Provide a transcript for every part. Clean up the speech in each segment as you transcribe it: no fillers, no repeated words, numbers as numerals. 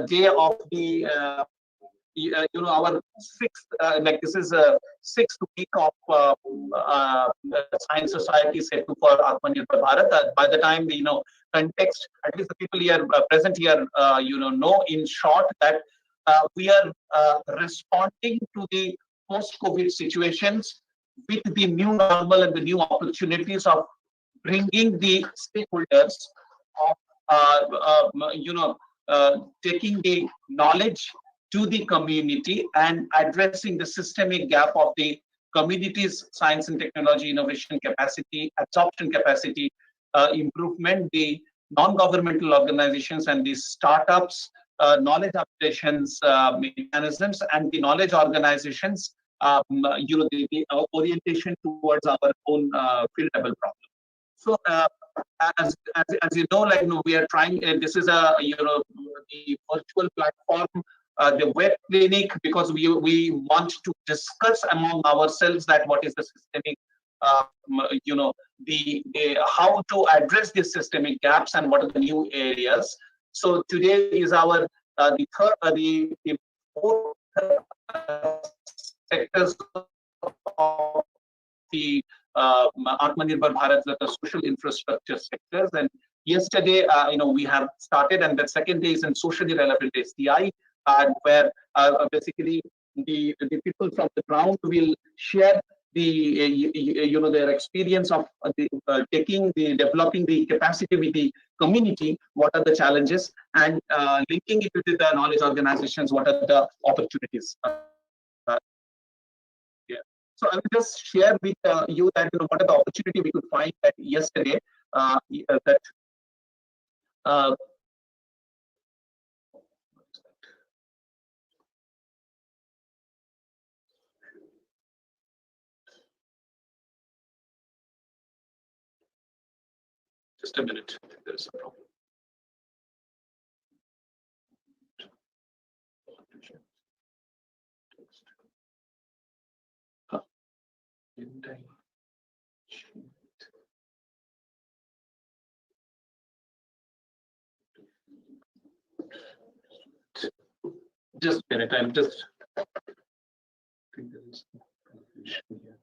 day of the our sixth, like this is a sixth week of Science-Society-Setu for Atma Nirbhar Bharat. By the time the context, at least the people here present here, know in short that we are responding to the post-COVID situations with the new normal and the new opportunities of bringing the stakeholders of taking the knowledge to the community and addressing the systemic gap of the community's science and technology innovation capacity, absorption capacity, improvement, the non-governmental organizations and the startups, knowledge applications mechanisms, and the knowledge organizations, the orientation towards our own field level problem. So as you know, we are trying. This is a the virtual platform, the web clinic, because we want to discuss among ourselves that what is the systemic, the how to address these systemic gaps and what are the new areas. So today is our the third the fourth sectors of the Atma Nirbhar Bharat, the social infrastructure sectors. And yesterday, we have started, and the second day is in socially relevant STI, where basically the people from the ground will share the their experience of developing the capacity with the community. What are the challenges, and linking it with the knowledge organizations? What are the opportunities? So I will just share with you that what are the opportunity we could find that yesterday that just a minute. There is a problem. Just a minute. I'm just. I think there is confusion here.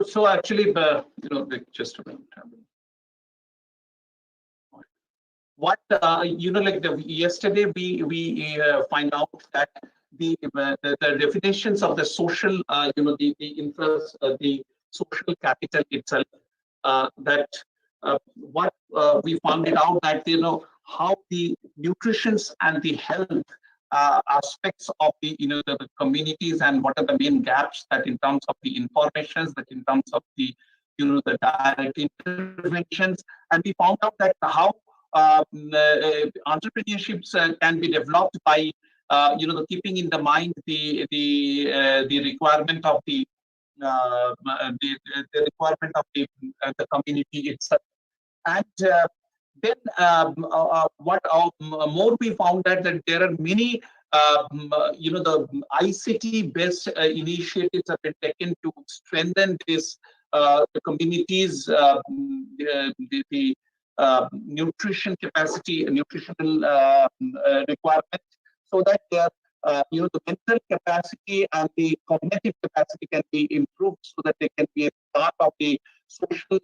So actually, just a minute. What yesterday we find out that the definitions of the social the social capital itself, that what we found it out that how the nutrition and the health aspects of the the communities, and what are the main gaps, that in terms of the informations, that in terms of the the direct interventions. And we found out that how entrepreneurships can be developed by keeping in the mind the requirement of the requirement of the community itself. And then what more we found that there are many the ICT based initiatives have been taken to strengthen this the communities the nutrition capacity, nutritional requirement, so that the mental capacity and the cognitive capacity can be improved, so that they can be a part of the social, the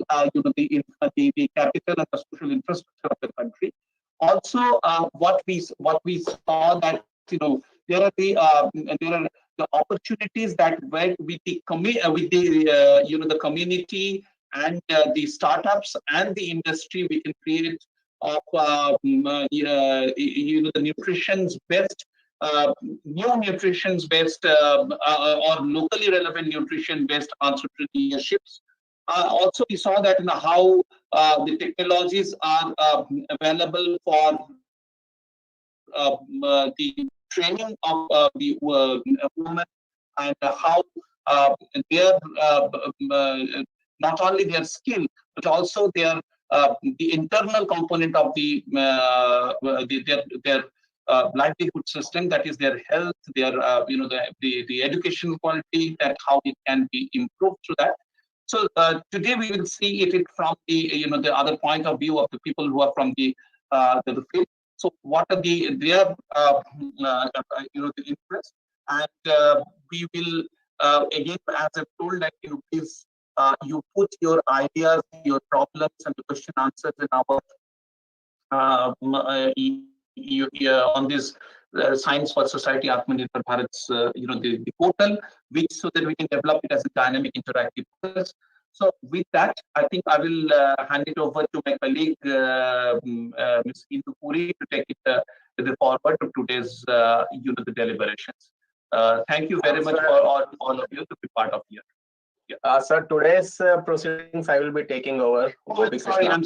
capital and the social infrastructure of the country. Also, what we saw that there are the opportunities that where with the the community and the startups and the industry, we can create of the nutrition's best new nutrition's based or locally relevant nutrition based entrepreneurships. Also, we saw that how the technologies are available for the training of the women, and how their not only their skill but also the internal component of their livelihood system, that is their health, their the education quality, that how it can be improved through that. So today we will see it from the other point of view of the people who are from the field. So what are their the interest, and we will again, as I've told, that please you put your ideas, your problems, and the question answers in our on this Science for Society Atma Nirbhar Bharat's the portal, which so that we can develop it as a dynamic interactive process. So with that, I think I will hand it over to my colleague Ms. Indu Puri to take it forward to today's the deliberations. Thank you very much for all of you to be part of here. Yeah. Sir, today's proceedings I will be taking over. I'm sorry. I'm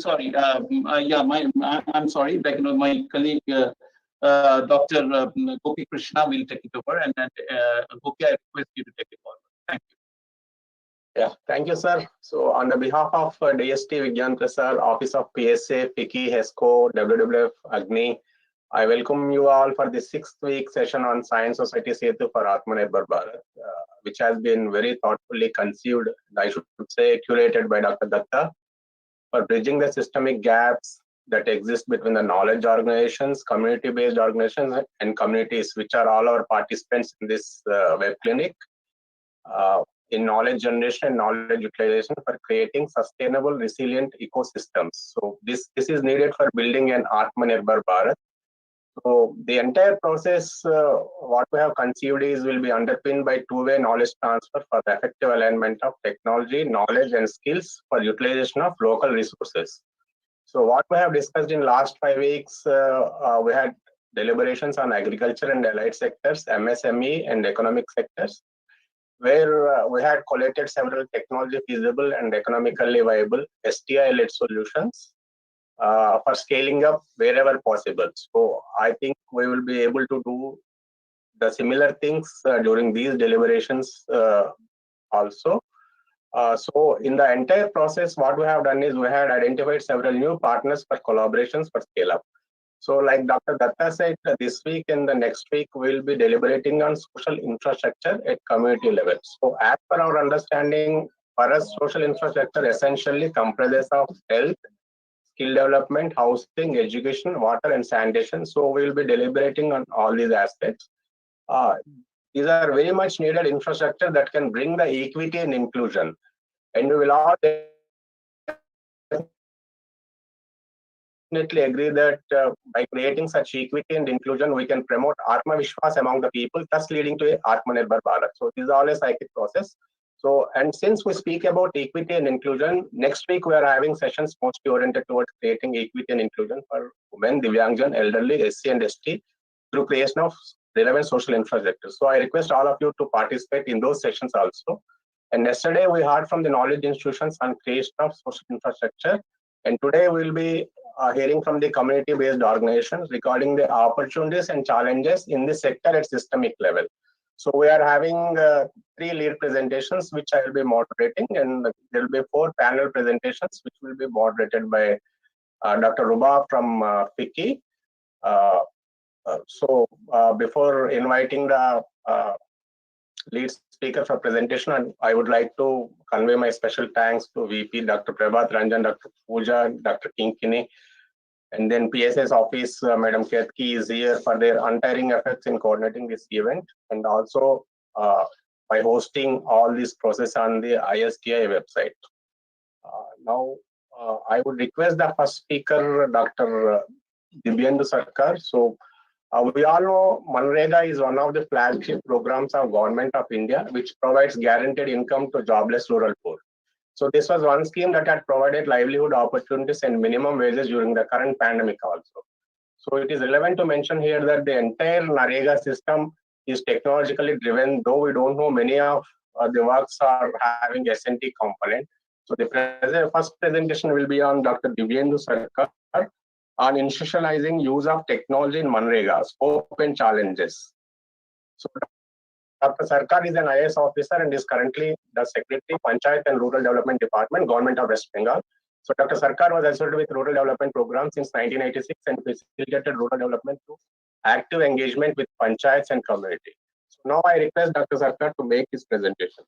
sorry. Like, my colleague Dr. Gopi Krishna will take it over, and then Gopi, I request you to take it forward. Thank you. Yeah, thank you, sir. So, on the behalf of DST Vigyan Prasar, Office of PSA, FICCI, HESCO, WWF, Agni, I welcome you all for the 6th week session on Science-Society-Setu for Atma Nirbhar Bharat, which has been very thoughtfully conceived, I should say curated by Dr. Datta, for bridging the systemic gaps that exist between the knowledge organizations, community-based organizations, and communities, which are all our participants in this web clinic, in knowledge generation and knowledge utilization for creating sustainable, resilient ecosystems. So this is needed for building an Atma Nirbhar Bharat. So the entire process, what we have conceived will be underpinned by two-way knowledge transfer for the effective alignment of technology, knowledge, and skills for utilization of local resources. So what we have discussed in last 5 weeks, we had deliberations on agriculture and allied sectors, MSME, and economic sectors, where we had collated several technology feasible and economically viable STI-led solutions for scaling up wherever possible. So I think we will be able to do the similar things during these deliberations also. So in the entire process, what we have done is we had identified several new partners for collaborations for scale up. So like Dr. Datta said, this week and the next week, we'll be deliberating on social infrastructure at community level. So as per our understanding, for us, social infrastructure essentially comprises of health, skill development, housing, education, water, and sanitation. So we will be deliberating on all these aspects. These are very much needed infrastructure that can bring the equity and inclusion. And we will all definitely agree that by creating such equity and inclusion, we can promote Atma Vishwas among the people, thus leading to Atma Nirbhar Bharat. So this is all a cyclic process. So, and since we speak about equity and inclusion, next week we are having sessions mostly oriented towards creating equity and inclusion for women, Divyangjan, elderly, SC and ST through creation of relevant social infrastructure. So I request all of you to participate in those sessions also. And yesterday we heard from the knowledge institutions on creation of social infrastructure. And today we'll be hearing from the community-based organizations regarding the opportunities and challenges in the sector at systemic level. So we are having 3 lead presentations, which I will be moderating, and there will be 4 panel presentations, which will be moderated by Dr. Ruba from FICCI. Before inviting the lead speaker for presentation, I would like to convey my special thanks to VP Dr. Prabhat Ranjan, Dr. Pooja, Dr. Kinkini, and then PSA's office, Madam Ketki is here for their untiring efforts in coordinating this event, and also by hosting all this process on the ISTI website. Now, I would request the first speaker, Dr. Dibyendu Sarkar. So, we all know Manrega is one of the flagship programs of Government of India, which provides guaranteed income to jobless rural poor. So this was one scheme that had provided livelihood opportunities and minimum wages during the current pandemic also. So it is relevant to mention here that the entire Narega system is technologically driven, though we don't know many of the works are having S&T component. So the first presentation will be on Dr. Dibyendu Sarkar, on institutionalizing use of technology in Manrega, scope and challenges. So Dr. Sarkar is an IAS officer and is currently the Secretary, Panchayat and Rural Development Department, Government of West Bengal. So Dr. Sarkar was associated with rural development programs since 1986 and facilitated rural development through active engagement with panchayats and community. So now I request Dr. Sarkar to make his presentation.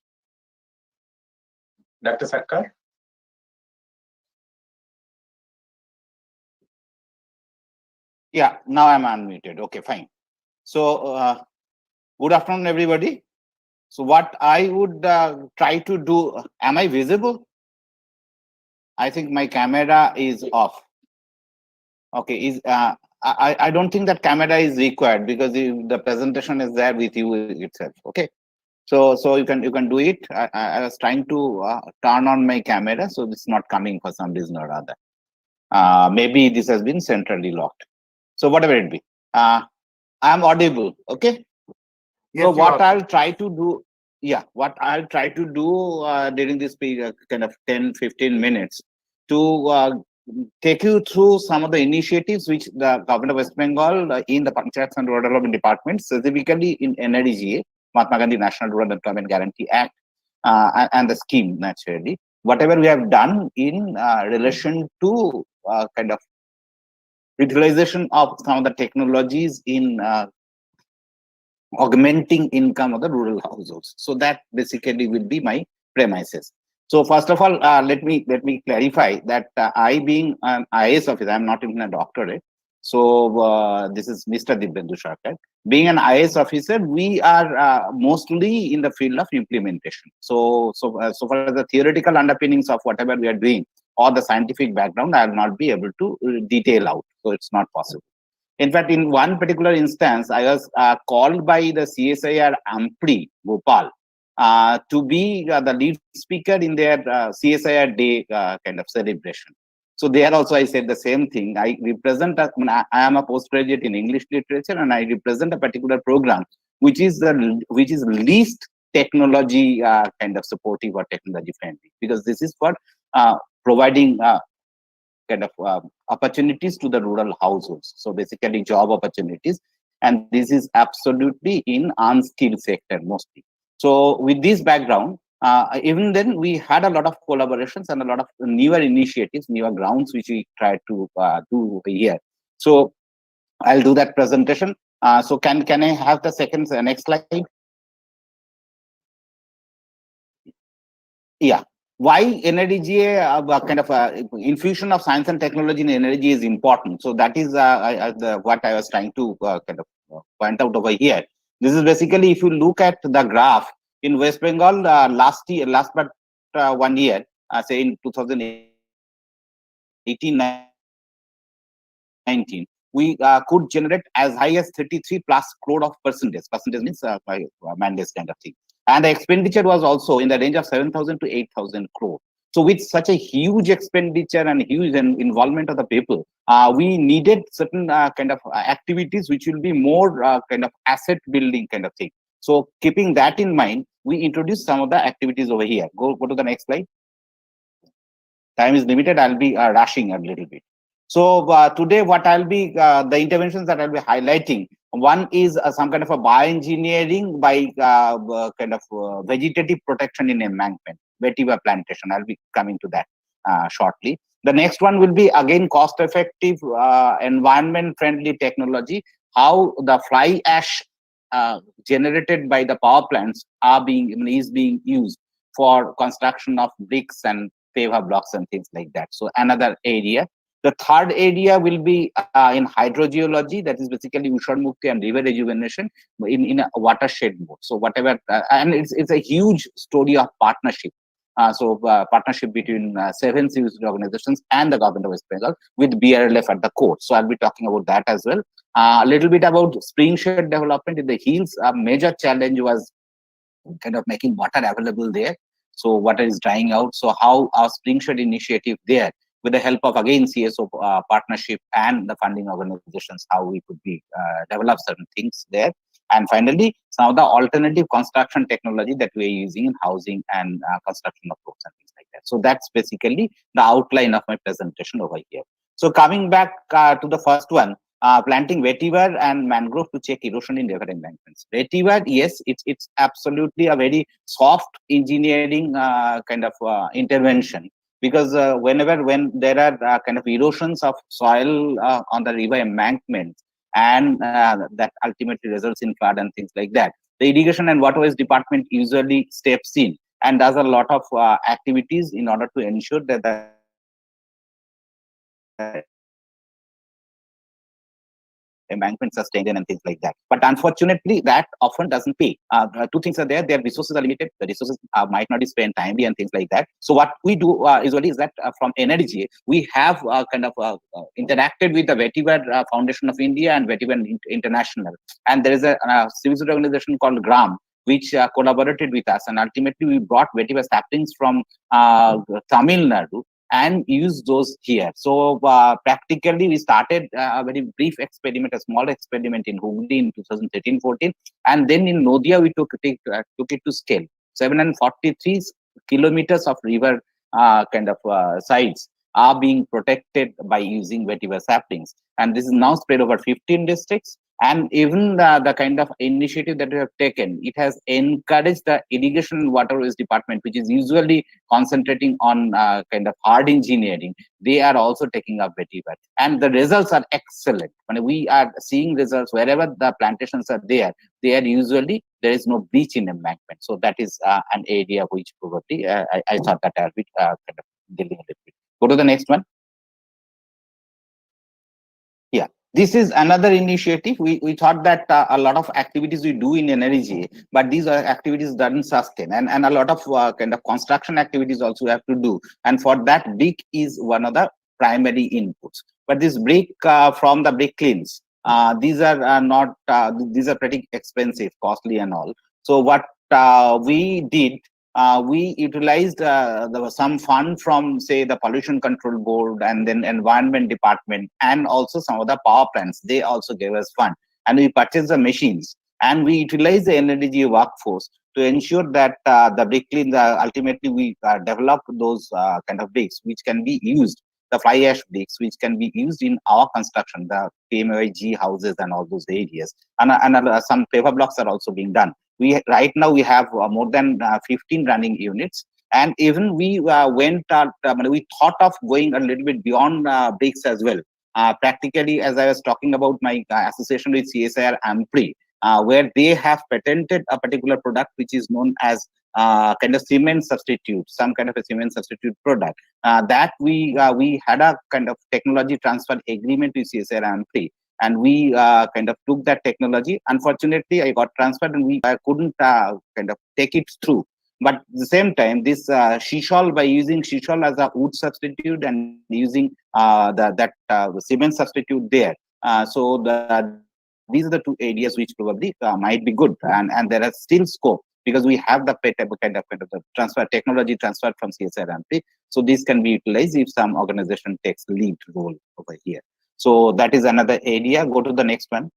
Dr. Sarkar. Yeah, now I'm unmuted. Okay, fine. So, good afternoon, everybody. So, what I would try to do, am I visible? I think my camera is off. Okay, I don't think that camera is required because the presentation is there with you itself. Okay, so you can do it. I was trying to turn on my camera, so it's not coming for some reason or other. Maybe this has been centrally locked. So whatever it be, I am audible. Okay. Yes, so what I'll try to do, what I'll try to do during this kind of 10-15 minutes to take you through some of the initiatives which the government of West Bengal in the Panchayats and Rural Development Department, specifically in NREGA, Mahatma Gandhi National Rural Employment Guarantee Act, and the scheme naturally. Whatever we have done in relation to kind of utilization of some of the technologies in augmenting income of the rural households. So that basically will be my premises. So first of all, let me clarify that I, being an IAS officer, I'm not even a doctorate. So this is Mr. Dibyendu Sarkar. Being an IAS officer, we are mostly in the field of implementation. So far as the theoretical underpinnings of whatever we are doing or the scientific background, I will not be able to detail out. So it's not possible. In fact, in one particular instance, I was called by the CSIR Ampri, Bhopal, to be the lead speaker in their CSIR Day kind of celebration. So there also I said the same thing. I represent, I am a postgraduate in English literature, and I represent a particular program which is least technology kind of supportive or technology friendly, because this is for providing kind of opportunities to the rural households. So basically job opportunities, and this is absolutely in unskilled sector mostly. So with this background, even then we had a lot of collaborations and a lot of newer initiatives, newer grounds which we tried to do over here. So I'll do that presentation. So can I have the next slide? Yeah. Why NREGA kind of infusion of science and technology in NREGA is important. So that is what I was trying to kind of point out over here. This is basically, if you look at the graph in West Bengal last 1 year, say in 2018-19, we could generate as high as 33 plus crore of percentage. Percentage means mandates kind of thing. And the expenditure was also in the range of 7,000 to 8,000 crore. So with such a huge expenditure and huge involvement of the people, we needed certain kind of activities which will be more kind of asset building kind of thing. So keeping that in mind, we introduced some of the activities over here. Go to the next slide. Time is limited. I'll be rushing a little bit. So today, what I'll be the interventions that I'll be highlighting. One is some kind of a bioengineering by kind of vegetative protection in embankment, vetiver plantation. I'll be coming to that shortly. The next one will be again cost-effective, environment-friendly technology. How the fly ash generated by the power plants is being used for construction of bricks and paver blocks and things like that. So another area. The third area will be in hydrogeology, that is basically Usharmukti and river rejuvenation in a watershed mode. So whatever, and it's a huge story of partnership. Partnership between 7 civil organizations and the government of West Bengal with BRLF at the core. So I'll be talking about that as well. A little bit about spring shed development in the hills. A major challenge was kind of making water available there. So water is drying out. So how our spring shed initiative there, with the help of again CSO partnership and the funding organizations, how we could be develop certain things there. And finally, some of the alternative construction technology that we are using in housing and construction of roads and things like that. So that's basically the outline of my presentation over here. So coming back to the first one, planting vetiver and mangrove to check erosion in river embankments. Vetiver, yes, it's absolutely a very soft engineering kind of intervention, because when there are kind of erosions of soil on the river embankments, and that ultimately results in flood and things like that, the irrigation and waterways department usually steps in and does a lot of activities in order to ensure that the embankments are strengthened and things like that. But unfortunately, that often doesn't pay. Two things are there. Their resources are limited. The resources might not be spent timely and things like that. So what we do usually is that from NRG, we have kind of interacted with the Vetiver Foundation of India and Vetiver International. And there is a civil society organization called GRAM, which collaborated with us. And ultimately, we brought vetiver saplings from Tamil Nadu and use those here. So practically, we started a very brief experiment, a small experiment in Hooghly in 2013-14, and then in Nodia we took it to scale. 743 kilometers of river kind of sites are being protected by using vetiver saplings, and this is now spread over 15 districts. And even the kind of initiative that we have taken, it has encouraged the irrigation and waterways department, which is usually concentrating on kind of hard engineering. They are also taking up vetiver, and the results are excellent. When we are seeing results wherever the plantations are there usually there is no breach in embankment. So that is an area which probably I thought that I'll be kind of dealing a little bit. Go to the next one. Yeah, this is another initiative. We thought that a lot of activities we do in NREG, but these activities doesn't sustain, and a lot of kind of construction activities also have to do. And for that, brick is one of the primary inputs. But this brick from the brick kilns, these are not, these are pretty expensive, costly and all. So what we did, we utilized some fund from, say, the pollution control board and then environment department, and also some of the power plants. They also gave us fund, and we purchased the machines, and we utilized the energy workforce to ensure that the brick kiln, ultimately we developed those kind of bricks which can be used, the fly ash bricks which can be used in our construction, the PMYG houses and all those areas, and some paper blocks are also being done. Right now we have more than 15 running units, and even we we thought of going a little bit beyond bricks as well. Practically, as I was talking about my association with CSIR Ampri, where they have patented a particular product which is known as kind of cement substitute, some kind of a cement substitute product. That we had a kind of technology transfer agreement with CSIR Ampri, and we kind of took that technology. Unfortunately, I got transferred, and we couldn't kind of take it through. But at the same time, this shishol, by using shishol as a wood substitute and using that cement substitute there, these are the two areas which probably might be good, and there is still scope, because we have the kind of the transfer technology transferred from CSIR Ampri. So this can be utilized if some organization takes lead role over here. So that is another area. Go to the next one.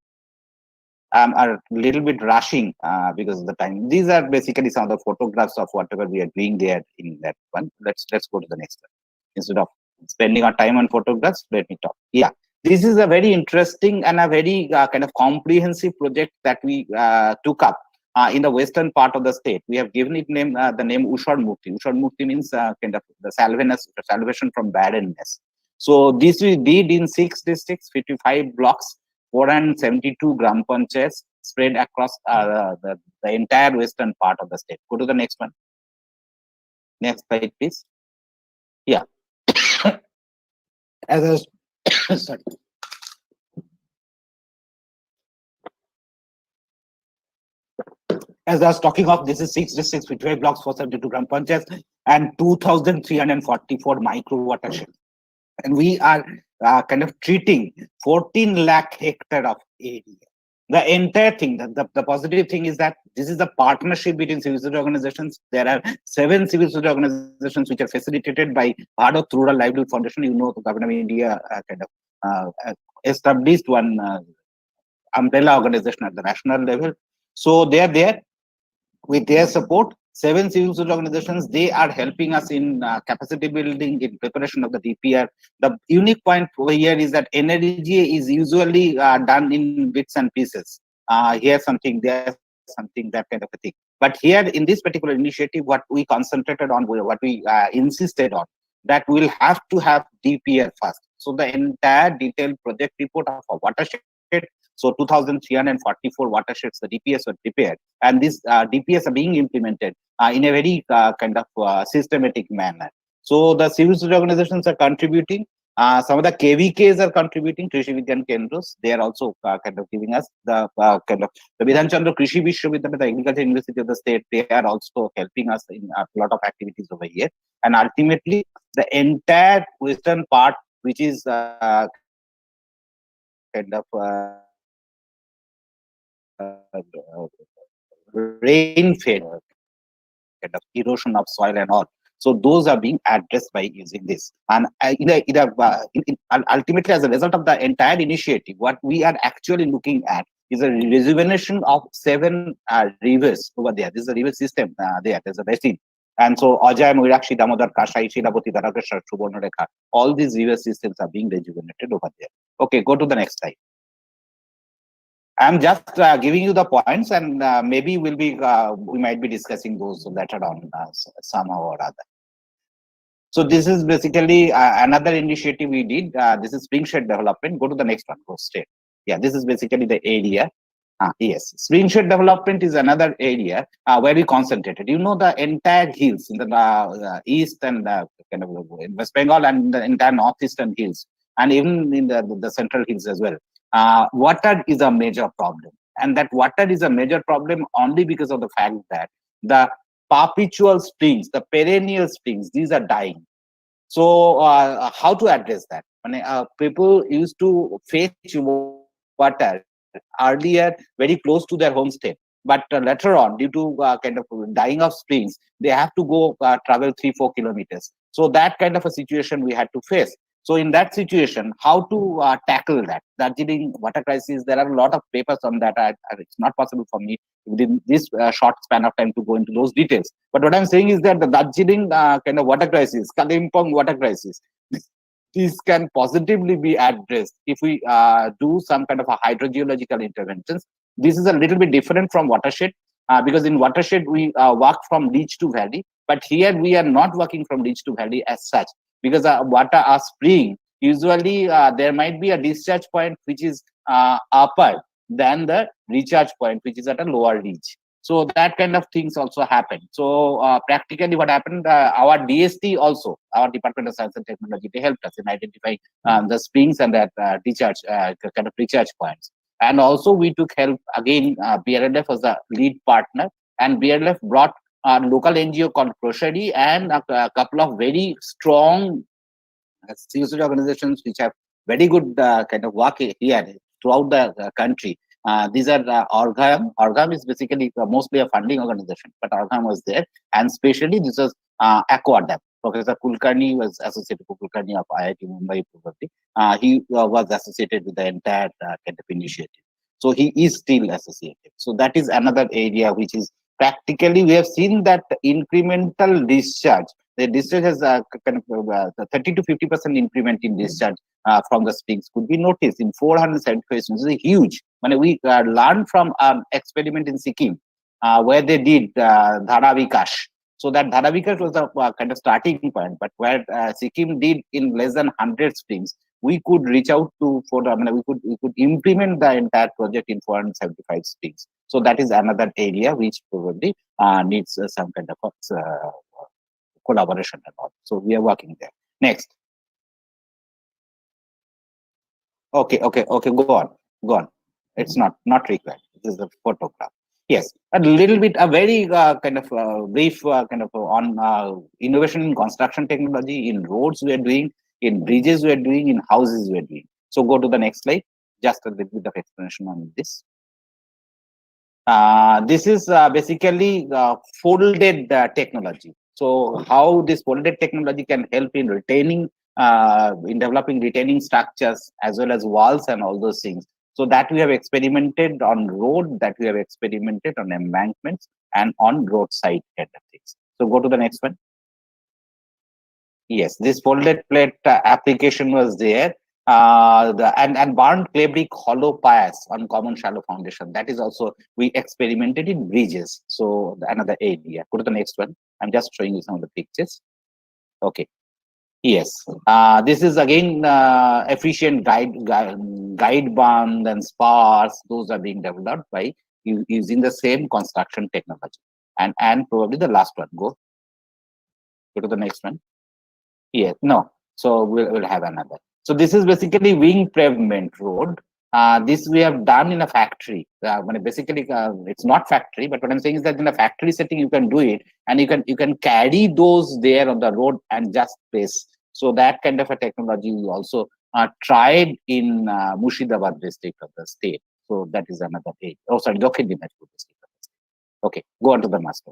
I'm a little bit rushing because of the time. These are basically some of the photographs of whatever we are doing there in that one. Let's go to the next one. Instead of spending our time on photographs, let me talk. Yeah, this is a very interesting and a very kind of comprehensive project that we took up in the western part of the state. We have given it the name Ushar Mukti. Ushar Mukti means kind of the salvation from barrenness. So this we did in 6 districts, 55 blocks, 472 gram panchayats spread across the entire western part of the state. Go to the next one. Next slide, please. Yeah. As a sorry. As I was talking of, this is 6 districts, 55 blocks, 472 gram panchayats, and 2,344 micro watersheds. And we are kind of treating 14 lakh hectare of area. The entire thing, the positive thing is that this is a partnership between civil society organizations. There are 7 civil society organizations which are facilitated by Bharat Rural Livelihood Foundation. You know, the government of India kind of established one umbrella organization at the national level. So they are there with their support. 7 civil society organizations, they are helping us in capacity building, in preparation of the DPR. The unique point over here is that NREGA is usually done in bits and pieces. Here's something, there's something, that kind of a thing. But here in this particular initiative, what we concentrated on, what we insisted on, that we'll have to have DPR first. So the entire detailed project report of a watershed, so 2,344 watersheds, the DPS were prepared, and these DPS are being implemented in a very kind of systematic manner. So the civil society organizations are contributing. Some of the KVKs are contributing, Krishi Vigyan Kendros. They are also kind of giving us the kind of the Bidhan Chandra Krishi Vishwavidyalaya, the Agriculture University of the state. They are also helping us in a lot of activities over here. And ultimately, the entire western part, which is kind of rain-fed, kind of erosion of soil and all. So those are being addressed by using this. And ultimately, as a result of the entire initiative, what we are actually looking at is a rejuvenation of 7 rivers over there. This is a river system there. There's a basin. And so Ajay, Murakshi, Damodar, Kashai, Shilaboti, Dharakeshwar, Subarnarekha, all these river systems are being rejuvenated over there. Okay, go to the next slide. I'm just giving you the points, and maybe we might be discussing those later on somehow or other. So this is basically another initiative we did. This is spring shed development. Go to the next one. Go straight. Yeah, this is basically the area. Yes, spring shed development is another area where we concentrated. You know, the entire hills in the east and kind of in West Bengal and the entire northeastern hills, and even in the central hills as well. Water is a major problem, and that water is a major problem only because of the fact that the perpetual springs, the perennial springs, these are dying. So how to address that? People used to fetch water earlier very close to their homestead, but later on, due to kind of dying of springs, they have to go travel 3-4 kilometers. So that kind of a situation we had to face. So in that situation, how to tackle that Darjeeling water crisis? There are a lot of papers on that. It's not possible for me within this short span of time to go into those details. But what I'm saying is that the Darjeeling kind of water crisis, Kalimpong water crisis, this can positively be addressed if we do some kind of a hydrogeological interventions. This is a little bit different from watershed because in watershed we work from ridge to valley, but here we are not working from ridge to valley as such, because water are spring. Usually there might be a discharge point which is upper than the recharge point, which is at a lower reach. So that kind of things also happen. So practically what happened, our DST also, our Department of Science and Technology, they helped us in identifying the springs and that discharge, kind of recharge points. And also we took help again, BRLF was the lead partner, and BRLF brought a local NGO called Proshari and a couple of very strong civil society organizations which have very good kind of work here throughout the country. These are Orgam. Orgam is basically mostly a funding organization, but Orgam was there. And especially this was Aquadam. Professor Kulkarni was associated with Kulkarni of IIT Mumbai probably. He was associated with the entire kind of initiative. So he is still associated. So that is another area which is practically, we have seen that incremental discharge. The discharge has kind of 30 to 50% increment in discharge from the springs could be noticed in 475 students. This is huge. When we learned from experiment in Sikkim where they did Dhara Vikash. So that Dhara Vikash was the kind of starting point, but where Sikkim did in less than 100 springs, we could reach out to we could implement the entire project in 475 springs. So that is another area which probably needs some kind of collaboration and all. So we are working there. Next. Okay, go on. It's not required. This is a photograph. Yes, a little bit, a very kind of brief kind of on innovation in construction technology, in roads we are doing, in bridges we are doing, in houses we are doing. So go to the next slide. Just a little bit of explanation on this. This is basically folded technology. So how this folded technology can help in retaining, in developing retaining structures as well as walls and all those things. So that we have experimented on road, that we have experimented on embankments, and on roadside kind of things. So go to the next one. Yes, this folded plate application was there. And burned clay brick hollow piers on common shallow foundation. That is also, we experimented in bridges. So another area. Go to the next one. I'm just showing you some of the pictures. Okay. Yes. This is again efficient guide band and spars. Those are being developed by using the same construction technology. And probably the last one. Go to the next one. Yes. No. So we'll have another. So this is basically wing pavement road. This we have done in a factory. Basically, it's not factory, but what I'm saying is that in a factory setting you can do it, and you can carry those there on the road and just place. So that kind of a technology is also tried in Murshidabad district of the state. So that is another area. Oh, sorry, Dakshin Dinajpur district of the state. Okay, go on to the master.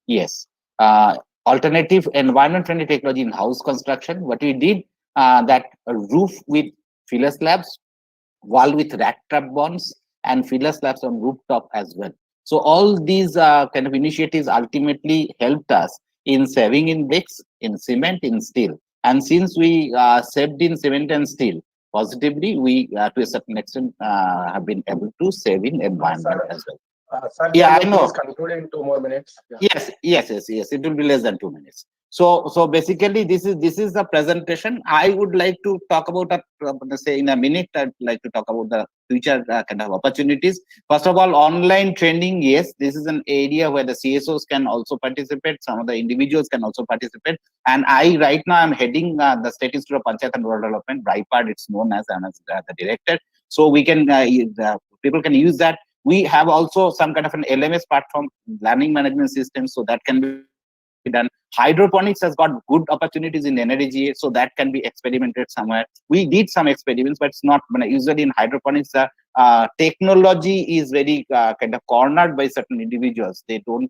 Yes. Alternative environment-friendly technology in house construction. What we did, that roof with filler slabs, wall with rack trap bonds, and filler slabs on rooftop as well. So all these kind of initiatives ultimately helped us in saving in bricks, in cement, in steel. And since we saved in cement and steel, positively, we to a certain extent have been able to save in environment as well. Sir, yeah, I know. Please conclude in 2 more minutes. Yeah. Yes. It will be less than 2 minutes. So basically, this is the presentation. I would like to talk about, say in a minute, I'd like to talk about the future kind of opportunities. First of all, online training. Yes, this is an area where the CSOs can also participate. Some of the individuals can also participate. And I right now I'm heading the State Institute of Panchayat and Rural Development, BRIPAD. It's known as, I'm as the director. So we can people can use that. We have also some kind of an LMS platform, learning management system, so that can be done. Hydroponics has got good opportunities in energy, so that can be experimented somewhere. We did some experiments, but it's not usually in hydroponics. Technology is very kind of cornered by certain individuals. They don't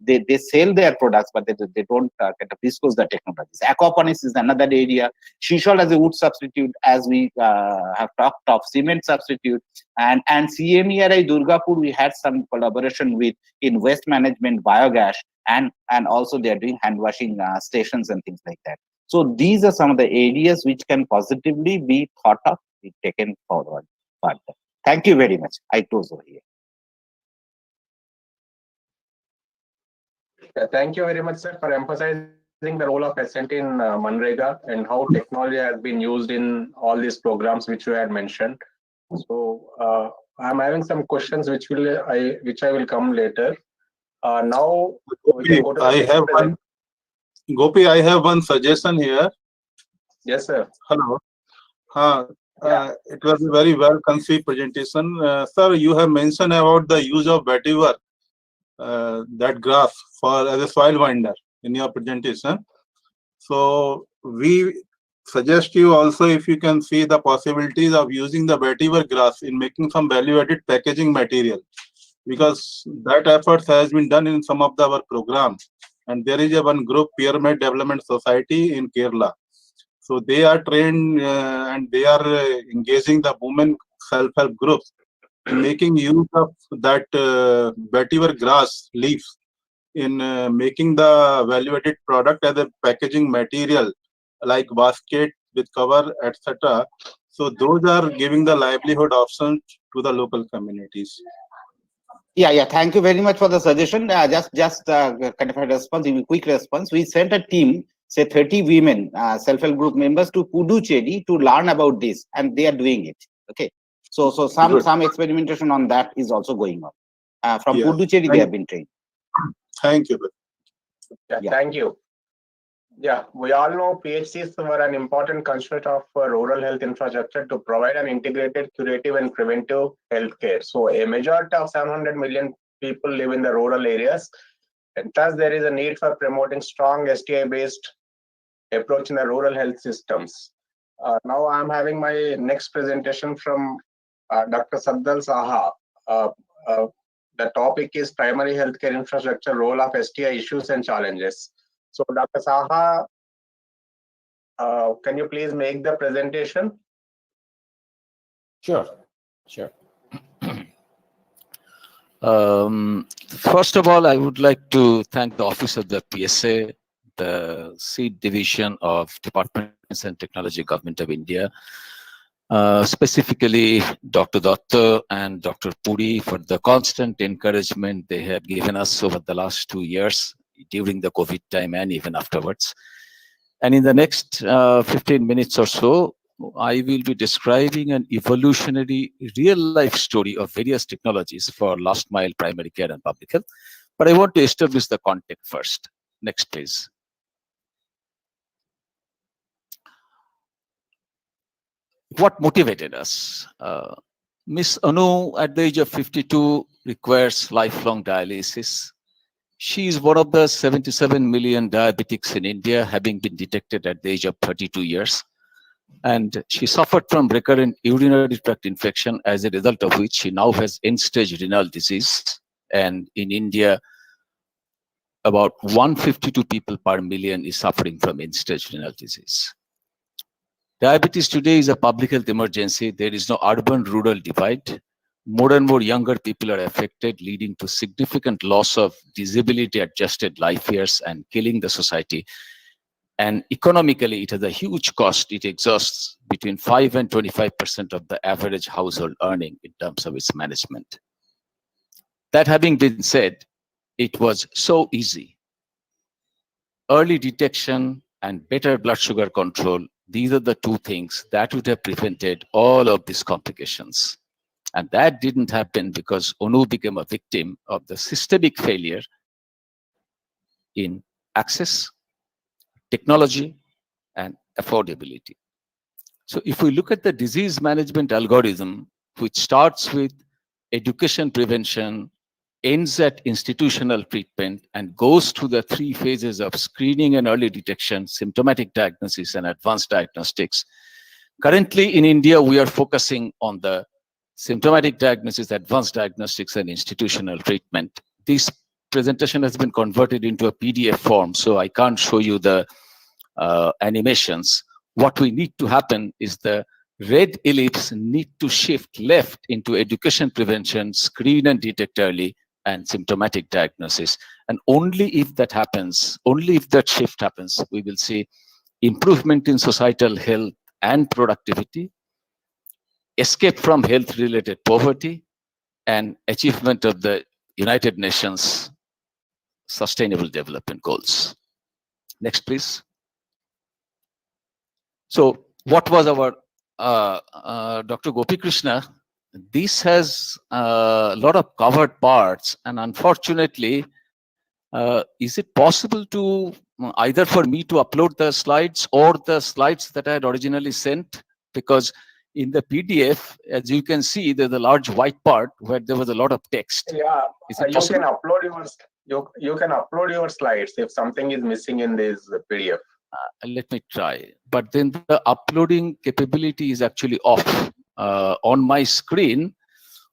they sell their products, but they don't kind of disclose the technologies. Aquaponics is another area. Shishol as a wood substitute, as we have talked of, cement substitute, and CMERI Durgapur, we had some collaboration with in waste management, biogas, and also they are doing hand washing stations and things like that. So these are some of the areas which can positively be thought of, be taken forward further. Thank you very much. I close over here. Thank you very much, sir, for emphasizing the role of S&T in Manrega and how technology has been used in all these programs which you had mentioned. So I'm having some questions which I will come later. Now Gopi, I have one suggestion here. Yes, sir. Hello. It was a very well conceived presentation. Sir, you have mentioned about the use of vetiver, that grass as a soil binder in your presentation. So we suggest you also, if you can see the possibilities of using the vetiver grass in making some value-added packaging material, because that effort has been done in some of our programs. And there is one group, Pyramid Development Society in Kerala. So they are trained and they are engaging the women self-help groups in making use of that vetiver grass leaves in making the value-added product as a packaging material like basket with cover, etc. So those are giving the livelihood options to the local communities. Yeah. Thank you very much for the suggestion. Just kind of a response, a quick response. We sent a team, say 30 women, self-help group members to Puducherry to learn about this, and they are doing it. Okay. So some experimentation on that is also going on. From Puducherry, they have been trained. Thank you. Thank you. Yeah, we all know PHCs were an important constituent of rural health infrastructure to provide an integrated, curative, and preventive healthcare. So a majority of 700 million people live in the rural areas, and thus there is a need for promoting strong STI-based approach in the rural health systems. Now I'm having my next presentation from Dr. Saddal Saha. The topic is primary healthcare infrastructure, role of STI issues and challenges. So Dr. Saha, can you please make the presentation? Sure. First of all, I would like to thank the Office of the PSA, the Seed Division of Department of Science and Technology, Government of India, specifically Dr. Datta and Dr. Puri for the constant encouragement they have given us over the last 2 years during the COVID time and even afterwards. And in the next 15 minutes or so, I will be describing an evolutionary real-life story of various technologies for last mile primary care and public health. But I want to establish the context first. Next, please. What motivated us? Miss Anu, at the age of 52, requires lifelong dialysis. She is one of the 77 million diabetics in India, having been detected at the age of 32 years. And she suffered from recurrent urinary tract infection, as a result of which she now has end-stage renal disease. And in India, about 152 people per million is suffering from end-stage renal disease. Diabetes today is a public health emergency. There is no urban-rural divide. More and more younger people are affected, leading to significant loss of disability-adjusted life years and killing the society. And economically, it has a huge cost. It exhausts between 5 and 25% of the average household earning in terms of its management. That having been said, it was so easy. Early detection and better blood sugar control, these are the two things that would have prevented all of these complications. And that didn't happen because Anu became a victim of the systemic failure in access, technology, and affordability. So if we look at the disease management algorithm, which starts with education prevention, ends at institutional treatment, and goes through the 3 phases of screening and early detection, symptomatic diagnosis, and advanced diagnostics. Currently in India, we are focusing on the symptomatic diagnosis, advanced diagnostics, and institutional treatment. This presentation has been converted into a PDF form, so I can't show you the animations. What we need to happen is the red ellipse need to shift left into education prevention, screen and detect early, and symptomatic diagnosis. And only if that happens, only if that shift happens, we will see improvement in societal health and productivity, escape from health-related poverty, and achievement of the United Nations Sustainable Development Goals. Next, please. So what was our Dr. Gopi Krishna? This has a lot of covered parts, and unfortunately, is it possible to either for me to upload the slides or the slides that I had originally sent? Because in the PDF, as you can see, there's a large white part where there was a lot of text. Yeah, Is it you possible? can upload you can upload your slides if something is missing in this PDF. Let me try. But then the uploading capability is actually off. On my screen,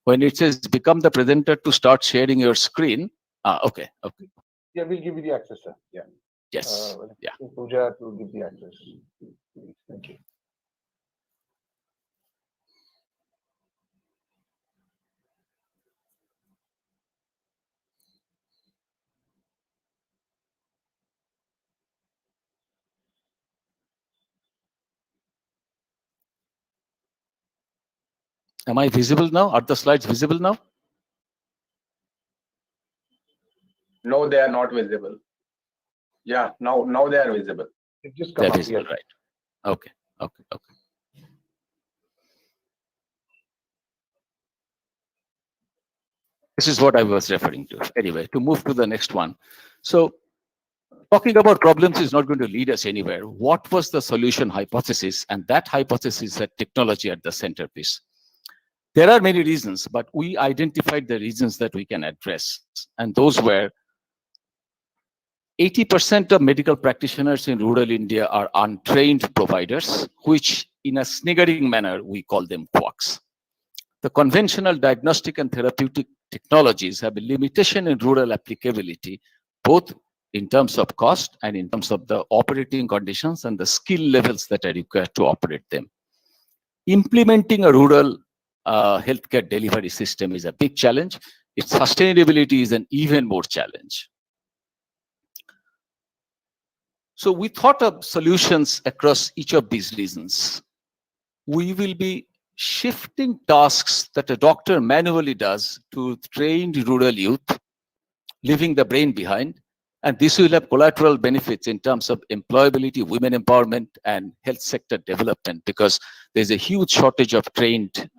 when it says become the presenter to start sharing your screen. Okay. Yeah, we'll give you the access, sir. Yeah. Yes. Yeah. Pooja to give the access. Thank you. Am I visible now? Are the slides visible now? No, they are not visible. Yeah, now they are visible. It just come They're up visible, here. right? Okay. This is what I was referring to. Anyway, to move to the next one. So talking about problems is not going to lead us anywhere. What was the solution hypothesis? And that hypothesis had technology at the centerpiece. There are many reasons, but we identified the reasons that we can address. And those were 80% of medical practitioners in rural India are untrained providers, which in a sniggering manner, we call them quacks. The conventional diagnostic and therapeutic technologies have a limitation in rural applicability, both in terms of cost and in terms of the operating conditions and the skill levels that are required to operate them. Implementing a rural healthcare delivery system is a big challenge. Its sustainability is an even more challenge. So we thought of solutions across each of these reasons. We will be shifting tasks that a doctor manually does to trained rural youth, leaving the brain behind. And this will have collateral benefits in terms of employability, women empowerment, and health sector development, because there's a huge shortage of trained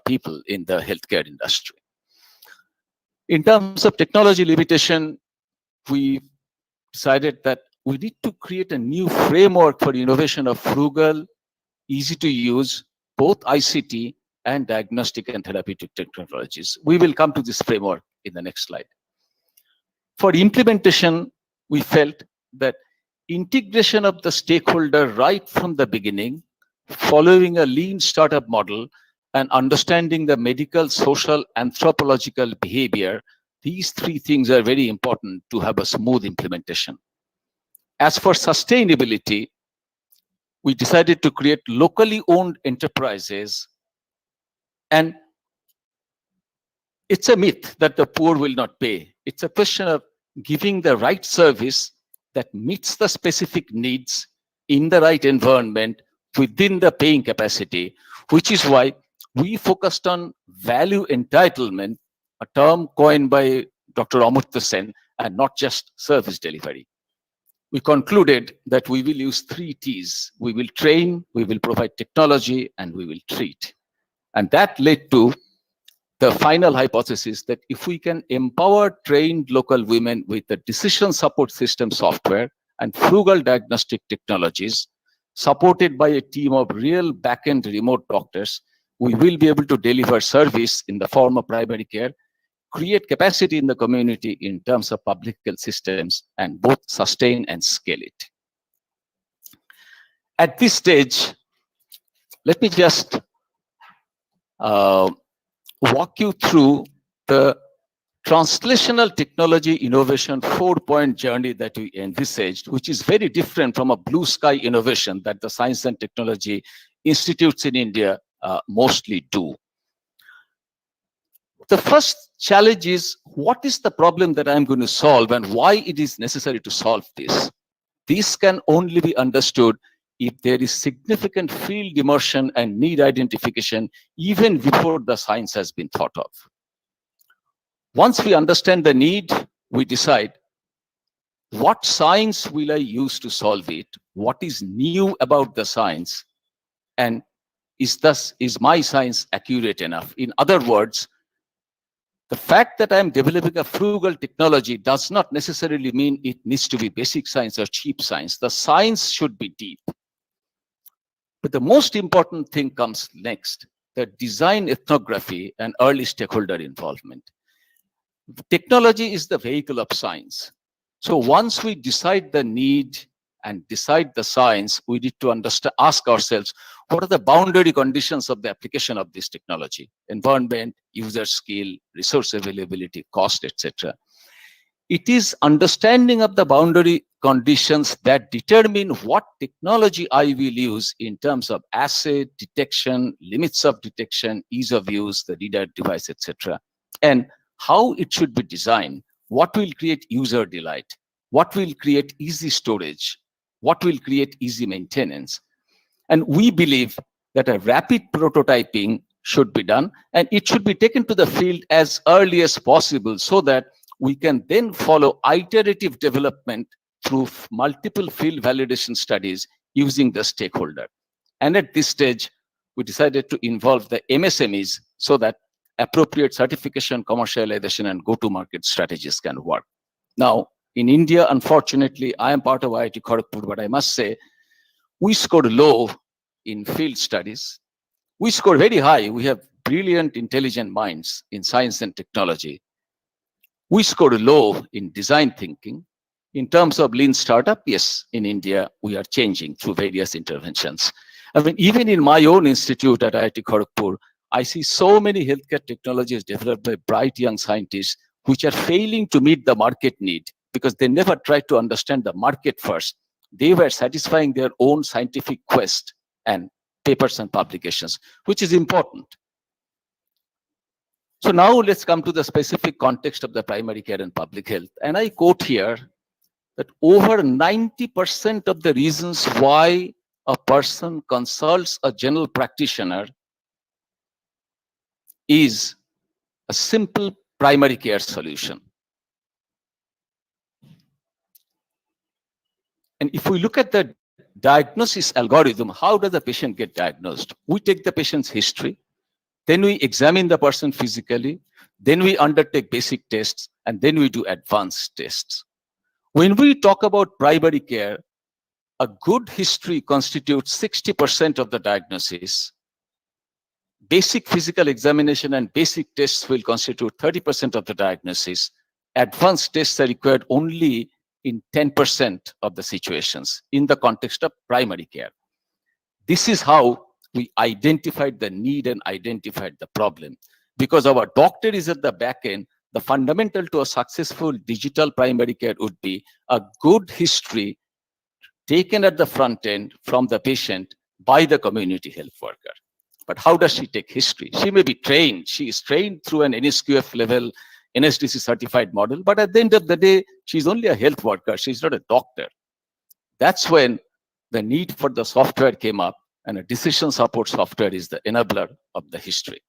people in the healthcare industry. In terms of technology limitation, we decided that we need to create a new framework for innovation of frugal, easy to use, both ICT and diagnostic and therapeutic technologies. We will come to this framework in the next slide. For implementation, we felt that integration of the stakeholder right from the beginning, following a lean startup model and understanding the medical, social, anthropological behavior, these three things are very important to have a smooth implementation. As for sustainability, we decided to create locally owned enterprises. And it's a myth that the poor will not pay. It's a question of giving the right service that meets the specific needs in the right environment within the paying capacity, which is why we focused on value entitlement, a term coined by Dr. Amartya Sen, and not just service delivery. We concluded that we will use 3 T's. We will train, we will provide technology, and we will treat. And that led to the final hypothesis that if we can empower trained local women with the decision support system software and frugal diagnostic technologies, supported by a team of real back-end remote doctors, we will be able to deliver service in the form of primary care, create capacity in the community in terms of public health systems, and both sustain and scale it. At this stage, let me just walk you through the translational technology innovation 4-point journey that we envisaged, which is very different from a blue sky innovation that the science and technology institutes in India mostly do. The first challenge is, what is the problem that I'm going to solve and why it is necessary to solve this? This can only be understood if there is significant field immersion and need identification even before the science has been thought of. Once we understand the need, we decide what science will I use to solve it, what is new about the science, and is my science accurate enough? In other words, the fact that I'm developing a frugal technology does not necessarily mean it needs to be basic science or cheap science. The science should be deep. But the most important thing comes next, the design ethnography and early stakeholder involvement. Technology is the vehicle of science. So once we decide the need and decide the science, we need to ask ourselves, what are the boundary conditions of the application of this technology? Environment, user skill, resource availability, cost, etc. It is understanding of the boundary conditions that determine what technology I will use in terms of assay, detection, limits of detection, ease of use, the reader device, etc. And how it should be designed, what will create user delight, what will create easy storage, what will create easy maintenance. And we believe that a rapid prototyping should be done, and it should be taken to the field as early as possible so that we can then follow iterative development through multiple field validation studies using the stakeholder. And at this stage, we decided to involve the MSMEs so that appropriate certification, commercialization, and go-to-market strategies can work. Now, in India, unfortunately, I am part of IIT Kharagpur, but I must say, we scored low in field studies. We scored very high. We have brilliant, intelligent minds in science and technology. We scored low in design thinking. In terms of lean startup, yes, in India, we are changing through various interventions. I mean, even in my own institute at IIT Kharagpur, I see so many healthcare technologies developed by bright young scientists which are failing to meet the market need because they never tried to understand the market first. They were satisfying their own scientific quest and papers and publications, which is important. So now let's come to the specific context of the primary care and public health. And I quote here that over 90% of the reasons why a person consults a general practitioner is a simple primary care solution. And if we look at the diagnosis algorithm, how does the patient get diagnosed? We take the patient's history, then we examine the person physically, then we undertake basic tests, and then we do advanced tests. When we talk about primary care, a good history constitutes 60% of the diagnosis. Basic physical examination and basic tests will constitute 30% of the diagnosis. Advanced tests are required only in 10% of the situations in the context of primary care. This is how we identified the need and identified the problem. Because our doctor is at the back end, the fundamental to a successful digital primary care would be a good history taken at the front end from the patient by the community health worker. But how does she take history? She may be trained. She is trained through an NSQF level, NSDC certified model, but at the end of the day, she's only a health worker. She's not a doctor. That's when the need for the software came up, and a decision support software is the enabler of the history.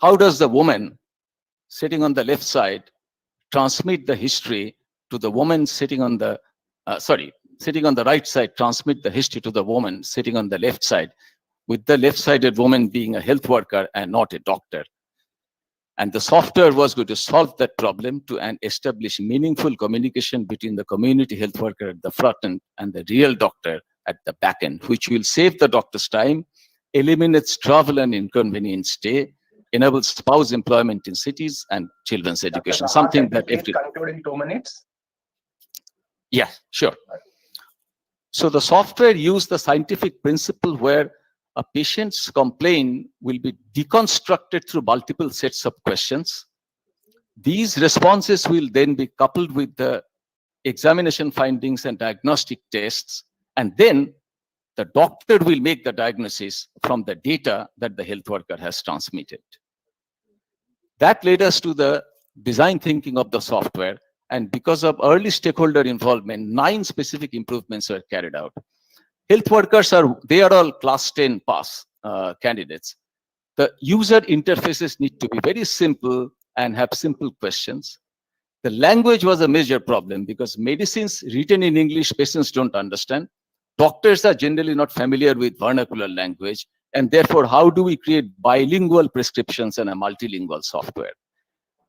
How does the woman sitting on the left side transmit the history to the woman sitting on the, sitting on the right side, transmit the history to the woman sitting on the left side, with the left-sided woman being a health worker and not a doctor? And the software was going to solve that problem and establish meaningful communication between the community health worker at the front end and the real doctor at the back end, which will save the doctor's time, eliminates travel and inconvenience stay, enables spouse employment in cities and children's education, something that please conclude in 2 minutes. Yeah, sure. So the software used the scientific principle where a patient's complaint will be deconstructed through multiple sets of questions. These responses will then be coupled with the examination findings and diagnostic tests, and then the doctor will make the diagnosis from the data that the health worker has transmitted. That led us to the design thinking of the software, and because of early stakeholder involvement, 9 specific improvements were carried out. Health workers they are all class 10 pass candidates. The user interfaces need to be very simple and have simple questions. The language was a major problem because medicines written in English, patients don't understand. Doctors are generally not familiar with vernacular language, and therefore, how do we create bilingual prescriptions and a multilingual software?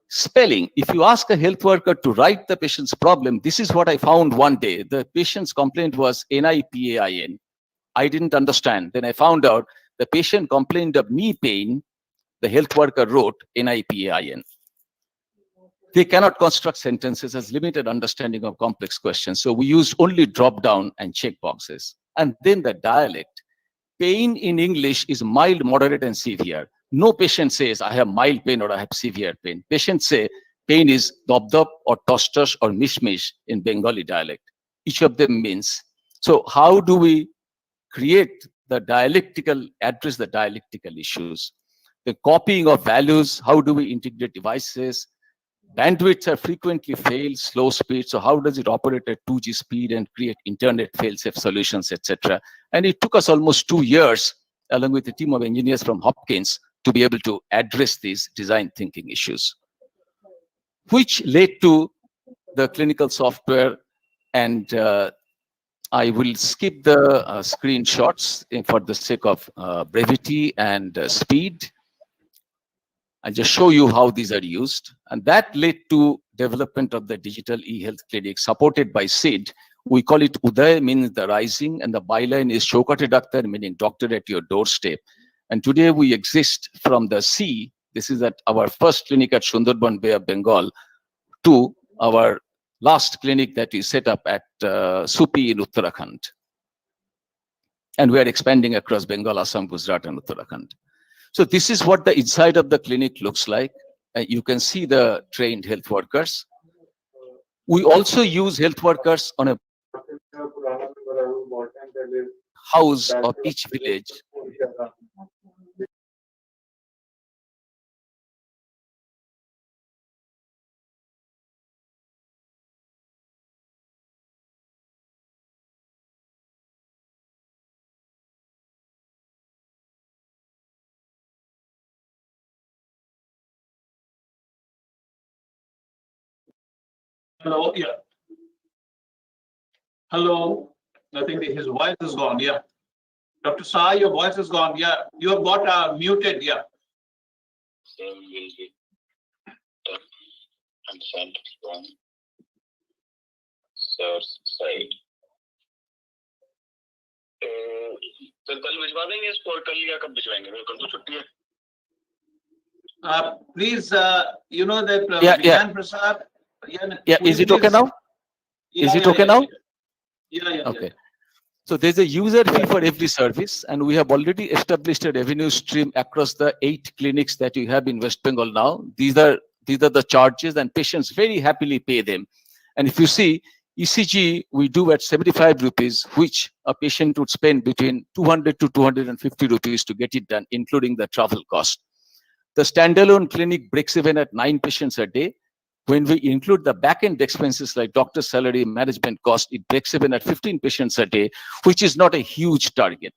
Spelling. If you ask a health worker to write the patient's problem, this is what I found one day. The patient's complaint was NIPAIN. I didn't understand. Then I found out the patient complained of knee pain. The health worker wrote NIPAIN. They cannot construct sentences, as limited understanding of complex questions. So we used only drop down and check boxes. And then the dialect. Pain in English is mild, moderate, and severe. No patient says, I have mild pain or I have severe pain. Patients say pain is dop or tosh or mish in Bengali dialect. Each of them means. So how do we create the address the dialectical issues? The copying of values, how do we integrate devices? Bandwidths are frequently failed, slow speed. So how does it operate at 2G speed and create internet fail-safe solutions, etc.? And it took us almost 2 years, along with a team of engineers from Hopkins, to be able to address these design thinking issues, which led to the clinical software. And I will skip the screenshots for the sake of brevity and speed. I'll just show you how these are used. And that led to development of the digital e-health clinic supported by SID. We call it Uday, means the rising, and the byline is Shokate Doctor, meaning doctor at your doorstep. And today we exist from the sea. This is at our first clinic at Sundarban Bay of Bengal to our last clinic that we set up at Supi in Uttarakhand. And we are expanding across Bengal, Assam, Gujarat, and Uttarakhand. So this is what the inside of the clinic looks like. You can see the trained health workers. We also use health workers on a house of each village Hello, yeah. Hello. I think his voice is gone. Yeah. Dr. Shah, your voice is gone. Yeah. You have got muted. Yeah. Same will be done and sent from sir's side. तो कल भिजवा देंगे इसको और कल या कब भिजवाएंगे? कल तो छुट्टी है. Please, you know that Yeah. Vigyan Prasad. Yeah, is it okay now? Is it okay now? Yeah. Okay. So there's a user fee for every service, and we have already established a revenue stream across the 8 clinics that you have in West Bengal now. These are the charges, and patients very happily pay them. And if you see, ECG we do at 75 rupees, which a patient would spend between 200 to 250 rupees to get it done, including the travel cost. The standalone clinic breaks even at 9 patients a day. When we include the back-end expenses like doctor's salary, management cost, it breaks even at 15 patients a day, which is not a huge target.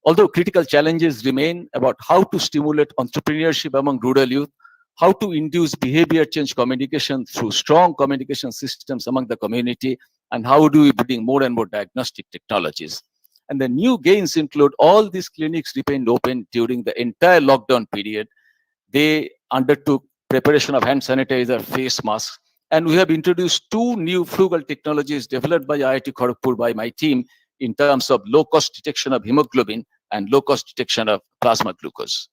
Although critical challenges remain about how to stimulate entrepreneurship among rural youth, how to induce behavior change communication through strong communication systems among the community, and how do we bring more and more diagnostic technologies. And the new gains include all these clinics remained open during the entire lockdown period. They undertook preparation of hand sanitizer, face masks, and we have introduced 2 new frugal technologies developed by IIT Kharagpur by my team in terms of low-cost detection of hemoglobin and low-cost detection of plasma glucose.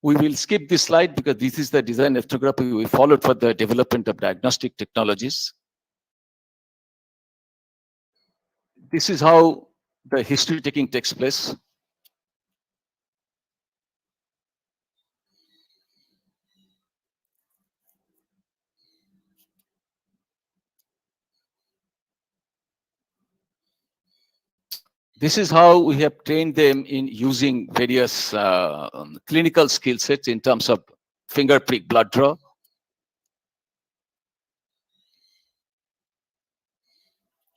We will skip this slide because this is the design ethnography we followed for the development of diagnostic technologies. This is how the history taking takes place. This is how we have trained them in using various clinical skill sets in terms of finger prick blood draw.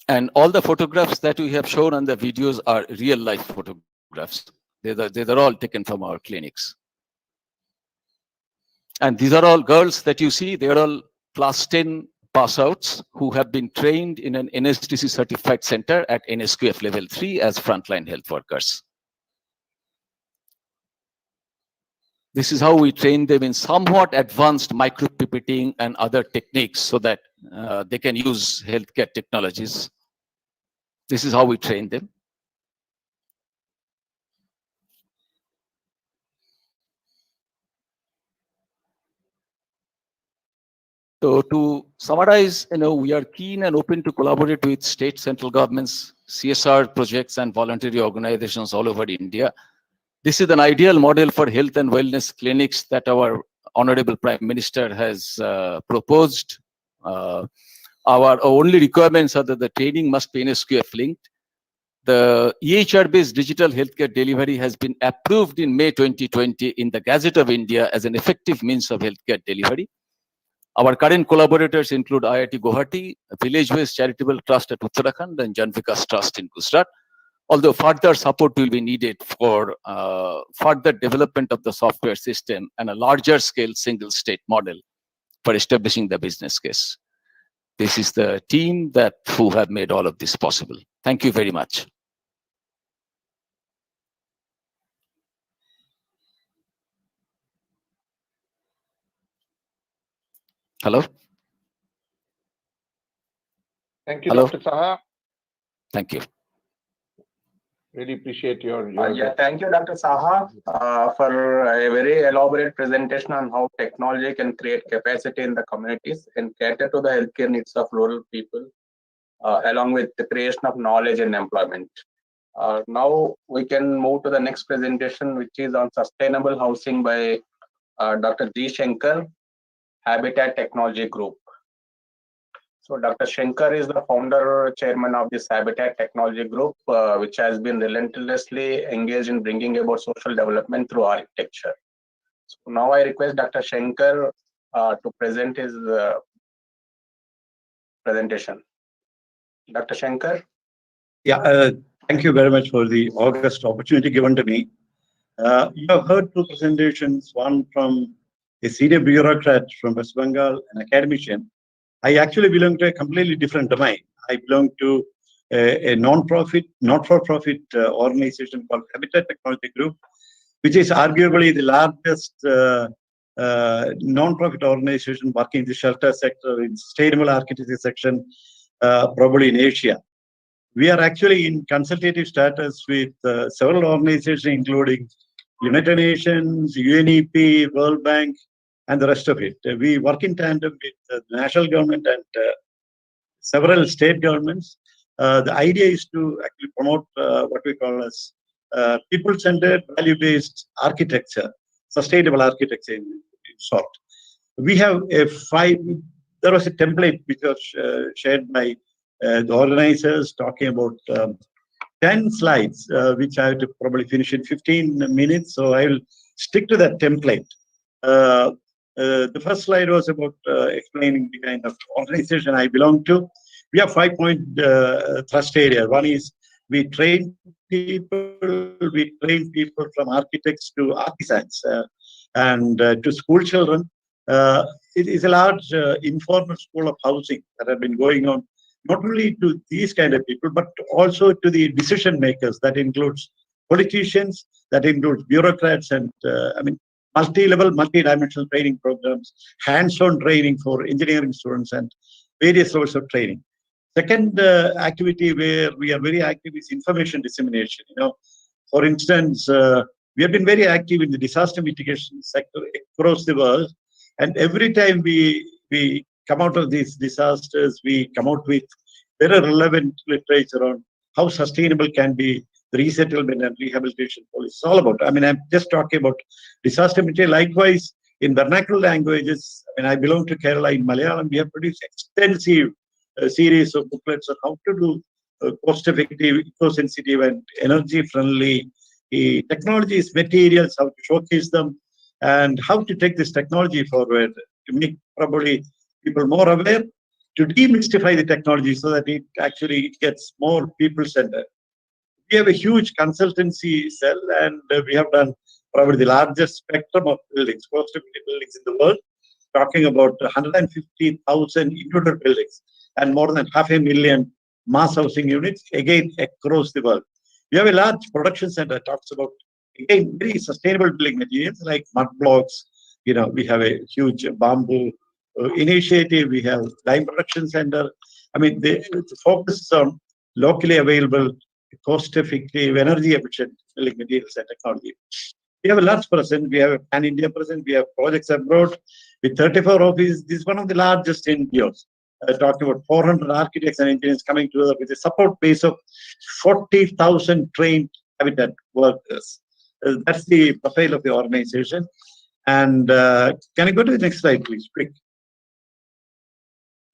And all the photographs that we have shown on the videos are real life photographs. These are all taken from our clinics. And these are all girls that you see, they are all class 10 pass outs who have been trained in an NSDC certified center at NSQF level 3 as frontline health workers. This is how we train them in somewhat advanced micropipetting and other techniques so that they can use healthcare technologies. This is how we train them. So to summarize, we are keen and open to collaborate with state, central governments, CSR projects, and voluntary organizations all over India. This is an ideal model for health and wellness clinics that our Honorable Prime Minister has proposed. Our only requirements are that the training must be NSQF linked. The EHR-based digital healthcare delivery has been approved in May 2020 in the Gazette of India as an effective means of healthcare delivery. Our current collaborators include IIT Guwahati, Village-Based Charitable Trust at Uttarakhand, and Janvikas Trust in Gujarat. Although further support will be needed for further development of the software system and a larger scale single state model for establishing the business case. This is the team who have made all of this possible. Thank you very much. Hello? Thank you, Hello? Dr. Saha. Thank you. Really appreciate your Yeah, thank you, Dr. Saha, for a very elaborate presentation on how technology can create capacity in the communities and cater to the healthcare needs of rural people, along with the creation of knowledge and employment. Now we can move to the next presentation, which is on sustainable housing by Dr. G. Shankar, Habitat Technology Group. So Dr. Shankar is the founder chairman of this Habitat Technology Group, which has been relentlessly engaged in bringing about social development through architecture. So now I request Dr. Shankar to present his presentation. Dr. Shankar? Yeah, thank you very much for the august opportunity given to me. You have heard 2 presentations, one from a senior bureaucrat from West Bengal, an academician, I actually belong to a completely different domain. I belong to a non-profit, not-for-profit organization called Habitat Technology Group, which is arguably the largest non-profit organization working in the shelter sector, in sustainable architecture section, probably in Asia. We are actually in consultative status with several organizations, including United Nations, UNEP, World Bank, and the rest of it. We work in tandem with the national government and several state governments. The idea is to actually promote what we call as people-centered, value-based architecture, sustainable architecture in short. We have there was a template which was shared by the organizers talking about 10 slides, which I have to probably finish in 15 minutes. So I will stick to that template. The first slide was about explaining the kind of organization I belong to. We have 5-point thrust area. One is we train people from architects to artisans and to school children. It is a large informal school of housing that have been going on, not only to these kind of people, but also to the decision makers. That includes politicians, that includes bureaucrats, and multi-level, multi-dimensional training programs, hands-on training for engineering students, and various sorts of training. Second activity where we are very active is information dissemination. For instance, we have been very active in the disaster mitigation sector across the world, and every time we come out of these disasters, we come out with very relevant literature on how sustainable can be the resettlement and rehabilitation policy. It's all about. I'm just talking about disaster mitigation. Likewise, in vernacular languages, I belong to Kerala. In Malayalam, we have produced extensive series of booklets on how to do cost-effective, eco-sensitive, and energy-friendly technologies, materials, how to showcase them, and how to take this technology forward to make probably people more aware, to demystify the technology so that it actually gets more people-centered. We have a huge consultancy cell, and we have done probably the largest spectrum of buildings, cost-effective buildings in the world, talking about 150,000 individual buildings and more than 500,000 mass housing units, again, across the world. We have a large production center that talks about, again, very sustainable building materials like mud blocks. We have a huge bamboo initiative. We have lime production center. The focus is on locally available, cost-effective, energy-efficient building materials and technology. We have a large presence. We have a pan-India presence. We have projects abroad with 34 offices. This is one of the largest NGOs. Talking about 400 architects and engineers coming together with a support base of 40,000 trained habitat workers. That's the profile of the organization. And can I go to the next slide, please? Quick.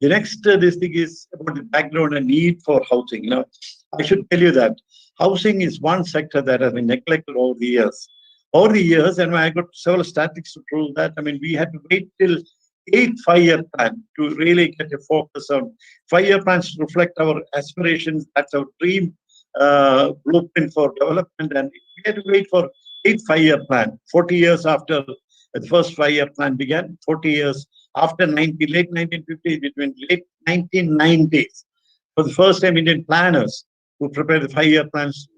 The next this thing is about the background and need for housing. I should tell you that housing is one sector that has been neglected over the years. And I got several statistics to prove that. We had to wait till 8 5-year plan to really get a focus on 5-year plans to reflect our aspirations. That's our dream blueprint for development. And we had to wait for 8 5-year plan. 40 years after the first 5-year plan began, 40 years after late 1950s, between late 1990s, for the first time, Indian planners who prepared the 5-year plans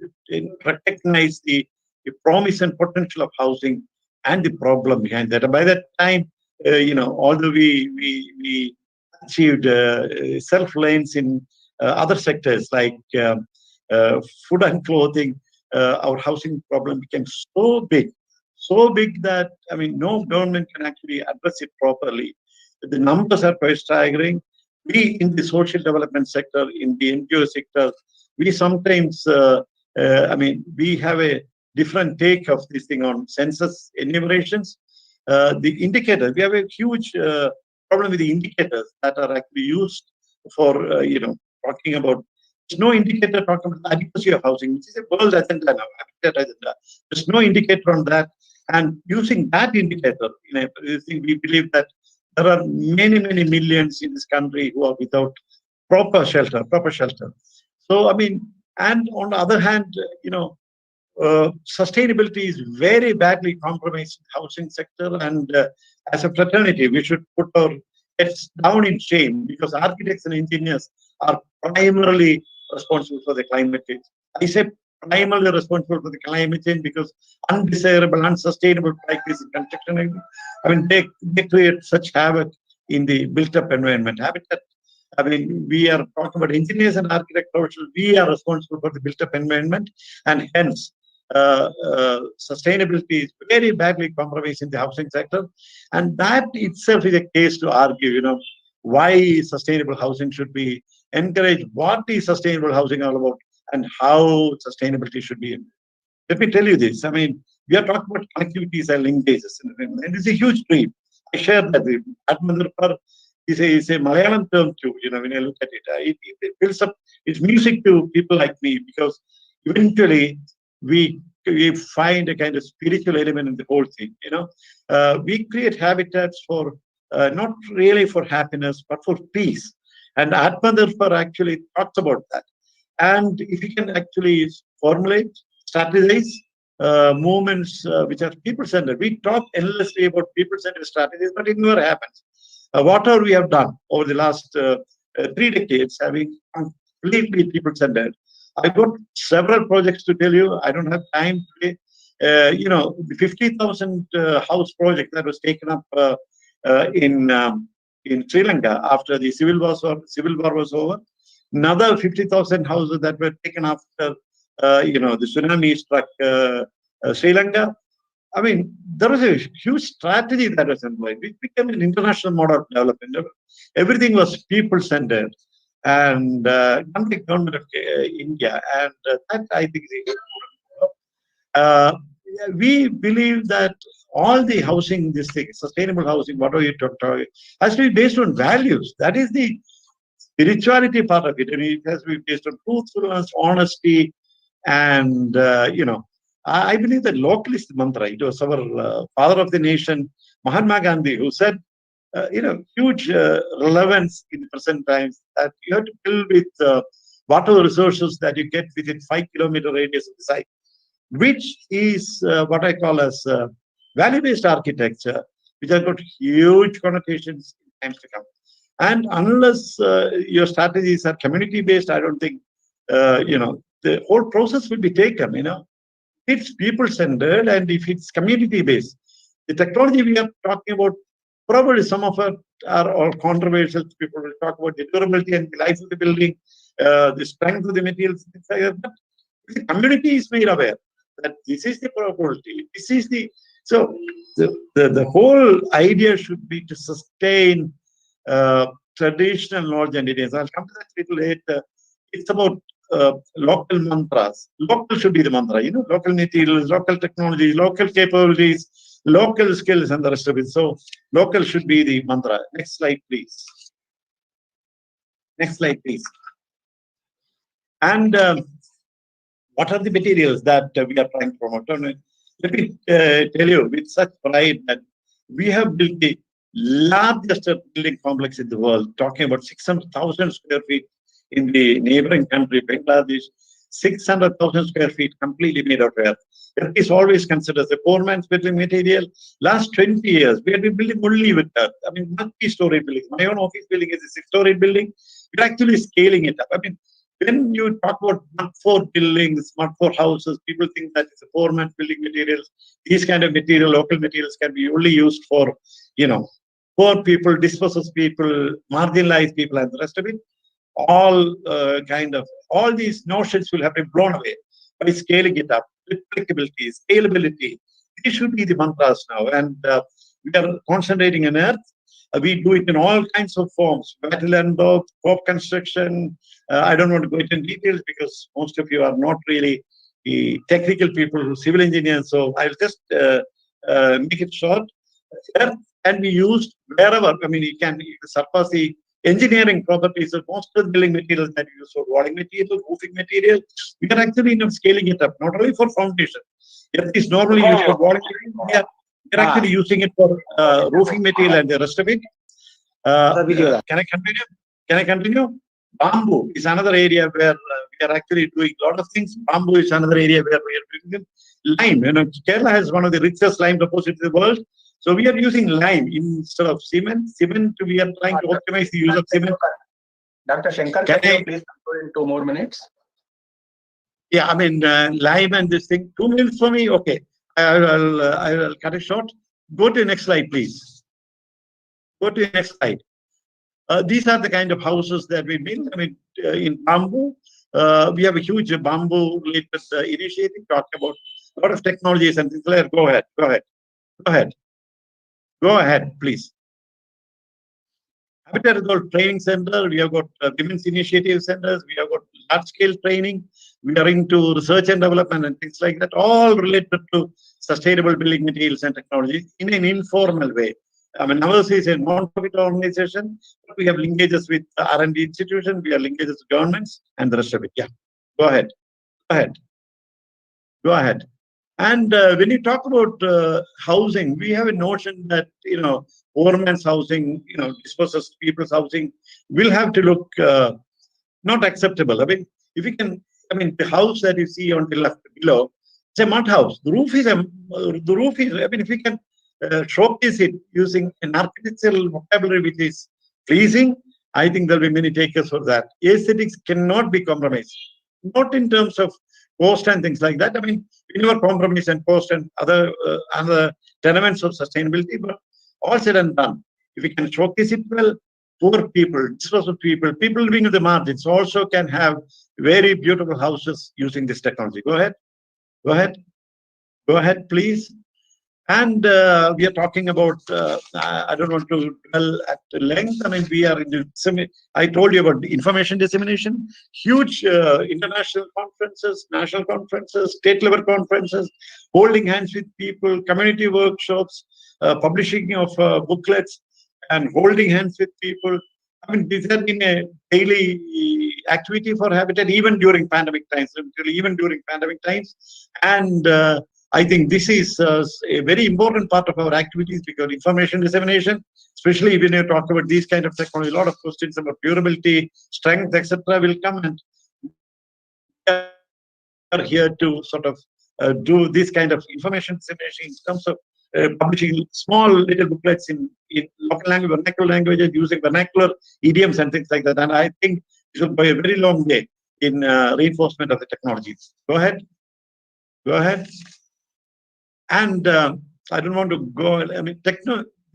recognized the promise and potential of housing and the problem behind that. And by that time, although we achieved self-reliance in other sectors like food and clothing, our housing problem became so big that no government can actually address it properly. The numbers are quite staggering. We in the social development sector, in the NGO sector, we sometimes, we have a different take of this thing on census enumerations. The indicators, we have a huge problem with the indicators that are actually used for, talking about. There's no indicator talking about adequacy of housing, which is a world agenda now, agenda. There's no indicator on that. And using that indicator, we believe that there are many, many millions in this country who are without proper shelter. So, and on the other hand, sustainability is very badly compromised in the housing sector. And as a fraternity, we should put our gets down in shame because architects and engineers are primarily responsible for the climate change. I say primarily responsible for the climate change because undesirable, unsustainable practices in construction, I mean, they create such havoc in the built-up environment. Habitat. I mean, we are talking about engineers and architect professionals. We are responsible for the built-up environment, and hence sustainability is very badly compromised in the housing sector. And that itself is a case to argue, you know, why sustainable housing should be encouraged, what is sustainable housing all about, and how sustainability should be. Let me tell you this. I mean, we are talking about connectivities and linkages, and it's a huge dream. I share that dream. Atma Nirbhar is a Malayalam term too. You know, when I look at it, it builds up. It's music to people like me because eventually we find a kind of spiritual element in the whole thing. You know, we create habitats for not really for happiness but for peace, and Atma Nirbhar actually talks about that. And if you can actually formulate, strategize movements which are people-centered. We talk endlessly about people-centered strategies, but it never happens. Whatever we have done over the last 3 decades, having completely people-centered. I've got several projects to tell you. I don't have time today. You know, the 50,000 house project that was taken up in Sri Lanka after the civil war was over. Another 50,000 houses that were taken after you know, the tsunami struck Sri Lanka. I mean, there was a huge strategy that was employed. It became an international model of development. Everything was people-centered and under the government of India. And that, I think, is we believe that all the housing, this thing, sustainable housing, whatever you talk about, has to be based on values. That is the spirituality part of it. I mean, it has to be based on truthfulness, honesty, and you know, I believe that local is the mantra. It was our father of the nation, Mahatma Gandhi, who said, you know, huge relevance in the present times that you have to build with water resources that you get within 5-kilometer radius of the site, which is what I call as value-based architecture, which has got huge connotations in times to come. And unless your strategies are community-based, I don't think, you know, the whole process will be taken, you know. It's people-centered, and if it's community-based, the technology we are talking about, probably some of it are all controversial. People will talk about the durability and the life of the building, the strength of the materials. But the community is made aware that this is the probability. This is the so the whole idea should be to sustain traditional knowledge and ideas. I'll come to that a little later. It's about local mantras. Local should be the mantra, you know, local materials, local technology, local capabilities, local skills, and the rest of it. So local should be the mantra. Next slide, please. Next slide, please. And what are the materials that we are trying to promote? Let me tell you with such pride that we have built the largest building complex in the world, talking about 600,000 square feet in the neighboring country, Bangladesh, 600,000 square feet completely made of earth. Earth is always considered the poor man's building material. Last 20 years, we have been building only with earth. I mean, multi-story buildings. My own office building is a 6-story building. We're actually scaling it up. I mean, when you talk about mud for buildings, mud for houses, people think that it's a poor man's building materials. These kind of material, local materials, can be only used for, you know, poor people, dispossessed people, marginalized people, and the rest of it. All all these notions will have been blown away by scaling it up. Replicability, scalability, these should be the mantras now. And we are concentrating on earth. We do it in all kinds of forms, metal and rope, construction. I don't want to go into details because most of you are not really the technical people, civil engineers. So I'll just make it short. Earth can be used wherever. I mean, you can surpass the engineering properties of most of the building materials that you use for walling material, roofing material. We are actually scaling it up, not only for foundation. Earth is normally used for walling material. We are actually using it for roofing material and the rest of it. Can I continue? Can I continue? Bamboo is another area where we are actually doing a lot of things. Bamboo is another area where we are doing lime. You know, Kerala has one of the richest lime deposits in the world. So we are using lime instead of cement. Cement, we are trying to optimize the use of cement. Dr. Shankar, can you please conclude in 2 more minutes? Yeah, I mean, lime and this thing. 2 minutes for me? Okay. I will cut it short. Go to the next slide, please. Go to the next slide. These are the kind of houses that we build. I mean, in bamboo, we have a huge bamboo-related initiative talking about a lot of technologies and things like that. Go ahead. Go ahead. Go ahead. Go ahead, please. Habitat is called training center. We have got women's initiative centers. We have got large-scale training. We are into research and development and things like that, all related to sustainable building materials and technologies in an informal way. I mean, ours is a non-profit organization. We have linkages with R&D institutions. We have linkages with governments and the rest of it. Yeah, go ahead. Go ahead. Go ahead. And when you talk about housing, we have a notion that, poor man's housing, dispossessed people's housing will have to look not acceptable. I mean, if you can, the house that you see on the left below, it's a mud house. The roof is, if you can showcase it using an architectural vocabulary which is pleasing, I think there'll be many takers for that. Aesthetics cannot be compromised, not in terms of cost and things like that. I mean, we never compromise and cost and other elements of sustainability, but all said and done, if we can showcase it well, poor people, dispossessed people, people living in the margins also can have very beautiful houses using this technology. Go ahead. Go ahead. Go ahead, please. And we are talking about, I don't want to dwell at length. I mean, we are in I told you about the information dissemination, huge international conferences, national conferences, state level conferences, holding hands with people, community workshops, publishing of booklets, and holding hands with people. I mean, this has been a daily activity for Habitat, even during pandemic times, And I think this is a very important part of our activities because information dissemination, especially when you talk about these kind of technology, a lot of questions about durability, strength, etc., will come, and we are here to sort of do this kind of information dissemination in terms of publishing small little booklets in local language, vernacular languages, using vernacular idioms and things like that. And I think this will go a very long way in reinforcement of the technologies. Go ahead. Go ahead. And I don't want to go,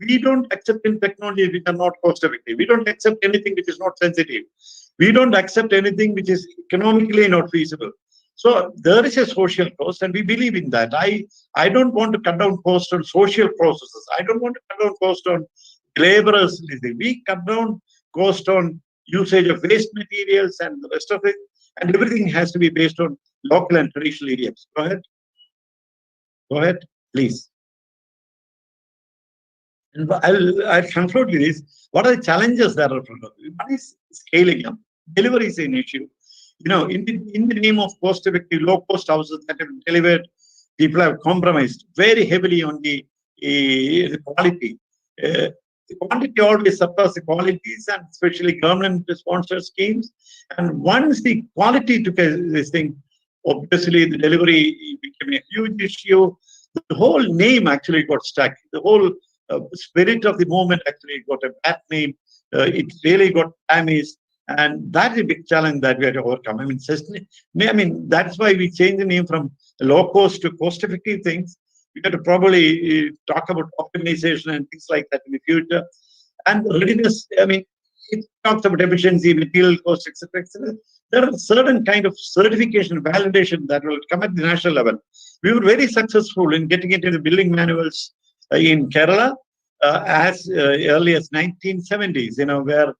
we don't accept in technology which are not cost effective. We don't accept anything which is not sensitive. We don't accept anything which is economically not feasible. So there is a social cost, and we believe in that. I don't want to cut down cost on social processes. I don't want to cut down cost on laborers. We cut down cost on usage of waste materials and the rest of it, and everything has to be based on local and traditional idioms. Go ahead. Go ahead, please. And I'll conclude with this. What are the challenges that are in front of you? One is scaling up. Delivery is an issue. In the name of cost-effective, low-cost houses that have delivered, people have compromised very heavily on the quality. The quantity always surpasses the qualities, and especially government-sponsored schemes. And once the quality took this thing, obviously the delivery became a huge issue. The whole name actually got stuck. The whole spirit of the movement actually got a bad name. It really got damaged. And that is a big challenge that we have to overcome. That's why we changed the name from low cost to cost effective things. We have to probably talk about optimization and things like that in the future. And readiness, it talks about efficiency, material cost, etc., etc. There are certain kind of certification, validation that will come at the national level. We were very successful in getting into the building manuals in Kerala as early as 1970s, where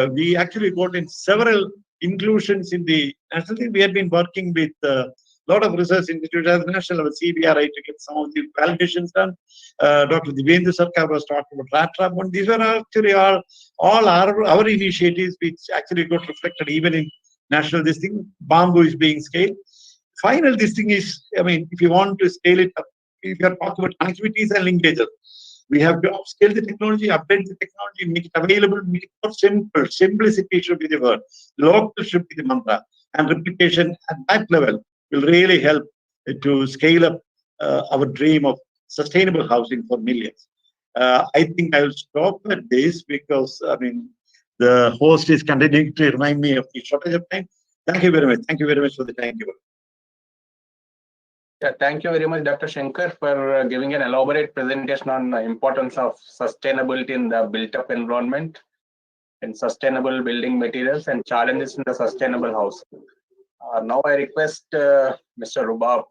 we actually got in several inclusions in the national thing. We had been working with a lot of research institutes at the national level, CBRI, to get some of the validations done. Dr. Divendra Sarkar was talking about RAT. These were actually all our initiatives, which actually got reflected even in national this thing. Bamboo is being scaled. Final this thing is, if you want to scale it up, if you are talking about connectivities and linkages, we have to upscale the technology, update the technology, make it available, make it more simple. Simplicity should be the word. Local should be the mantra. And replication at that level will really help to scale up our dream of sustainable housing for millions. I think I will stop at this because, I mean, the host is continuing to remind me of the shortage of time. Thank you very much. Thank you very much for the time given. Yeah, thank you very much, Dr. Shankar, for giving an elaborate presentation on the importance of sustainability in the built-up environment and sustainable building materials and challenges in the sustainable house. Now I request Mr. Rubab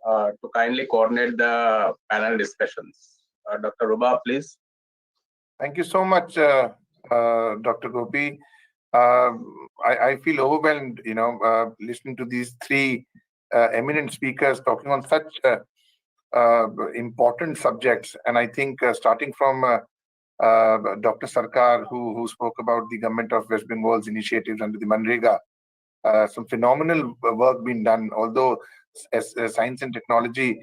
to kindly coordinate the panel discussions. Dr. Rubab, please. Thank you so much, Dr. Gopi. I feel overwhelmed, listening to these three eminent speakers talking on such important subjects. And I think starting from Dr. Sarkar, who spoke about the government of West Bengal's initiatives under the Manrega, some phenomenal work being done, although science and technology's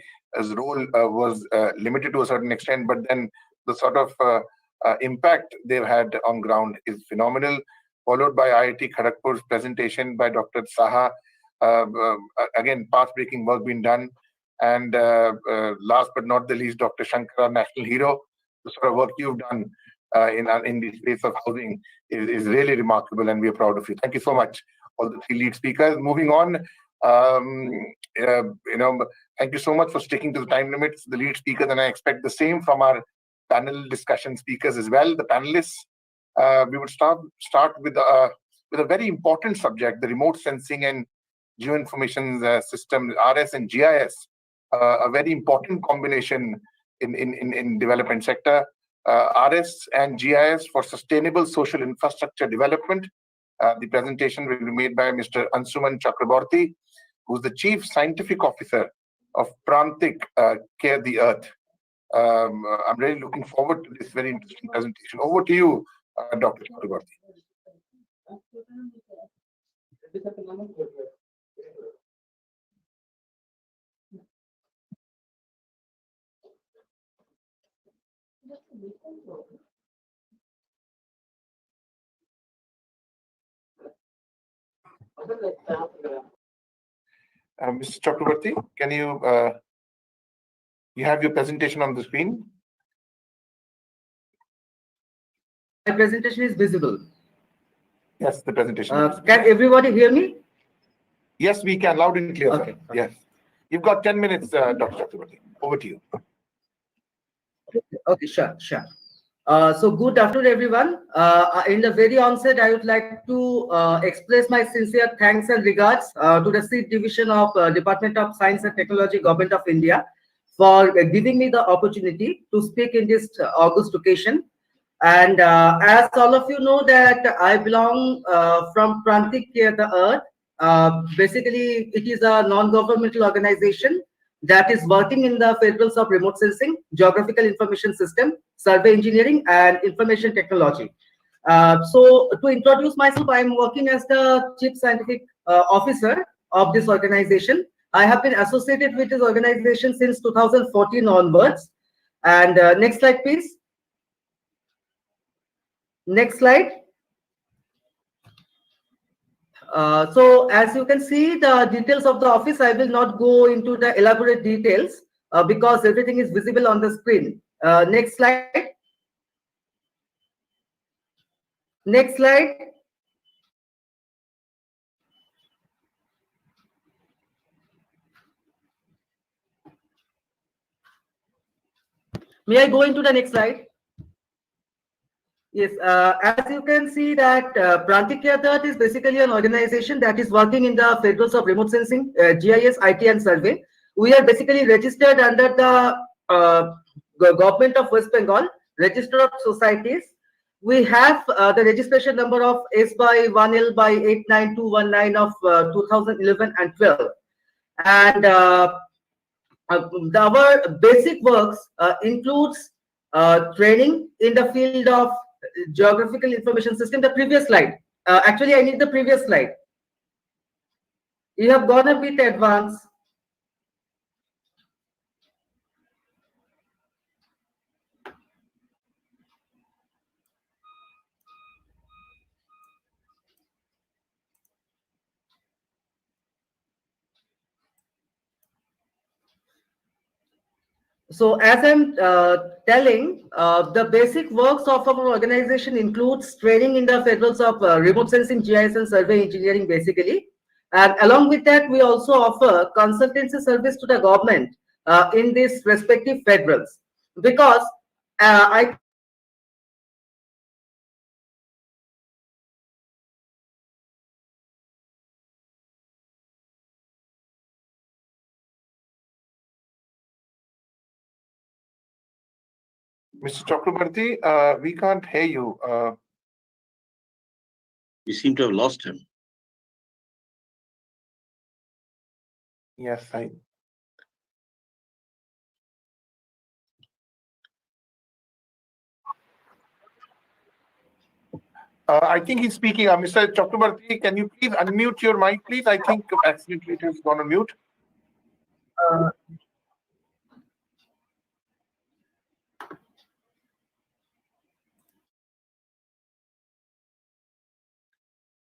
role was limited to a certain extent, but then the sort of impact they've had on ground is phenomenal, followed by IIT Kharagpur's presentation by Dr. Saha. Again, path-breaking work being done. And last but not the least, Dr. Shankar, national hero. The sort of work you've done in the space of housing is really remarkable, and we are proud of you. Thank you so much, all the three lead speakers. Moving on, thank you so much for sticking to the time limits, the lead speakers, and I expect the same from our panel discussion speakers as well, the panelists. We would start with a very important subject, the remote sensing and geoinformation system, RS and GIS, a very important combination in development sector. RS and GIS for sustainable social infrastructure development. The presentation will be made by Mr. Ansuman Chakraborty, who's the Chief Scientific Officer of Prantik Care the Earth. I'm really looking forward to this very interesting presentation. Over to you, Dr. Chakraborty. Mr. Chakraborty, can you have your presentation on the screen? My presentation is visible. Yes, the presentation. Can everybody hear me? Yes, we can, loud and clear. Okay. Sir. Yes. You've got 10 minutes, Dr. Chakraborty. Over to you. Okay, sure. So good afternoon, everyone. In the very onset, I would like to express my sincere thanks and regards to the SEED Division of Department of Science and Technology, Government of India, for giving me the opportunity to speak in this august occasion. And as all of you know that I belong from Prantik Care the Earth. Basically, it is a non-governmental organization that is working in the fields of remote sensing, geographical information system, survey engineering, and information technology. So to introduce myself, I am working as the Chief Scientific Officer of this organization. I have been associated with this organization since 2014 onwards. And next slide, please. Next slide. So as you can see the details of the office, I will not go into the elaborate details because everything is visible on the screen. Next slide. Next slide. May I go into the next slide? Yes, as you can see that Prantik Care the Earth is basically an organization that is working in the fields of remote sensing, GIS, IT, and survey. We are basically registered under the Government of West Bengal, Register of Societies. We have the registration number of S by 1L by 89219 of 2011 and 12. And our basic works includes training in the field of geographical information system. The previous slide. Actually, I need the previous slide. You have gone a bit advanced. So as I'm telling, the basic works of our organization includes training in the fields of remote sensing, GIS, and survey engineering, basically. And along with that, we also offer consultancy service to the government in these respective federals. Because I Mr. Chakrabarti, we can't hear you. We seem to have lost him. Yes, I think he's speaking. Mr. Chakrabarti, can you please unmute your mic, please? I think accidentally it has gone on mute.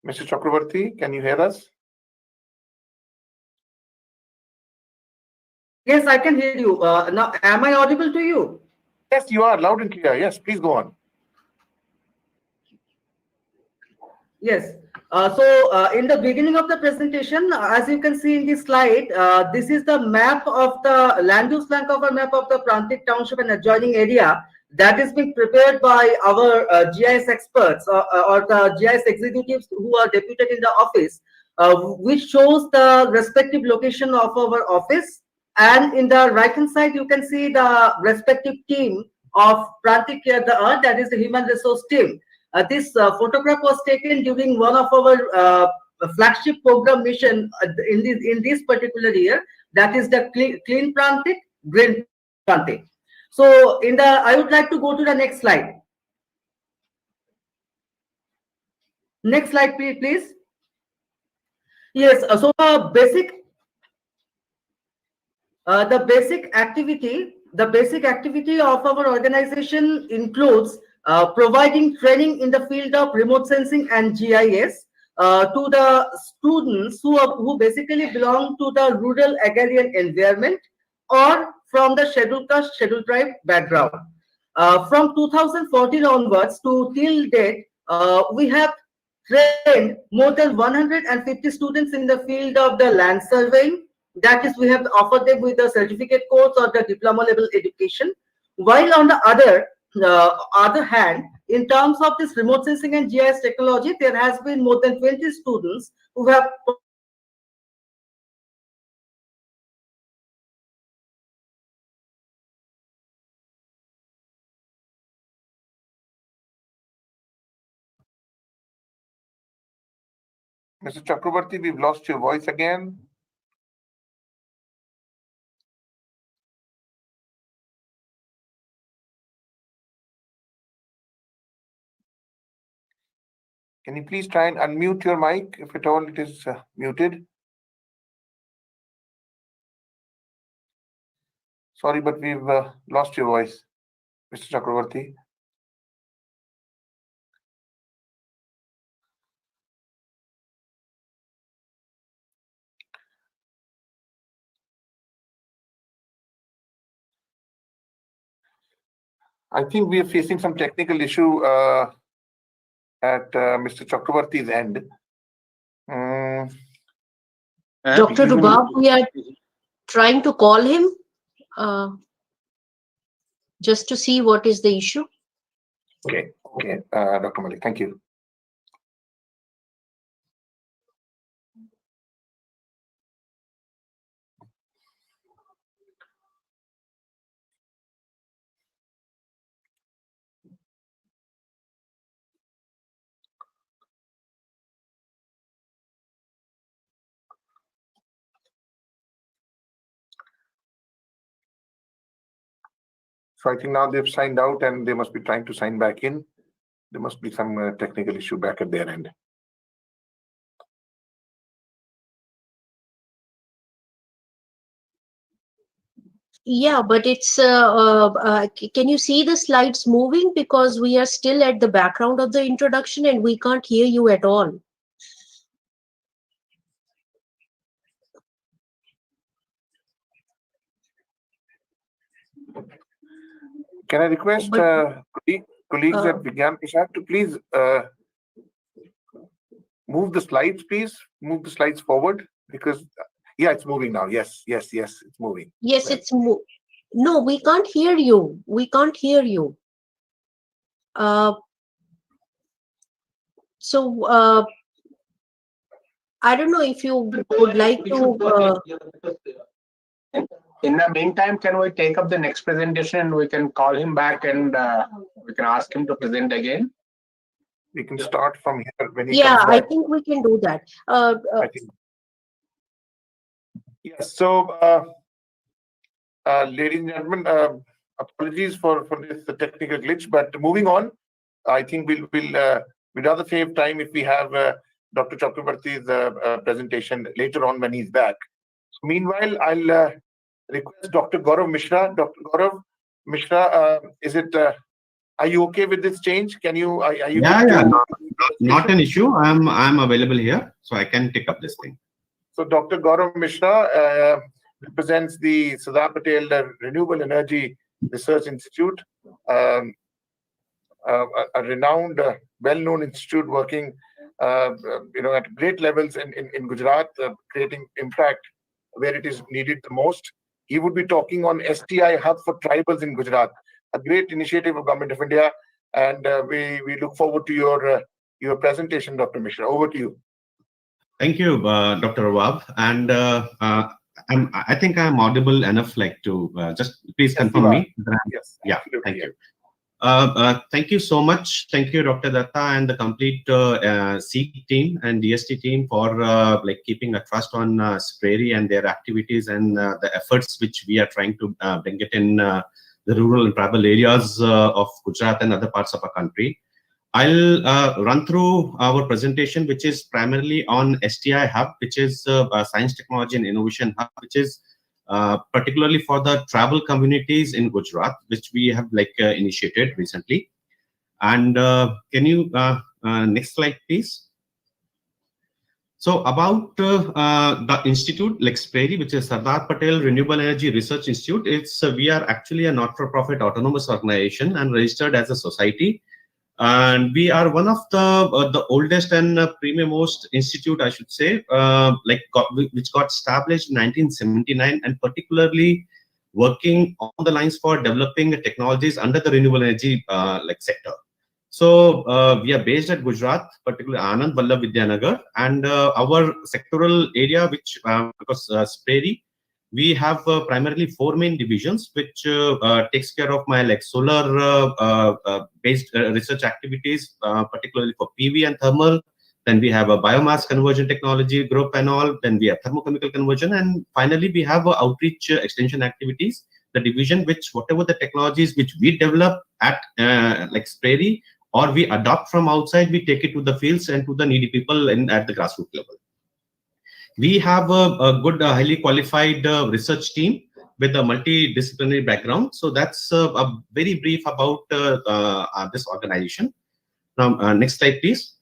Mr. Chakrabarti, can you hear us? Yes, I can hear you. Now, am I audible to you? Yes, you are loud and clear. Yes, please go on. Yes. In the beginning of the presentation, as you can see in this slide, this is the map of the land use plan cover map of the Prantik Township and adjoining area that is being prepared by our GIS experts or the GIS executives who are deputed in the office, which shows the respective location of our office. And in the right hand side, you can see the respective team of Prantik Care the Earth, that is the human resource team. This photograph was taken during one of our flagship program mission in this particular year. That is the Clean Prantik, Green Prantik. So I would like to go to the next slide. Next slide, please. Yes. So the basic activity of our organization includes providing training in the field of remote sensing and GIS to the students who basically belong to the rural agrarian environment or from the scheduled caste, scheduled tribe background. From 2014 onwards to till date, we have trained more than 150 students in the field of the land surveying. That is, we have offered them with the certificate course or the diploma level education. While on the other hand, in terms of this remote sensing and GIS technology, there has been more than 20 students who have Mr. Chakrabarti, we've lost your voice again. Can you please try and unmute your mic if at all it is muted? Sorry, but we've lost your voice, Mr. Chakrabarti. I think we are facing some technical issue at Mr. Chakrabarti's end. Dr. Rubab, we are trying to call him just to see what is the issue. Okay, Dr. Malik, thank you. So I think now they've signed out and they must be trying to sign back in. There must be some technical issue back at their end. Yeah, but it's, can you see the slides moving? Because we are still at the background of the introduction and we can't hear you at all. Can I request colleagues at Vigyan Prasad to please move the slides, please? Move the slides forward, because, yeah, it's moving now. Yes, it's moving. Yes, it's no, we can't hear you. We can't hear you. So I don't know if you would like to. In the meantime, can we take up the next presentation and we can call him back and we can ask him to present again? We can start from here when he Yeah, comes I back. think we can do that. I think. Yes. So, ladies and gentlemen, apologies for this technical glitch, but moving on, I think we'd rather save time if we have Dr. Chakrabarty's presentation later on when he's back. So meanwhile, I'll request Dr. Gaurav Mishra. Dr. Gaurav Mishra, are you okay with this change? Can you? Are you? Yeah. Not an issue. I'm available here, so I can take up this thing. So Dr. Gaurav Mishra represents the Sardar Patel Renewable Energy Research Institute, a renowned, well-known institute working, at great levels in Gujarat, creating impact where it is needed the most. He would be talking on STI Hub for Tribals in Gujarat, a great initiative of Government of India, and we look forward to your presentation, Dr. Mishra. Over to you. Thank you, Dr. Rawab. And I think I'm audible enough, like to just please confirm me. Yes. Yeah, thank you. Thank you so much. Thank you, Dr. Datta and the complete SEEK team and DST team for keeping a trust on SPRARI and their activities and the efforts which we are trying to bring it in the rural and tribal areas of Gujarat and other parts of our country. I'll run through our presentation, which is primarily on STI Hub, which is Science, Technology and Innovation Hub, which is particularly for the tribal communities in Gujarat, which we have initiated recently. And can you next slide, please? So about the institute, like SPRARI, which is Sardar Patel Renewable Energy Research Institute, we are actually a not-for-profit autonomous organization and registered as a society. And we are one of the oldest and premium-most institute, I should say, which got established in 1979, and particularly working on the lines for developing technologies under the renewable energy sector. So we are based at Gujarat, particularly Anand Vallabh Vidyanagar, and our sectoral area, which because SPRARI, we have primarily 4 main divisions, which takes care of my solar based research activities, particularly for PV and thermal. Then we have a biomass conversion technology group and all. Then we have thermochemical conversion, and finally we have outreach extension activities, the division which whatever the technologies which we develop at SPRARI or we adopt from outside, we take it to the fields and to the needy people at the grassroots level. We have a good, highly qualified research team with a multidisciplinary background. So that's a very brief about this organization. Now, next slide, please.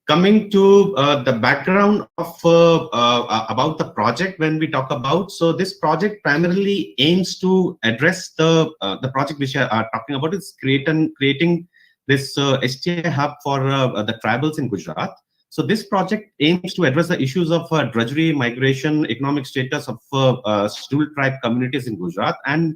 Coming to the background of about the project when we talk about, so this project primarily aims to address the project which we are talking about is creating this STI hub for the tribals in Gujarat. So this project aims to address the issues of drudgery, migration, economic status of rural tribe communities in Gujarat, and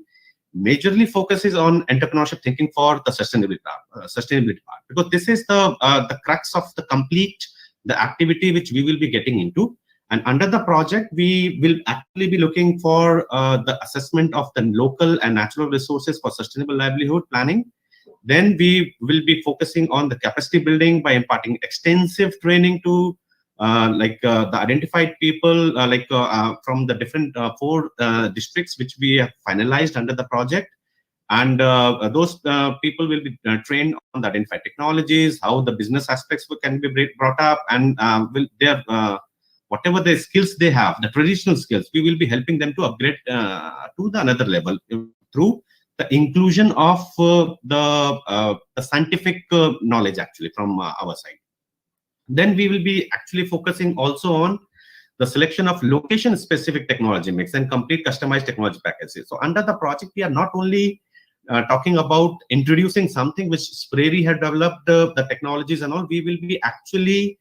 majorly focuses on entrepreneurship thinking for the sustainability part, because this is the crux of the activity which we will be getting into. And under the project, we will actually be looking for the assessment of the local and natural resources for sustainable livelihood planning. Then we will be focusing on the capacity building by imparting extensive training to the identified people from the different 4 districts which we have finalized under the project. And those people will be trained on the identified technologies, how the business aspects can be brought up, and whatever the skills they have, the traditional skills, we will be helping them to upgrade to the another level through the inclusion of the scientific knowledge actually from our side. Then we will be actually focusing also on the selection of location-specific technology mix, and complete customized technology packages. So under the project, we are not only talking about introducing something which Sprayri had developed, the technologies and all. We will be actually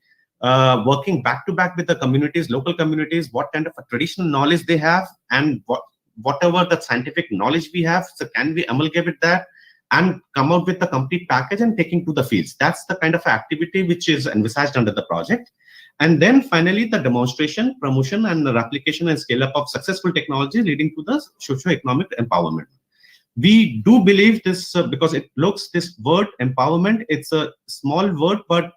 working back to back with the communities, local communities, what kind of a traditional knowledge they have, and whatever the scientific knowledge we have. So can we amalgamate that and come out with the complete package and taking to the fields? That's the kind of activity which is envisaged under the project. And then finally, the demonstration, promotion, and the replication and scale up of successful technology leading to the socio-economic empowerment. We do believe this because it looks, this word empowerment, it's a small word, but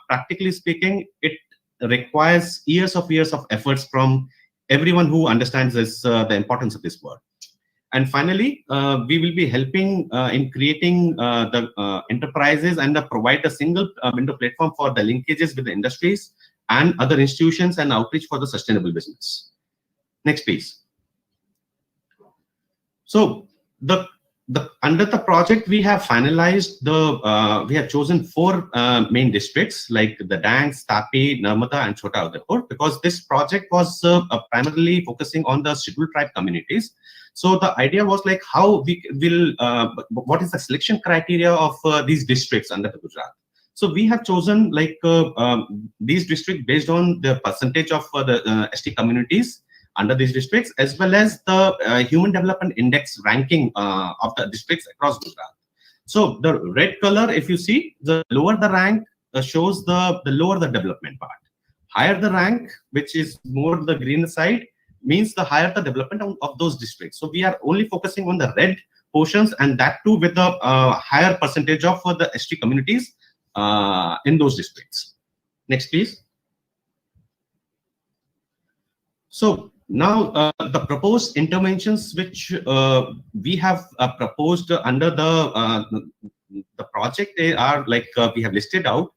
practically speaking, it requires years of efforts from everyone who understands this, the importance of this word. And finally, we will be helping in creating the enterprises and provide a single window platform for the linkages with the industries and other institutions and outreach for the sustainable business. Next, please. So under the project, we have finalized we have chosen 4 main districts like the Dangs, Tapi, Narmada, and Chota Udaipur, because this project was primarily focusing on the scheduled tribe communities. So the idea was like how we will, what is the selection criteria of these districts under the Gujarat. So we have chosen like these districts based on the percentage of the ST communities under these districts, as well as the Human Development Index ranking of the districts across Gujarat. So the red color, if you see, the lower the rank shows the lower the development part. Higher the rank, which is more the green side, means the higher the development of those districts. So we are only focusing on the red portions, and that too with the higher percentage of the ST communities in those districts. Next, please. So now the proposed interventions which we have proposed under the project, they are like we have listed out.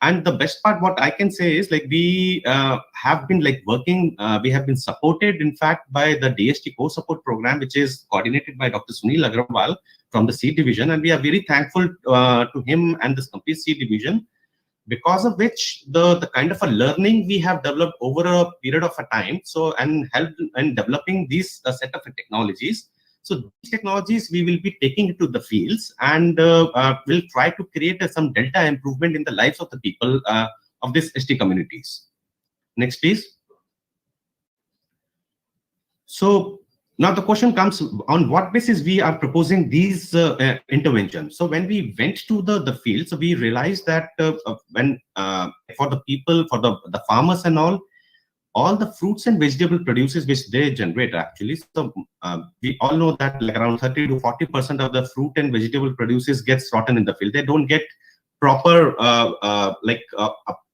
And the best part, what I can say is like we have been like working, we have been supported in fact by the DST core support program, which is coordinated by Dr. Sunil Agrawal from the C division. And we are very thankful to him and this complete C division, because of which the kind of a learning we have developed over a period of a time, so and helped in developing these set of technologies. So these technologies we will be taking it to the fields, and will try to create some delta improvement in the lives of the people of these ST communities. Next, please. So now the question comes, on what basis we are proposing these interventions. So when we went to the field, so we realized that when for the people, for the farmers and all the fruits and vegetable produces which they generate actually. So we all know that like around 30 to 40% of the fruit and vegetable produces gets rotten in the field. They don't get proper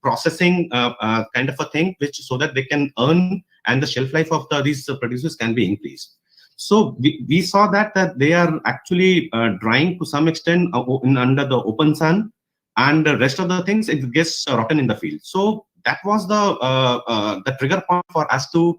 processing kind of a thing, which so that they can earn and the shelf life of these produces can be increased. So we saw that they are actually drying to some extent under the open sun, and the rest of the things it gets rotten in the field. So that was the trigger point for us to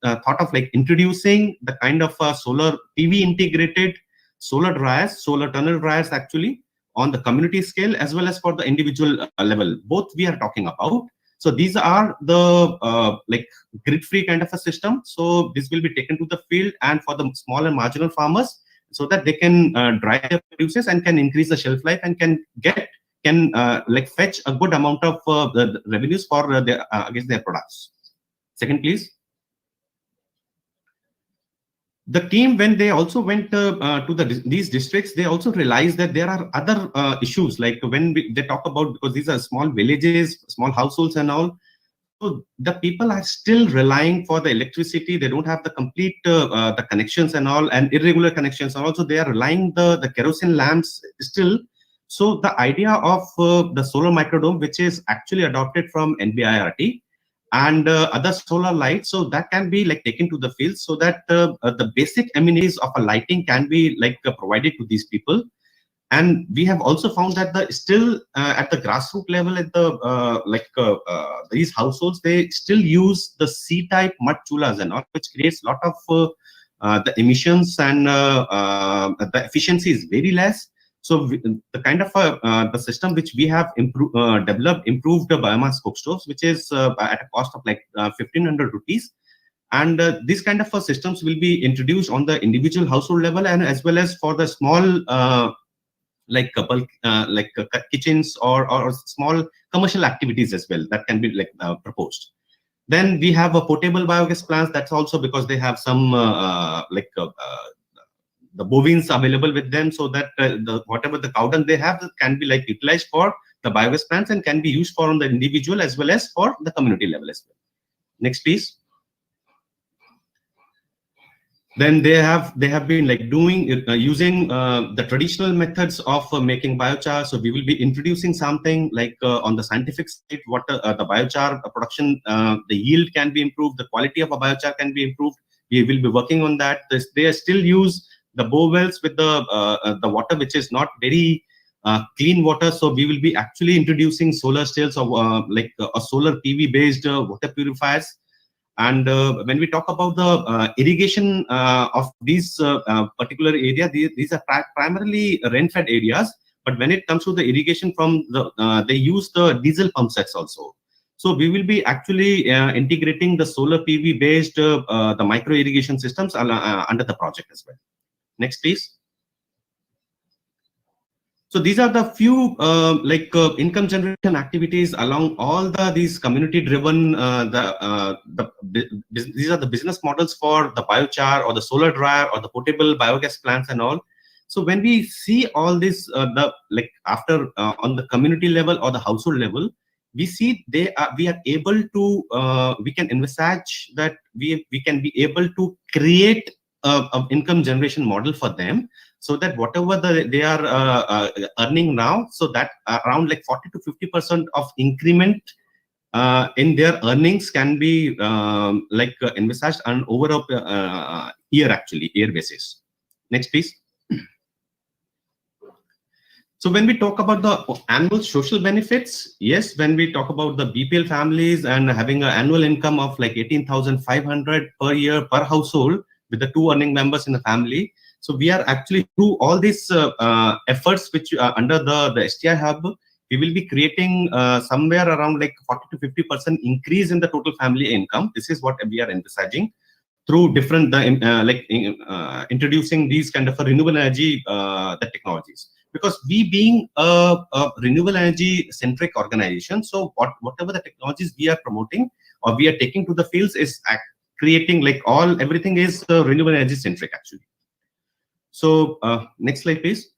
thought of like introducing the kind of solar PV integrated solar dryers, solar tunnel dryers actually on the community scale as well as for the individual level. Both we are talking about. So these are the like grid-free kind of a system. So this will be taken to the field and for the small and marginal farmers, so that they can dry their produces and can increase the shelf life and can like fetch a good amount of the revenues for their against their products. Second, please. The team, when they also went to these districts, they also realized that there are other issues, like when they talk about, because these are small villages, small households and all, so the people are still relying for the electricity. They don't have the complete the connections and all, and irregular connections, and also they are relying the kerosene lamps still. So the idea of the solar microdome, which is actually adopted from NBIRT, and other solar lights, so that can be like taken to the field, so that the basic amenities of a lighting can be like provided to these people. And we have also found that still at the grassroots level, at the these households, they still use the C-type mud chulas and all, which creates a lot of the emissions, and the efficiency is very less. So the kind of the system which we have developed improved biomass cook stoves, which is at a cost of like 1,500 rupees. And these kind of systems will be introduced on the individual household level, and as well as for the small like bulk kitchens or small commercial activities as well, that can be like proposed. Then we have a portable biogas plants. That's also because they have some the bovines available with them, so that whatever the cow dung they have can be like utilized for the biogas plants and can be used for on the individual as well as for the community level as well. Next, please. Then they have been like doing using the traditional methods of making biochar. So we will be introducing something like on the scientific side, what the biochar production, the yield can be improved, the quality of a biochar can be improved. We will be working on that. They still use the bore wells with the water which is not very clean water. So we will be actually introducing solar cells or like a solar PV based water purifiers. And when we talk about the irrigation of these particular area, these are primarily rain-fed areas. But when it comes to the irrigation from the, they use the diesel pump sets also. So we will be actually integrating the solar PV based the micro irrigation systems under the project as well. Next, please. So these are the few income generation activities along all these community driven these are the business models for the biochar or the solar dryer or the portable biogas plants and all. So when we see all this after on the community level or the household level, we see we are able to we can envisage that we can be able to create an income generation model for them, so that whatever they are earning now, so that around like 40 to 50% of increment in their earnings can be envisaged on over a year basis. Next, please. So when we talk about the annual social benefits, yes, when we talk about the BPL families and having an annual income of like 18,500 per year per household with the 2 earning members in the family. So we are actually through all these efforts which are under the STI hub, we will be creating somewhere around like 40 to 50% increase in the total family income. This is what we are envisaging through different introducing these kind of a renewable energy the technologies. Because we being a renewable energy centric organization, so whatever the technologies we are promoting or we are taking to the fields is creating like everything is renewable energy centric actually. So next slide, please.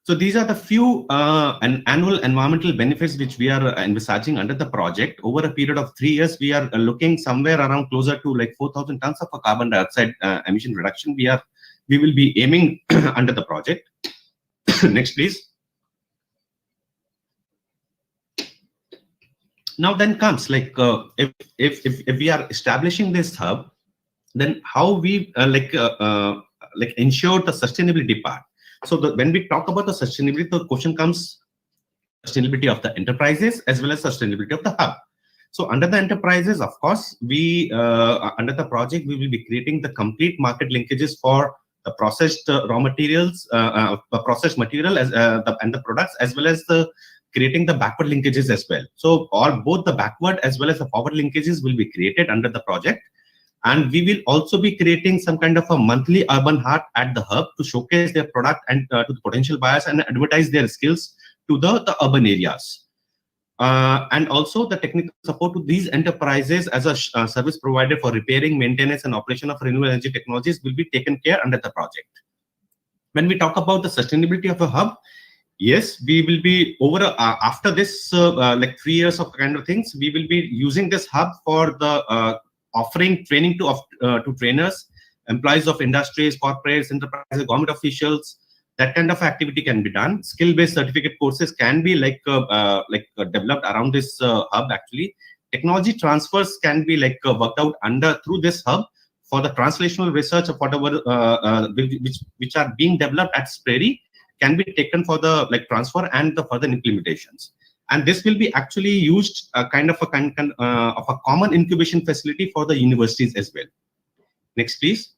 So these are the few annual environmental benefits which we are envisaging under the project. Over a period of 3 years, we are looking somewhere around closer to like 4,000 tons of carbon dioxide emission reduction. We will be aiming under the project. Next, please. Now then comes like if we are establishing this hub, then how we ensure the sustainability part. So when we talk about the sustainability, the question comes sustainability of the enterprises as well as sustainability of the hub. So under the enterprises, of course, we under the project we will be creating the complete market linkages for the processed raw materials, processed material and the products, as well as creating the backward linkages as well. So both the backward as well as the forward linkages will be created under the project. And we will also be creating some kind of a monthly urban heart at the hub to showcase their product and to the potential buyers and advertise their skills to the urban areas. And also the technical support to these enterprises as a service provider for repairing, maintenance and operation of renewable energy technologies will be taken care under the project. When we talk about the sustainability of a hub, yes, we will be after this like 3 years of kind of things, we will be using this hub for the offering training to trainers, employees of industries, corporates, enterprises, government officials. That kind of activity can be done. Skill-based certificate courses can be developed around this hub. Actually, technology transfers can be worked out through this hub for the translational research of whatever which are being developed at Sprayry can be taken for the transfer and the further implementations. And this will be actually used of a common incubation facility for the universities as well. Next, please.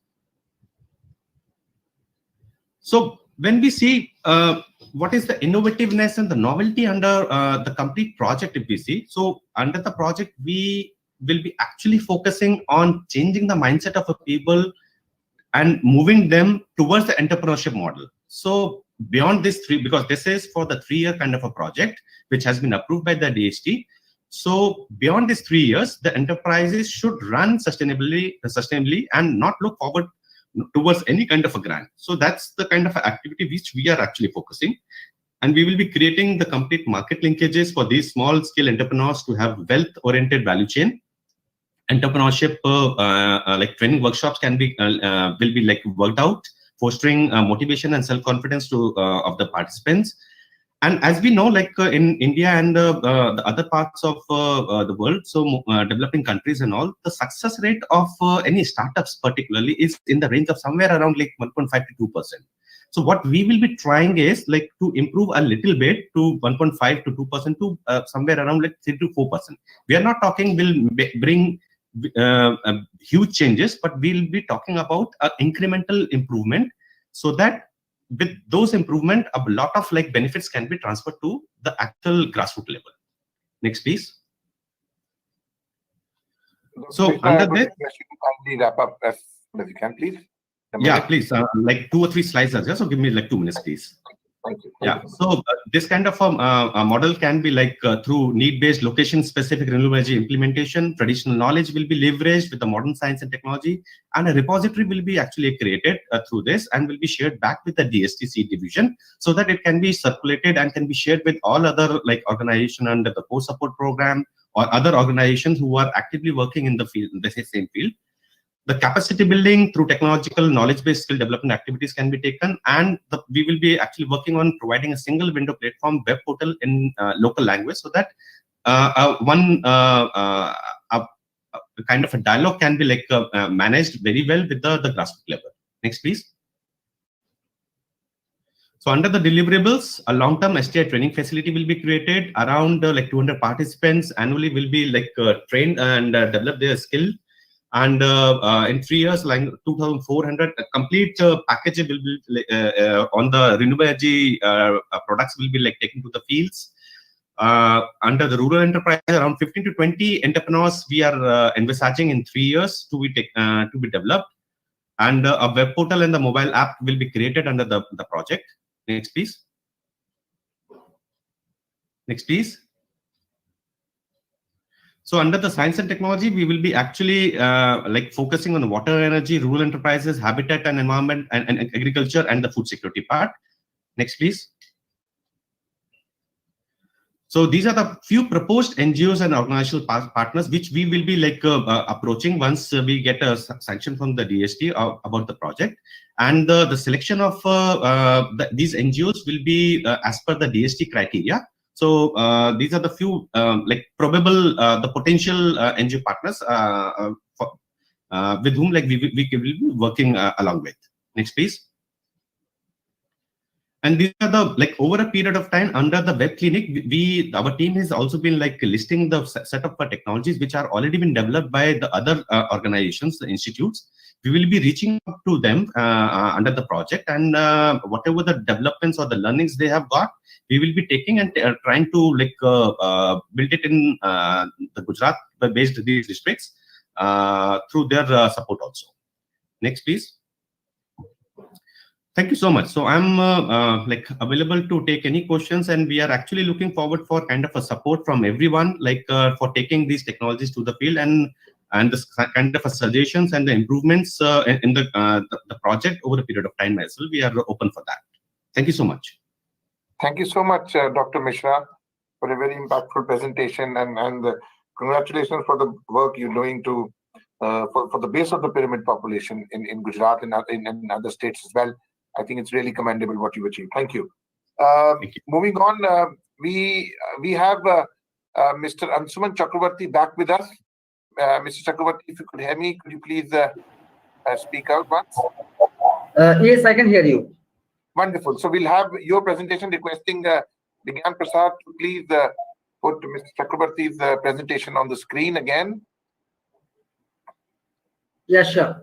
So when we see what is the innovativeness and the novelty under the complete project, if we see, so under the project, we will be actually focusing on changing the mindset of a people and moving them towards the entrepreneurship model. So beyond this because this is for the 3-year kind of a project, which has been approved by the DST. So beyond these 3 years, the enterprises should run sustainably and not look forward towards any kind of a grant. So that's the kind of activity which we are actually focusing. And we will be creating the complete market linkages for these small scale entrepreneurs to have wealth oriented value chain. Entrepreneurship like training workshops can be will be like worked out, fostering motivation and self-confidence to of the participants. And as we know, like in India and the other parts of the world, so developing countries and all, the success rate of any startups particularly is in the range of somewhere around like 1.5 to 2%. So what we will be trying is like to improve a little bit to 1.5 to 2% to somewhere around like 3 to 4%. We are not talking will bring huge changes, but we'll be talking about incremental improvement, so that with those improvement, a lot of like benefits can be transferred to the actual grassroots level. Next, please. So under this, kindly wrap up as you can, please. Yeah, please. Like 2 or 3 slides, so give me like 2 minutes, please. Thank you. Yeah, so this kind of a model can be like through need-based, location-specific renewable energy implementation. Traditional knowledge will be leveraged with the modern science and technology, and a repository will be actually created through this and will be shared back with the DSTC division, so that it can be circulated and can be shared with all other like organization under the core support program or other organizations who are actively working in the field, in the same field. The capacity building through technological knowledge-based skill development activities can be taken, and we will be actually working on providing a single window platform web portal in local language, so that kind of a dialogue can be like managed very well with the grassroots level. Next, please. So under the deliverables, a long-term STI training facility will be created. Around like 200 participants annually will be like trained and develop their skill. And in 3 years, like 2,400 complete package will be on the renewable energy products will be like taken to the fields. Under the rural enterprise, around 15 to 20 entrepreneurs we are envisaging in 3 years to be developed. And a web portal and the mobile app will be created under the project. Next, please. Next, please. So under the science and technology, we will be actually like focusing on water, energy, rural enterprises, habitat and environment, and agriculture, and the food security part. Next, please. So these are the few proposed NGOs and organizational partners which we will be like approaching once we get a sanction from the DST about the project. And the selection of these NGOs will be as per the DST criteria. So these are the few like probable the potential NGO partners with whom like we will be working along with. Next, please. And these are the like over a period of time under the web clinic, our team has also been like listing the set of technologies which are already been developed by the other organizations, the institutes. We will be reaching out to them under the project, and whatever the developments or the learnings they have got, we will be taking and trying to like build it in the Gujarat based these districts through their support also. Next, please. Thank you so much. So I'm like available to take any questions, and we are actually looking forward for kind of a support from everyone, like for taking these technologies to the field and the kind of a suggestions and the improvements in the project over a period of time as well. We are open for that. Thank you so much. Thank you so much, Dr. Mishra, for a very impactful presentation, and congratulations for the work you're doing to for the base of the pyramid population in Gujarat and in other states as well. I think it's really commendable what you've achieved. Thank you. Thank you. Moving on, we have Mr. Ansuman Chakravarti back with us. Mr. Chakravarti, if you could hear me, could you please speak out once? Yes, I can hear you. Wonderful. So we'll have your presentation, requesting Vigyan Prasad to please put Mr. Chakravarti's presentation on the screen again. Yeah, sure.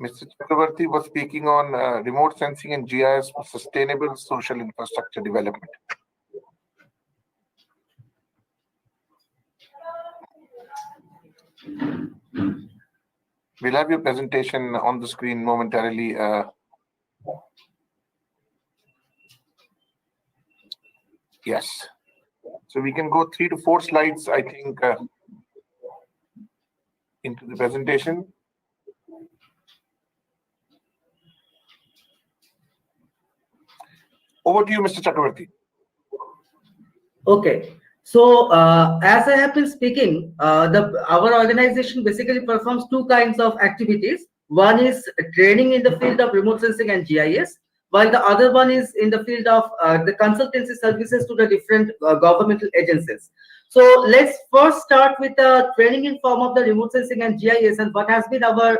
Mr. Chakravarti was speaking on remote sensing and GIS for sustainable social infrastructure development. We'll have your presentation on the screen momentarily. Yes. So we can go 3 to 4 slides, I think, into the presentation. Over to you, Mr. Chakravarti. Okay. So as I have been speaking, our organization basically performs two kinds of activities. One is training in the field of remote sensing and GIS, while the other one is in the field of the consultancy services to the different governmental agencies. So let's first start with the training in form of the remote sensing and GIS and what has been our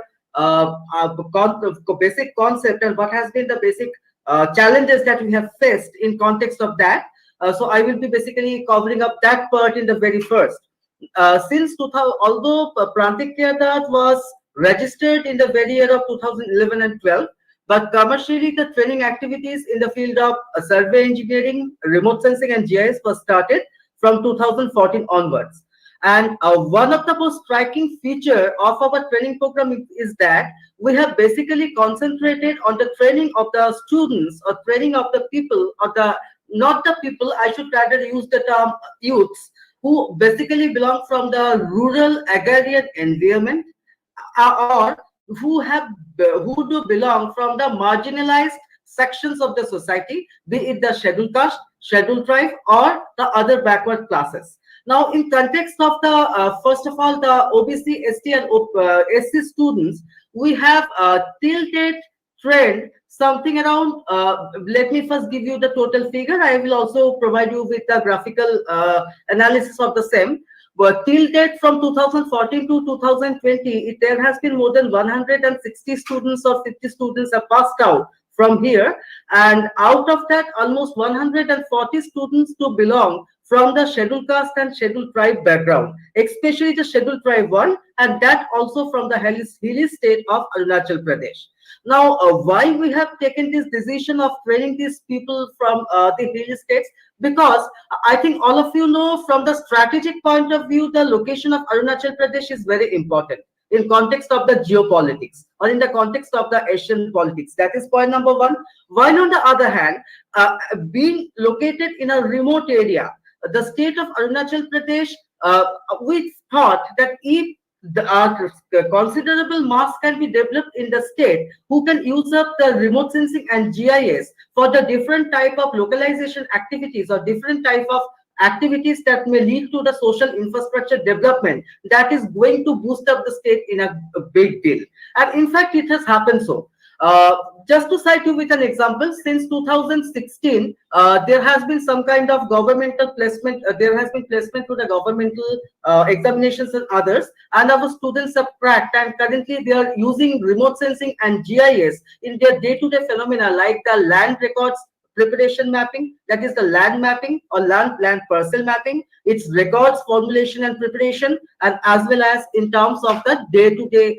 basic concept and what has been the basic challenges that we have faced in context of that. So I will be basically covering up that part in the very first. Since 2000, although Prantik Kedat was registered in the very year of 2011 and 12, but commercially the training activities in the field of survey engineering, remote sensing and GIS was started from 2014 onwards. And one of the most striking feature of our training program is that we have basically concentrated on the training of the students or training of the people or not the people, I should rather use the term youths, who basically belong from the rural agrarian environment or who do belong from the marginalized sections of the society, be it the scheduled caste, scheduled tribe, or the other backward classes. Now, in context of the first of all, the OBC, ST, and SC students, we have tilted trend something around. Let me first give you the total figure. I will also provide you with the graphical analysis of the same. But till date, from 2014 to 2020, there has been more than 160 students or 50 students have passed out from here, and out of that, almost 140 students to belong from the scheduled caste and scheduled tribe background, especially the scheduled tribe one, and that also from the hilly state of Arunachal Pradesh. Now, why we have taken this decision of training these people from the hilly states? Because I think all of you know, from the strategic point of view, the location of Arunachal Pradesh is very important in context of the geopolitics or in the context of the Asian politics. That is point number one. While on the other hand, being located in a remote area, the state of Arunachal Pradesh, we thought that if the considerable mass can be developed in the state who can use up the remote sensing and GIS for the different type of localization activities or different type of activities that may lead to the social infrastructure development, that is going to boost up the state in a big deal. And in fact, it has happened so. Just to cite you with an example, since 2016, there has been some kind of governmental placement. There has been placement to the governmental examinations and others, and our students have cracked. And currently, they are using remote sensing and GIS in their day-to-day phenomena, like the land records preparation mapping, that is the land mapping or land parcel mapping, its records formulation and preparation, and as well as in terms of the day-to-day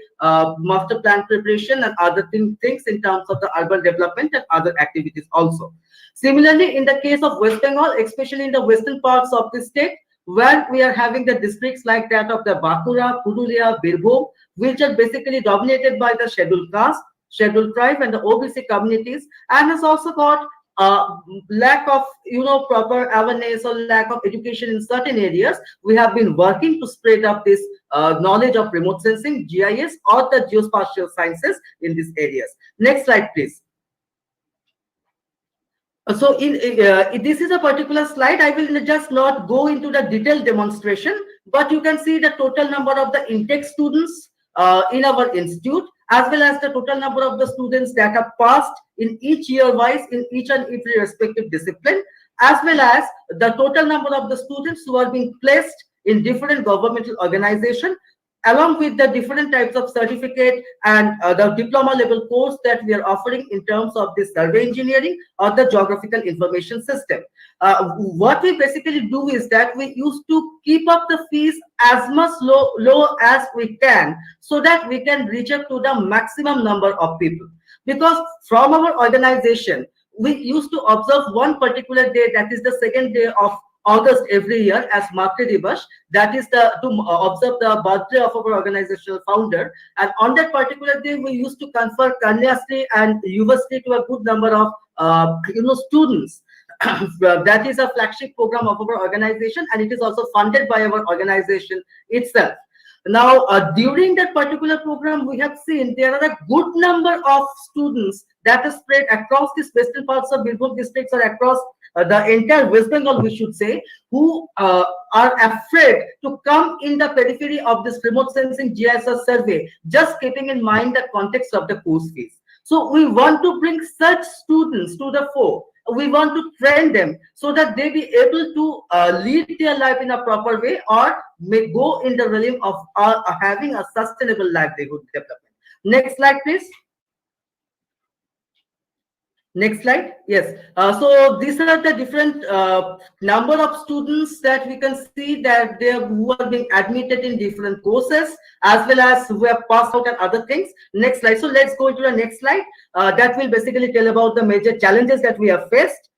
master plan preparation and other things in terms of the urban development and other activities also. Similarly, in the case of West Bengal, especially in the western parts of the state, where we are having the districts like that of the Bankura, Purulia, Birbhum, which are basically dominated by the scheduled caste, scheduled tribe, and the OBC communities, and has also got lack of proper awareness or lack of education in certain areas. We have been working to spread up this knowledge of remote sensing, GIS, or the geospatial sciences in these areas. Next slide, please. So this is a particular slide. I will just not go into the detailed demonstration, but you can see the total number of the intake students in our institute, as well as the total number of the students that have passed in each year wise in each and every respective discipline, as well as the total number of the students who are being placed in different governmental organizations, along with the different types of certificate and the diploma level course that we are offering in terms of the survey engineering or the geographical information system. What we basically do is that we used to keep up the fees as much low as we can, so that we can reach up to the maximum number of people. Because from our organization, we used to observe one particular day, that is the second day of August every year, as Matre Divash, that is to observe the birthday of our organizational founder. And on that particular day, we used to confer Kanyasri and Yuvasri to a good number of students. That is a flagship program of our organization, and it is also funded by our organization itself. Now, during that particular program, we have seen there are a good number of students that are spread across these western parts of Birbhum districts, or across the entire West Bengal, we should say, who are afraid to come in the periphery of this remote sensing GIS survey, just keeping in mind the context of the course fees. So we want to bring such students to the fore. We want to train them so that they be able to lead their life in a proper way, or may go in the realm of having a sustainable livelihood development. Next slide, please. Next slide. Yes. So these are the different number of students that we can see that who are being admitted in different courses, as well as who have passed out and other things. Next slide. So let's go to the next slide. That will basically tell about the major challenges that we have faced.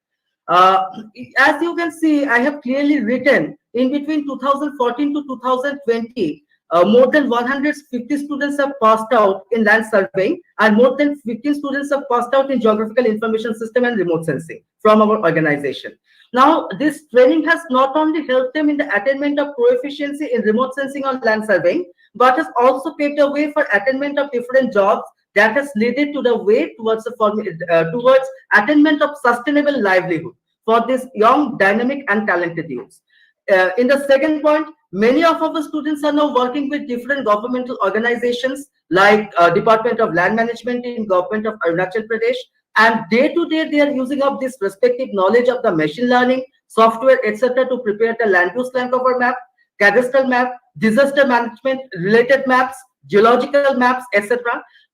As you can see, I have clearly written in between 2014 to 2020, more than 150 students have passed out in land surveying, and more than 15 students have passed out in geographical information system and remote sensing from our organization. Now, this training has not only helped them in the attainment of proficiency in remote sensing or land surveying, but has also paved the way for attainment of different jobs that has led to the way towards towards attainment of sustainable livelihood for these young, dynamic, and talented youths. In the second point, many of our students are now working with different governmental organizations like Department of Land Management in Government of Arunachal Pradesh, and day to day they are using up this respective knowledge of the machine learning, software, etc. to prepare the land use land cover map, cadastral map, disaster management related maps, geological maps, etc.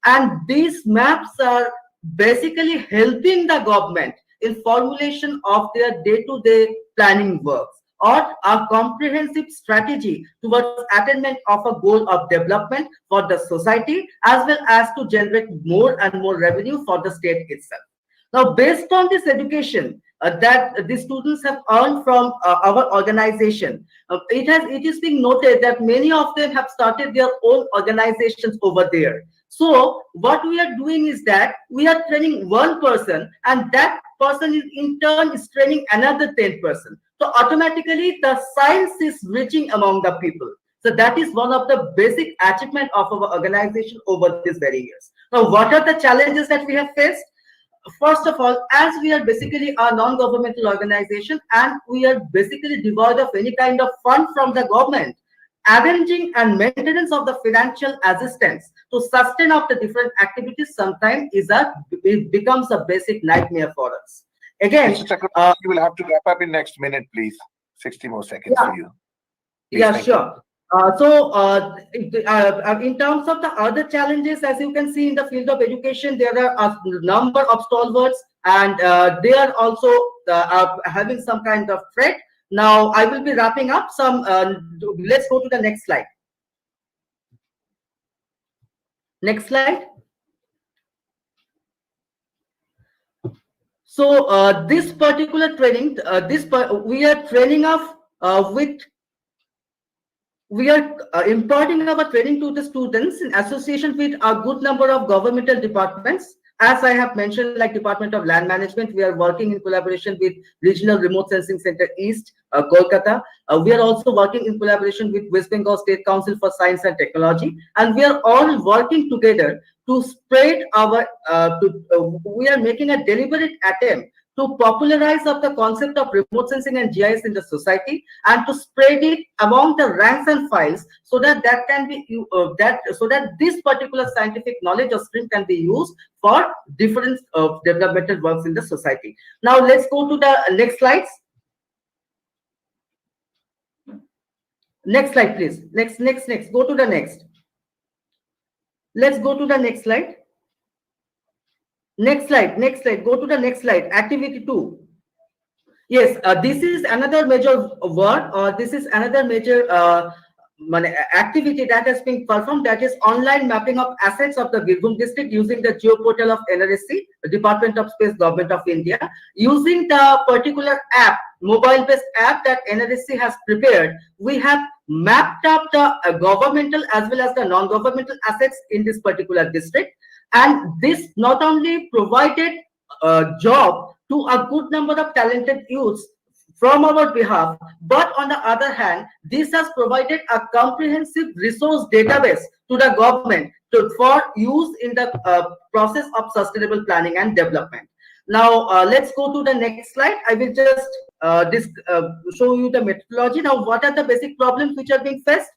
And these maps are basically helping the government in formulation of their day-to-day planning works, or a comprehensive strategy towards attainment of a goal of development for the society, as well as to generate more and more revenue for the state itself. Now, based on this education that the students have earned from our organization, it is being noted that many of them have started their own organizations over there. So what we are doing is that we are training one person, and that person in turn is training another 10 person. So automatically the science is reaching among the people. So that is one of the basic achievement of our organization over these very years. Now, what are the challenges that we have faced? First of all, as we are basically a non-governmental organization and we are basically devoid of any kind of fund from the government, arranging and maintenance of the financial assistance to sustain up the different activities sometimes it becomes a basic nightmare for us. Again, Mr. Chakrabarty, you will have to wrap up in next minute, please. 60 more seconds for you. Please, yeah, sure. In terms of the other challenges, as you can see in the field of education, there are a number of stalwarts, and they are also having some kind of threat. Now, I will be wrapping up some. Let's go to the next slide. Next slide. So this particular training, we are training we are imparting our training to the students in association with a good number of governmental departments. As I have mentioned, like Department of Land Management, we are working in collaboration with Regional Remote Sensing Center East, Kolkata. We are also working in collaboration with West Bengal State Council for Science and Technology, and we are all working together to spread our. We are making a deliberate attempt to popularize of the concept of remote sensing and GIS in the society, and to spread it among the ranks and files, so that can be so that this particular scientific knowledge or stream can be used for different developmental works in the society. Now let's go to the next slides. Next slide, please. Next. Go to the next. Let's go to the next slide. Next slide. Go to the next slide. Activity 2. Yes, this is another major word, or this is another major activity that has been performed, that is online mapping of assets of the Birbhum district using the geoportal of NRSC, the Department of Space, Government of India, using the particular app, mobile-based app that NRSC has prepared. We have mapped up the governmental as well as the non-governmental assets in this particular district, and this not only provided a job to a good number of talented youths from our behalf, but on the other hand, this has provided a comprehensive resource database to the government for use in the process of sustainable planning and development. Now, let's go to the next slide. I will just show you the methodology. Now, what are the basic problems which are being faced?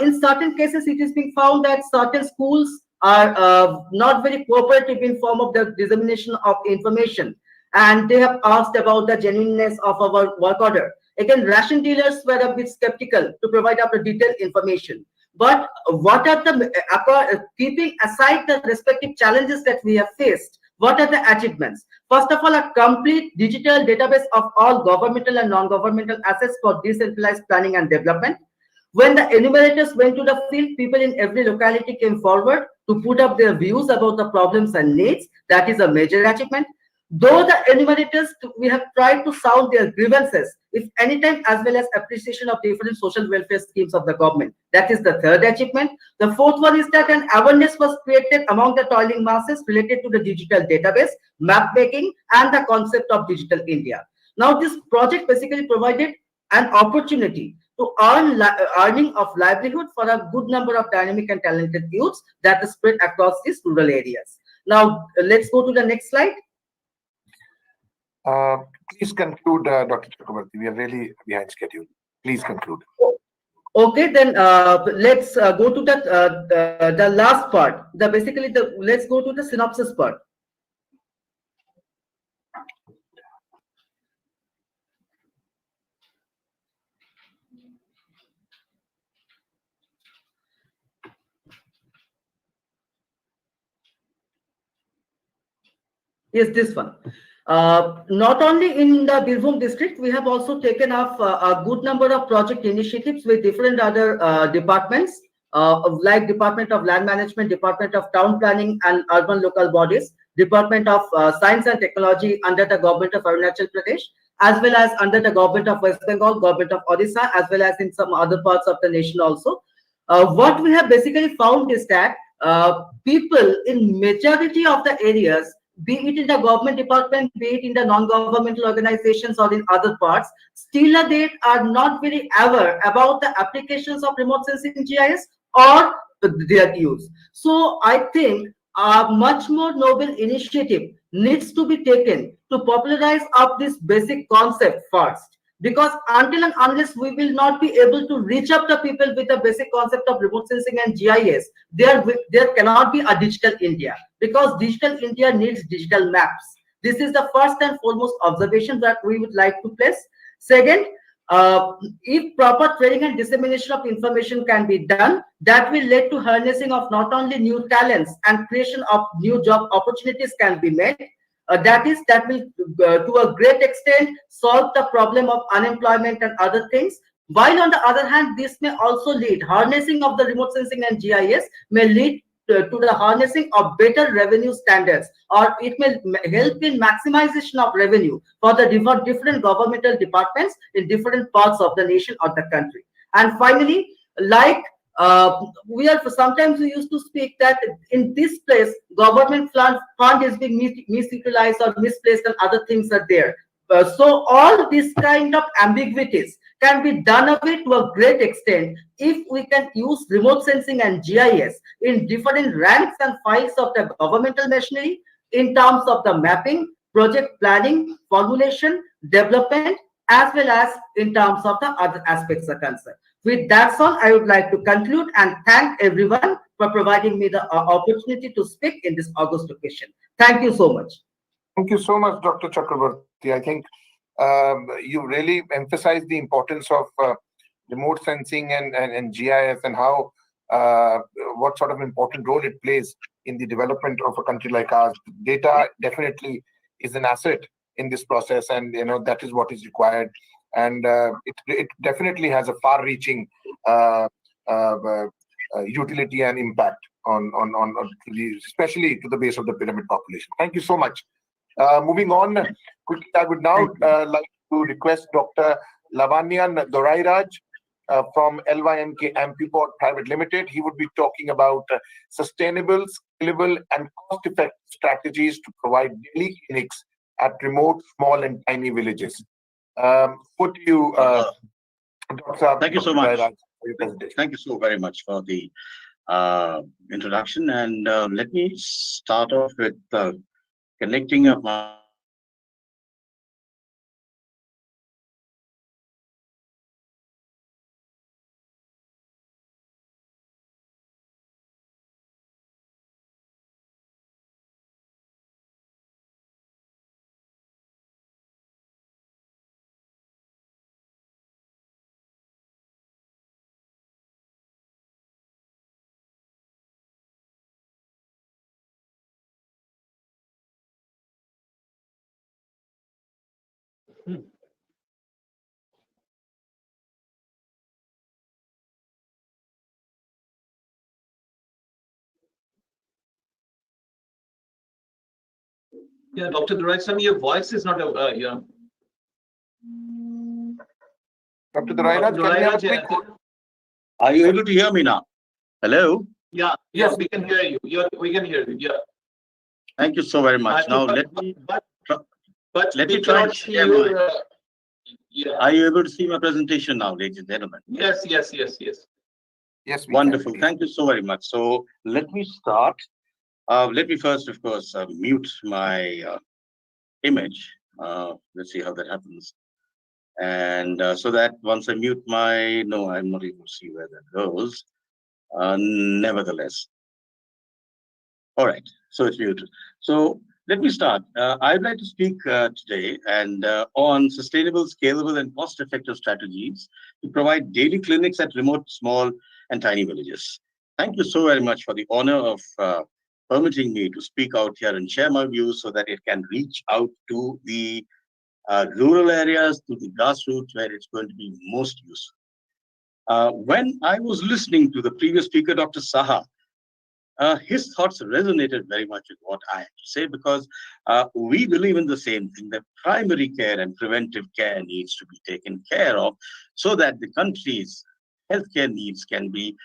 In certain cases, it is being found that certain schools are not very cooperative in form of the dissemination of information, and they have asked about the genuineness of our work order. Again, ration dealers were a bit skeptical to provide up the detailed information. But what are the, keeping aside the respective challenges that we have faced, what are the achievements? First of all, a complete digital database of all governmental and non-governmental assets for decentralized planning and development. When the enumerators went to the field, people in every locality came forward to put up their views about the problems and needs. That is a major achievement. Though the enumerators, we have tried to sound their grievances, if anytime, as well as appreciation of different social welfare schemes of the government. That is the third achievement. The fourth one is that an awareness was created among the toiling masses related to the digital database, map making, and the concept of digital India. Now, this project basically provided an opportunity to earning of livelihood for a good number of dynamic and talented youths that is spread across these rural areas. Now, let's go to the next slide. Please conclude, Dr. Chakrabarty. We are really behind schedule. Please conclude. Okay, then let's go to the last part. Let's go to the synopsis part. Yes, this one. Not only in the Birbhum district, we have also taken off a good number of project initiatives with different other departments, like Department of Land Management, Department of Town Planning and Urban Local Bodies, Department of Science and Technology under the Government of Arunachal Pradesh, as well as under the Government of West Bengal, Government of Odisha, as well as in some other parts of the nation also. What we have basically found is that people in majority of the areas, be it in the government department, be it in the non-governmental organizations or in other parts, still they are not very aware about the applications of remote sensing GIS or their use. So I think a much more noble initiative needs to be taken to popularize up this basic concept first. Because until and unless we will not be able to reach up the people with the basic concept of remote sensing and GIS, there cannot be a digital India. Because digital India needs digital maps. This is the first and foremost observation that we would like to place. Second, if proper training and dissemination of information can be done, that will lead to harnessing of not only new talents and creation of new job opportunities can be made. That will to a great extent solve the problem of unemployment and other things. While on the other hand, this may also lead, harnessing of the remote sensing and GIS may lead to the harnessing of better revenue standards, or it may help in maximization of revenue for the different governmental departments in different parts of the nation or the country. And finally, like sometimes we used to speak that in this place government fund is being misutilized or misplaced and other things are there. So all these kind of ambiguities can be done away to a great extent if we can use remote sensing and GIS in different ranks and files of the governmental machinery in terms of the mapping, project planning, formulation, development, as well as in terms of the other aspects are concerned. With that all, I would like to conclude and thank everyone for providing me the opportunity to speak in this august occasion. Thank you so much. Thank you so much, Dr. Chakrabarty. I think you really emphasized the importance of remote sensing and GIS, and how what sort of important role it plays in the development of a country like ours. Data definitely is an asset in this process, and that is what is required. And it definitely has a far-reaching utility and impact on especially to the base of the pyramid population. Thank you so much. Moving on quickly, I would now like to request Dr. Lavanyan Dorairaj from LYNK Ampuport Private Limited. He would be talking about sustainable, scalable, and cost-effective strategies to provide daily clinics at remote, small, and tiny villages. Put you, Dr. Thank you so much. Dorairaj, for your presentation. Thank you so very much for the introduction. And let me start off with connecting up my Yeah, Dr. Dorairaj, your voice is not yeah. Dr. Dorairaj, can we have a quick... Are you able to hear me now? Hello? Yeah, yes, we can hear you. We can hear you. Yeah. Thank you so very much. Now let me try and share my... yeah. Are you able to see my presentation now, ladies and gentlemen? Yes. Yes, we Wonderful. can. Thank you so very much. So let me start. Let me first, of course, mute my image. Let's see how that happens. And so that once I mute my... No, I'm not able to see where that goes. Nevertheless. All right. So it's muted. So let me start. I'd like to speak today and on sustainable, scalable, and cost-effective strategies to provide daily clinics at remote, small, and tiny villages. Thank you so very much for the honor of permitting me to speak out here and share my views so that it can reach out to the rural areas, to the grassroots where it's going to be most useful. When I was listening to the previous speaker, Dr. Saha, his thoughts resonated very much with what I have to say, because we believe in the same thing, that primary care and preventive care needs to be taken care of so that the country's healthcare needs can be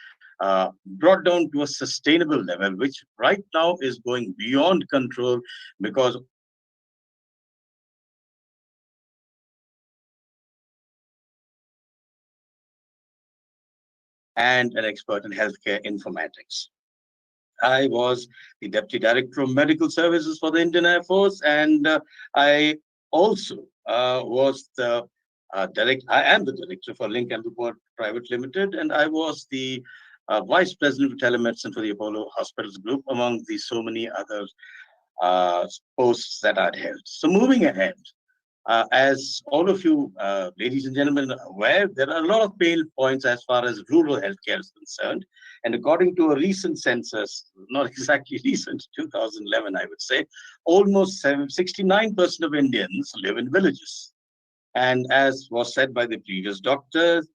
brought down to a sustainable level, which right now is going beyond control because and an expert in healthcare informatics. I was the Deputy Director of Medical Services for the Indian Air Force, and I also was the I am the Director for Link Ampuport Private Limited, and I was the Vice President of Telemedicine for the Apollo Hospitals Group, among the so many other posts that I'd held. So moving ahead, as all of you, ladies and gentlemen, are aware, there are a lot of pain points as far as rural healthcare is concerned. And according to a recent census, not exactly recent, 2011, I would say, almost 69% of Indians live in villages. And as was said by the previous doctors,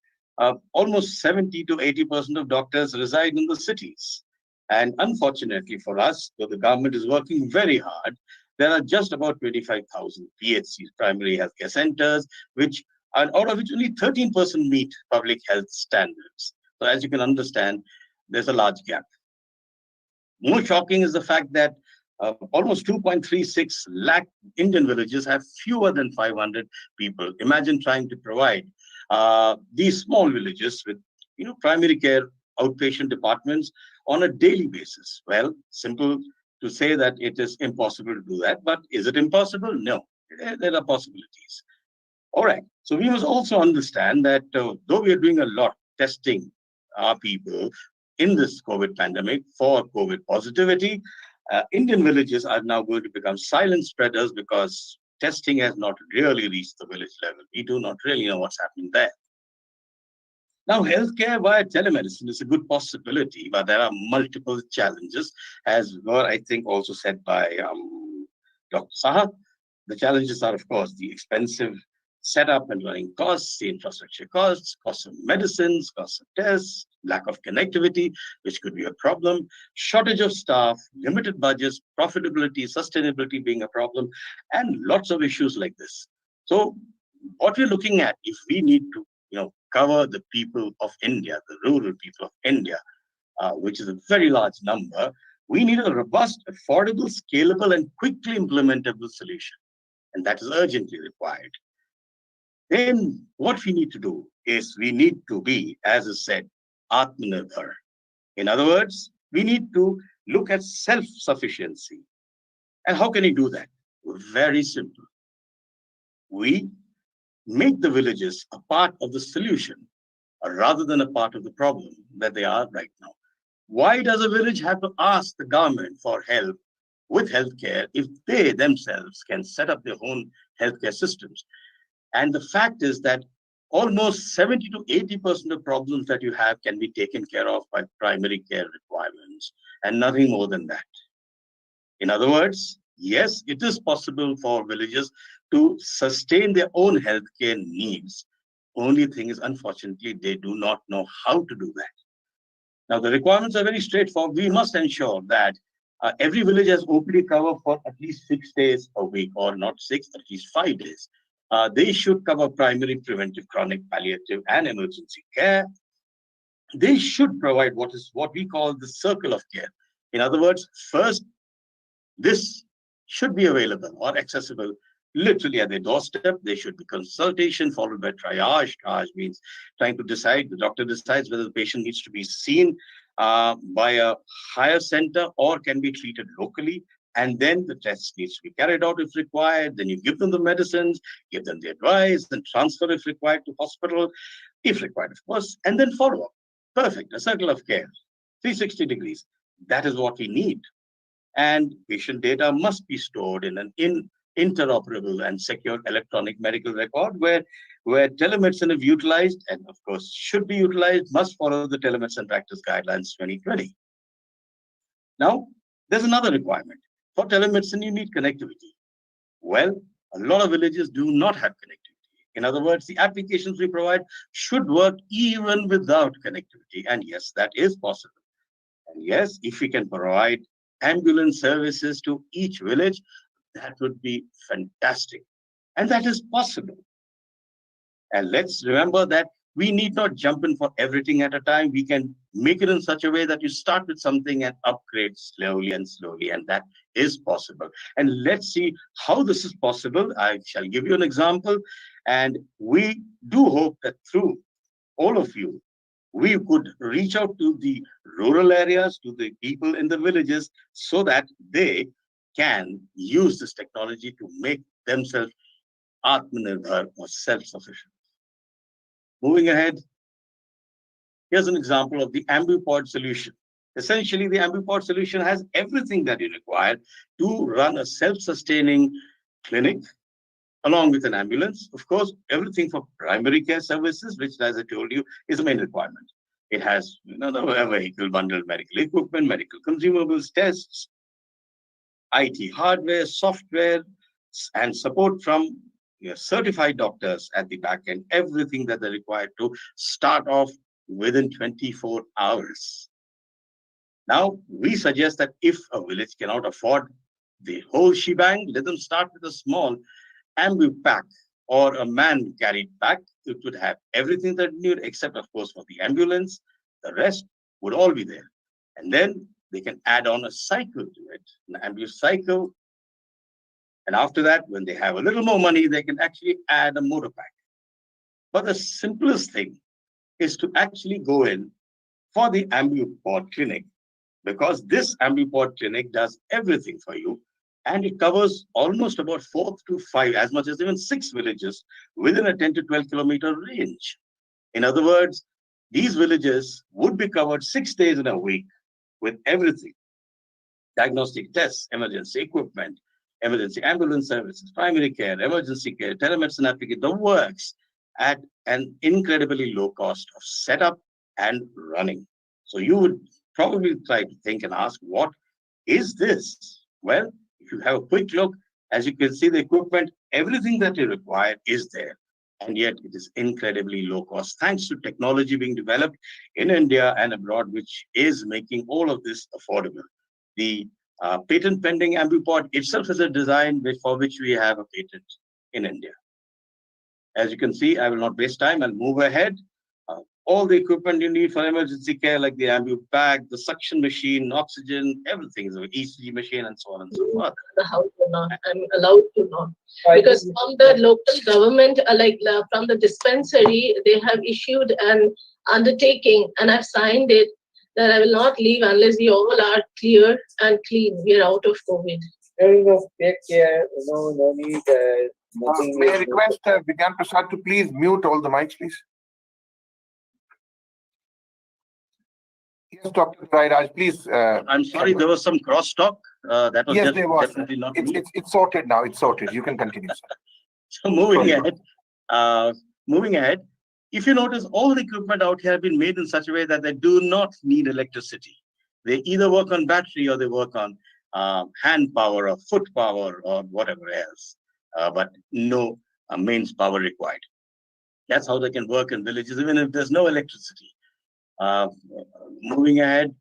almost 70 to 80% of doctors reside in the cities. And unfortunately for us, though the government is working very hard, there are just about 25,000 PHCs, primary healthcare centers, which out of which only 13% meet public health standards. So as you can understand, there's a large gap. More shocking is the fact that almost 2.36 lakh Indian villages have fewer than 500 people. Imagine trying to provide these small villages with primary care outpatient departments on a daily basis. Well, simple to say that it is impossible to do that, but is it impossible? No, there are possibilities. All right, so we must also understand that though we are doing a lot testing our people in this COVID pandemic for COVID positivity, Indian villages are now going to become silent spreaders because testing has not really reached the village level. We do not really know what's happening there. Now, healthcare via telemedicine is a good possibility, but there are multiple challenges, as were, I think, also said by Dr. Saha. The challenges are, of course, the expensive setup and running costs, the infrastructure costs, costs of medicines, costs of tests, lack of connectivity, which could be a problem, shortage of staff, limited budgets, profitability, sustainability being a problem, and lots of issues like this. So what we're looking at, if we need to, cover the people of India, the rural people of India, which is a very large number, we need a robust, affordable, scalable, and quickly implementable solution. And that is urgently required. Then what we need to do is we need to be, as I said, Atma Nirbhar. In other words, we need to look at self-sufficiency. And how can we do that? Very simple. We make the villages a part of the solution rather than a part of the problem that they are right now. Why does a village have to ask the government for help with healthcare if they themselves can set up their own healthcare systems? And the fact is that almost 70 to 80% of problems that you have can be taken care of by primary care requirements and nothing more than that. In other words, yes, it is possible for villages to sustain their own healthcare needs. Only thing is, unfortunately, they do not know how to do that. Now, the requirements are very straightforward. We must ensure that every village has OPD cover for at least 6 days a week, or not 6, at least 5 days. They should cover primary, preventive, chronic, palliative, and emergency care. They should provide what we call the circle of care. In other words, first, this should be available or accessible literally at their doorstep. There should be consultation followed by triage. Triage means trying to decide, the doctor decides whether the patient needs to be seen by a higher center or can be treated locally. And then the test needs to be carried out if required. Then you give them the medicines, give them the advice, then transfer if required to hospital, if required, of course, and then follow up. Perfect, a circle of care, 360 degrees. That is what we need. And patient data must be stored in an interoperable and secure electronic medical record where telemedicine is utilized and, of course, should be utilized, must follow the telemedicine practice guidelines 2020. Now, there's another requirement. For telemedicine, you need connectivity. Well, a lot of villages do not have connectivity. In other words, the applications we provide should work even without connectivity. And yes, that is possible. And yes, if we can provide ambulance services to each village, that would be fantastic. And that is possible. And let's remember that we need not jump in for everything at a time. We can make it in such a way that you start with something and upgrade slowly, and that is possible. And let's see how this is possible. I shall give you an example. And we do hope that through all of you, we could reach out to the rural areas, to the people in the villages, so that they can use this technology to make themselves Atmanirbhar or self-sufficient. Moving ahead, here's an example of the AmbuPod solution. Essentially, the AmbuPod solution has everything that you require to run a self-sustaining clinic along with an ambulance. Of course, everything for primary care services, which, as I told you, is a main requirement. It has the vehicle bundled medical equipment, medical consumables, tests, IT hardware, software, and support from certified doctors at the back end, everything that they're required to start off within 24 hours. Now, we suggest that if a village cannot afford the whole shebang, let them start with a small ambu pack or a man carried pack. It would have everything that you need, except, of course, for the ambulance. The rest would all be there. And then they can add on a cycle to it, an ambu cycle. And after that, when they have a little more money, they can actually add a motor pack. But the simplest thing is to actually go in for the AmbuPod clinic, because this AmbuPod clinic does everything for you, and it covers almost about 4 to 5, as much as even 6 villages within a 10 to 12 kilometer range. In other words, these villages would be covered 6 days in a week with everything: diagnostic tests, emergency equipment, emergency ambulance services, primary care, emergency care, telemedicine application, the works. at an incredibly low cost of setup and running. So you would probably try to think and ask, what is this? Well, if you have a quick look, as you can see, the equipment, everything that you require is there. And yet it is incredibly low cost, thanks to technology being developed in India and abroad, which is making all of this affordable. The patent pending ambupod itself is a design for which we have a patent in India. As you can see, I will not waste time. I'll move ahead. All the equipment you need for emergency care, like the ambu bag, the suction machine, oxygen, everything, the ECG machine, and so on and so forth. How to know? I'm allowed to know. Because from the local government, from the dispensary, they have issued an undertaking, and I've signed it, that I will not leave unless you all are clear and clean. We are out of COVID. Take care. No need. May I request Vigyan Prasad to please mute all the mics, please? Yes, Dr. Rairaj, please. I'm sorry, there was some crosstalk. That was yes, there was. Definitely not it's sorted now. It's sorted. You can continue, sir. So moving ahead, if you notice, all the equipment out here have been made in such a way that they do not need electricity. They either work on battery or they work on hand power or foot power or whatever else, but no mains power required. That's how they can work in villages, even if there's no electricity. Moving ahead,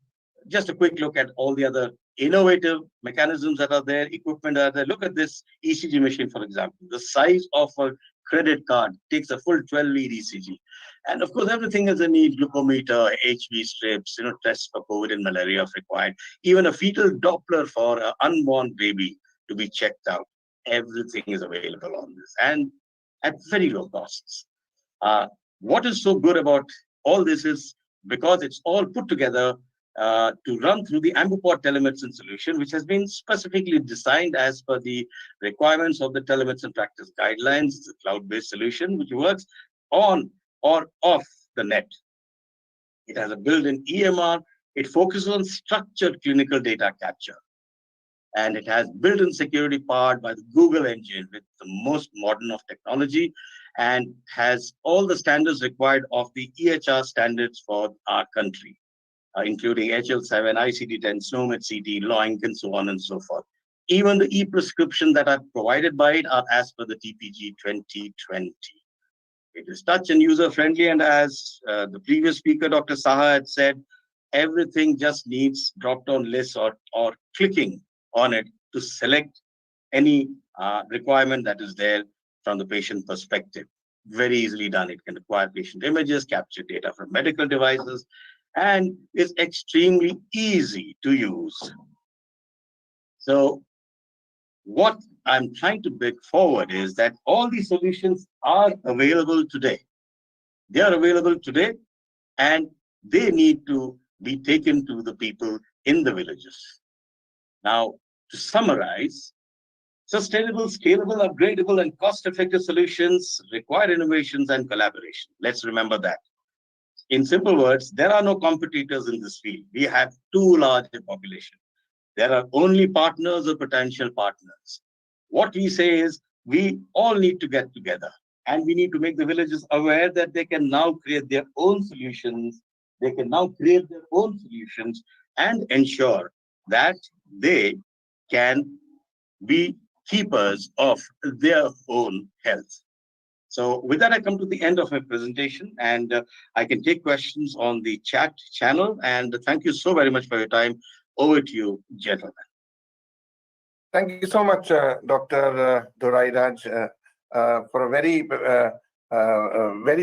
just a quick look at all the other innovative mechanisms that are there, equipment that are there. Look at this ECG machine, for example. The size of a credit card takes a full 12-lead ECG. And of course, everything is a need: glucometer, HB strips, tests for COVID and malaria if required, even a fetal Doppler for an unborn baby to be checked out. Everything is available on this and at very low costs. What is so good about all this is because it's all put together to run through the ambupod telemedicine solution, which has been specifically designed as per the requirements of the telemedicine practice guidelines. It's a cloud-based solution which works on or off the net. It has a built-in EMR. It focuses on structured clinical data capture. And it has built-in security powered by the Google engine with the most modern of technology, and has all the standards required of the EHR standards for our country, including HL7, ICD-10, SNOMED CT, LOINC, and so on and so forth. Even the e-prescription that are provided by it are as per the TPG 2020. It is touch and user-friendly, and as the previous speaker, Dr. Saha, had said, everything just needs drop-down lists or clicking on it to select any requirement that is there from the patient perspective. Very easily done. It can acquire patient images, capture data from medical devices, and is extremely easy to use. So what I'm trying to bring forward is that all these solutions are available today. They are available today, and they need to be taken to the people in the villages. Now, to summarize, sustainable, scalable, upgradable, and cost-effective solutions require innovations and collaboration. Let's remember that. In simple words, there are no competitors in this field. We have too large a population. There are only partners or potential partners. What we say is we all need to get together, and we need to make the villages aware that they can now create their own solutions. They can now create their own solutions and ensure that they can be keepers of their own health. So with that, I come to the end of my presentation, and I can take questions on the chat channel. And thank you so very much for your time. Over to you, gentlemen. Thank you so much, Dr. Dorairaj, for a very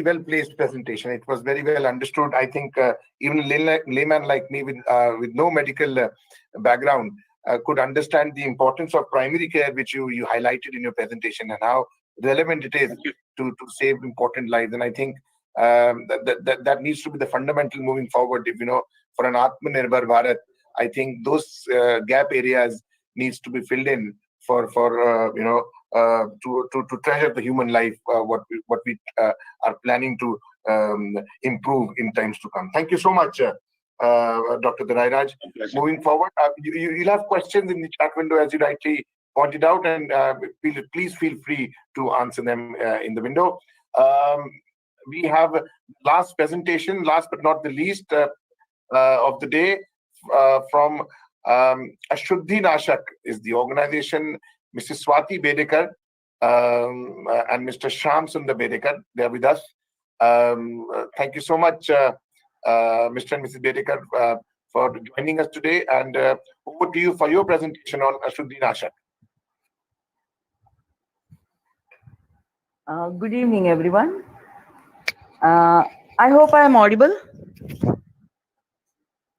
well-placed presentation. It was very well understood. I think even a layman like me with no medical background could understand the importance of primary care, which you highlighted in your presentation, and how relevant it is to save important lives. And I think that needs to be the fundamental moving forward. For an Atma Nirbhar Bharat, I think those gap areas needs to be filled in to treasure the human life, what we are planning to improve in times to come. Thank you so much, Dr. Dorairaj. Moving forward, you'll have questions in the chat window, as you rightly pointed out, and please feel free to answer them in the window. we have last presentation, last but not the least of the day, from Ashuddhi Nashak is the organization, Mrs. Swati Bedekar and Mr. Shyam Sundar Bedekar. They are with us. Thank you so much, Mr. and Mrs. Bedekar, for joining us today. And over to you for your presentation on Ashuddhi Nashak. Good evening, everyone. I hope I am audible.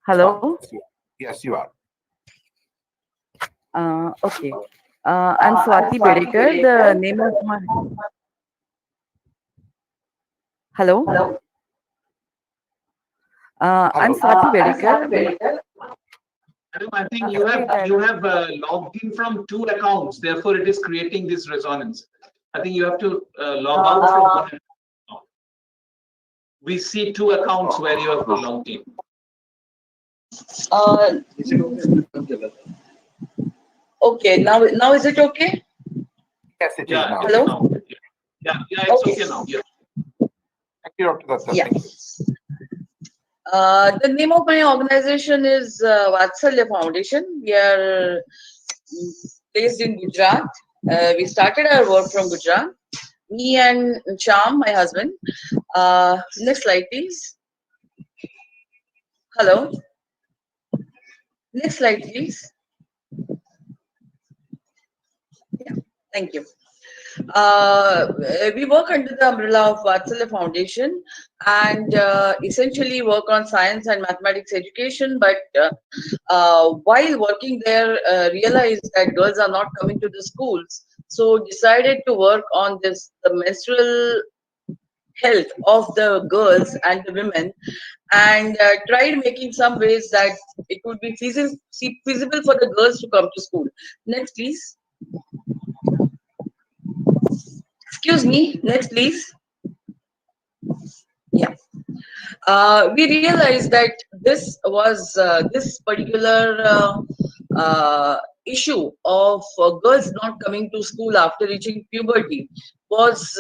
Hello. Yes, you are. Okay. I'm Swati Bedekar. The name of my... Hello. I'm Swati Bedekar. I think you have logged in from 2 accounts, therefore it is creating this resonance. I think you have to log out from one. We see 2 accounts where you have logged in. Okay, now is it okay? Yes, it is now. Hello? Yeah, it's okay now. Yeah. Thank you, Dr. Datta. Yeah. Thank you. The name of my organization is Vatsalya Foundation. We are based in Gujarat. We started our work from Gujarat. Me and Shyam, my husband. Next slide, please. Hello. Next slide, please. Yeah, thank you. We work under the umbrella of Vatsalya Foundation and essentially work on science and mathematics education. But while working there, realized that girls are not coming to the schools, so decided to work on the menstrual health of the girls and the women, and tried making some ways that it would be feasible for the girls to come to school. Next, please. Excuse me, next please. Yeah. We realized that this was this particular issue of girls not coming to school after reaching puberty was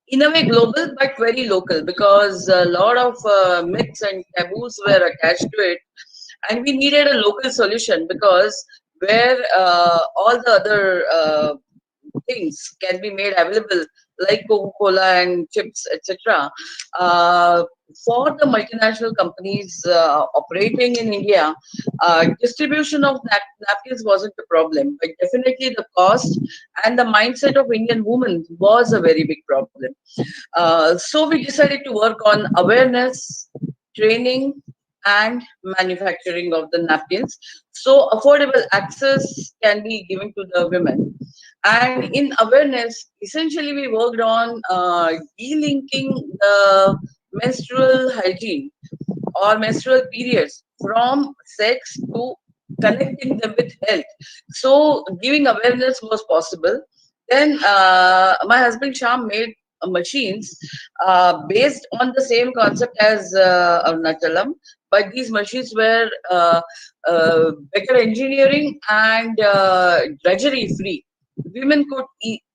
in a way global but very local, because a lot of myths and taboos were attached to it, and we needed a local solution, because where all the other things can be made available, like Coca-Cola and chips, etc. For the multinational companies operating in India, distribution of napkins wasn't a problem, but definitely the cost and the mindset of Indian women was a very big problem. So we decided to work on awareness, training, and manufacturing of the napkins, so affordable access can be given to the women. And in awareness, essentially we worked on delinking the menstrual hygiene or menstrual periods from sex to connecting them with health. So giving awareness was possible. Then my husband Shyam made machines based on the same concept as Arunachalam, but these machines were better engineering and drudgery free. Women could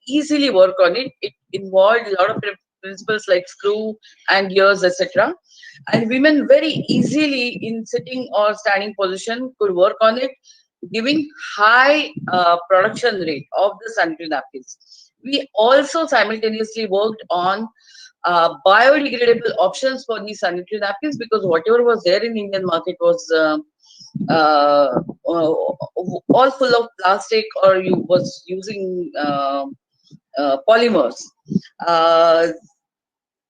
easily work on it. It involved a lot of principles like screw and gears, etc. And women very easily in sitting or standing position could work on it, giving high production rate of the sanitary napkins. We also simultaneously worked on biodegradable options for these sanitary napkins, because whatever was there in Indian market was all full of plastic, or was using polymers.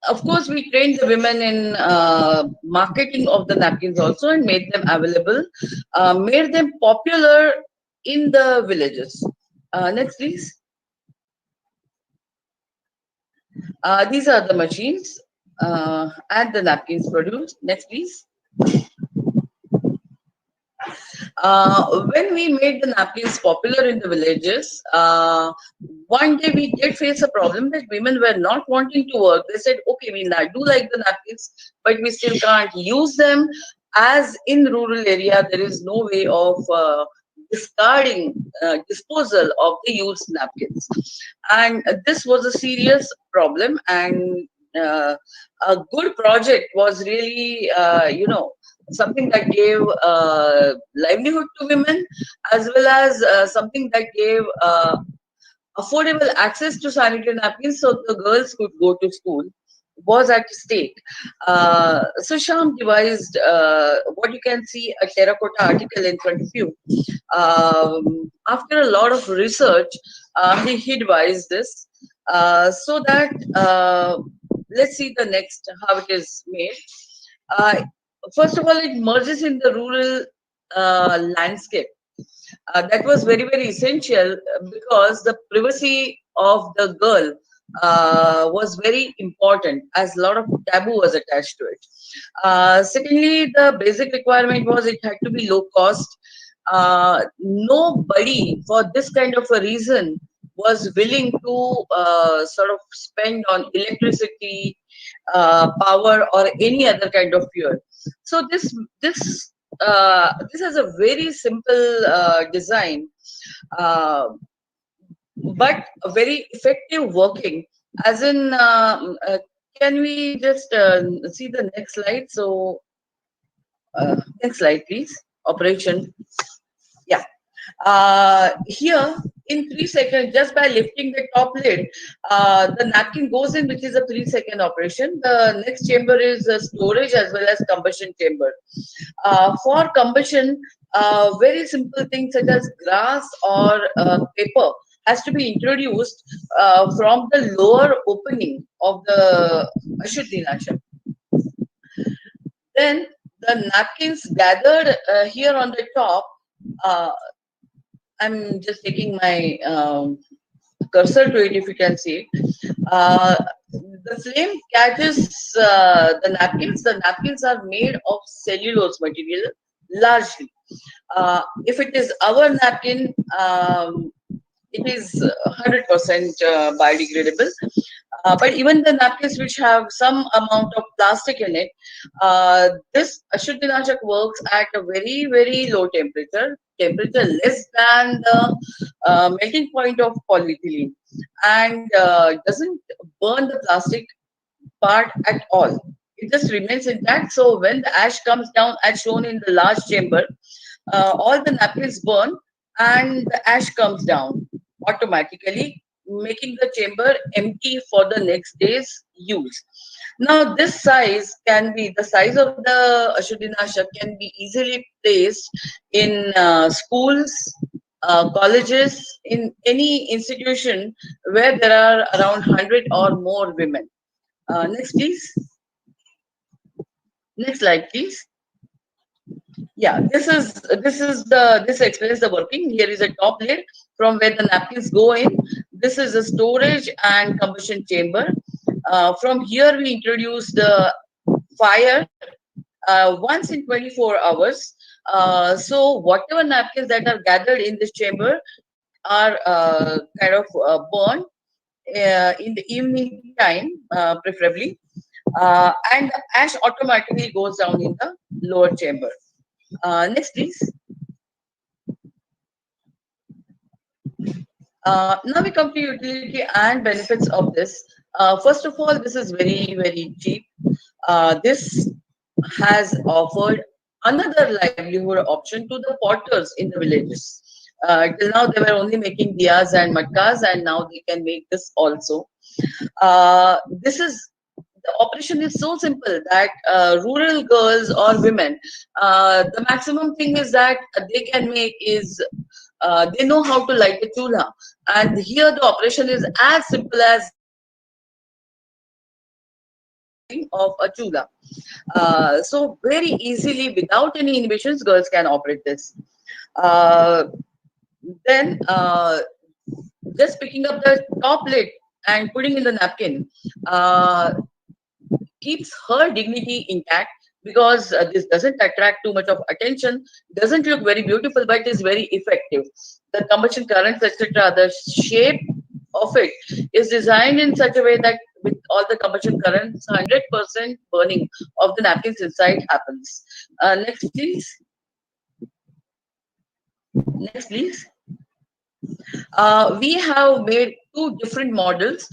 Of course, we trained the women in marketing of the napkins also, and made them available, made them popular in the villages. Next, please. These are the machines and the napkins produced. Next, please. When we made the napkins popular in the villages, one day we did face a problem that women were not wanting to work. They said, okay, we do like the napkins, but we still can't use them, as in rural area there is no way of discarding, disposal of the used napkins. And this was a serious problem, and a good project was really, something that gave livelihood to women, as well as something that gave affordable access to sanitary napkins so the girls could go to school, was at stake. So Sham devised what you can see, a terracotta article in front of you. After a lot of research, he devised this so that, let's see the next, how it is made. First of all, it merges in the rural landscape. That was very, very essential because the privacy of the girl was very important, as a lot of taboo was attached to it. Secondly, the basic requirement was it had to be low cost. Nobody, for this kind of a reason, was willing to sort of spend on electricity, power, or any other kind of fuel. So this has a very simple design, but a very effective working. As in, can we just see the next slide? So, next slide, please. Operation. Yeah. Here, in 3 seconds, just by lifting the top lid, the napkin goes in, which is a 3-second operation. The next chamber is storage as well as combustion chamber. For combustion, very simple things such as grass or paper has to be introduced from the lower opening of the Ashuddinasha. Then the napkins gathered here on the top. I'm just taking my cursor to it, if you can see it. The flame catches the napkins. The napkins are made of cellulose material largely. If it is our napkin, it is 100% biodegradable. But even the napkins which have some amount of plastic in it, this Ashuddinashak works at a very, very low temperature less than the melting point of polyethylene, and doesn't burn the plastic part at all. It just remains intact. So when the ash comes down, as shown in the large chamber, all the napkins burn and the ash comes down automatically, making the chamber empty for the next day's use. Now, this size can be, the size of the Ashuddinashak can be easily placed in schools, colleges, in any institution where there are around 100 or more women. Next, please. Next slide, please. Yeah, this explains the working. Here is a top lid from where the napkins go in. This is a storage and combustion chamber. From here we introduce the fire once in 24 hours. So whatever napkins that are gathered in this chamber are kind of burned in the evening time, preferably, and the ash automatically goes down in the lower chamber. Next, please. Now we come to utility and benefits of this. First of all, this is very, very cheap. This has offered another livelihood option to the potters in the villages. Till now, they were only making diyas and matkas, and now they can make this also. The operation is so simple that rural girls or women, the maximum thing is that they can make is they know how to light the chulha, and here the operation is as simple as of a chulha. So very easily, without any inhibitions, girls can operate this. Then just picking up the top lid and putting in the napkin keeps her dignity intact, because this doesn't attract too much of attention, doesn't look very beautiful, but is very effective. The combustion currents, etc., the shape of it is designed in such a way that with all the combustion currents, 100% burning of the napkins inside happens. Next, please. Next, please. We have made two different models.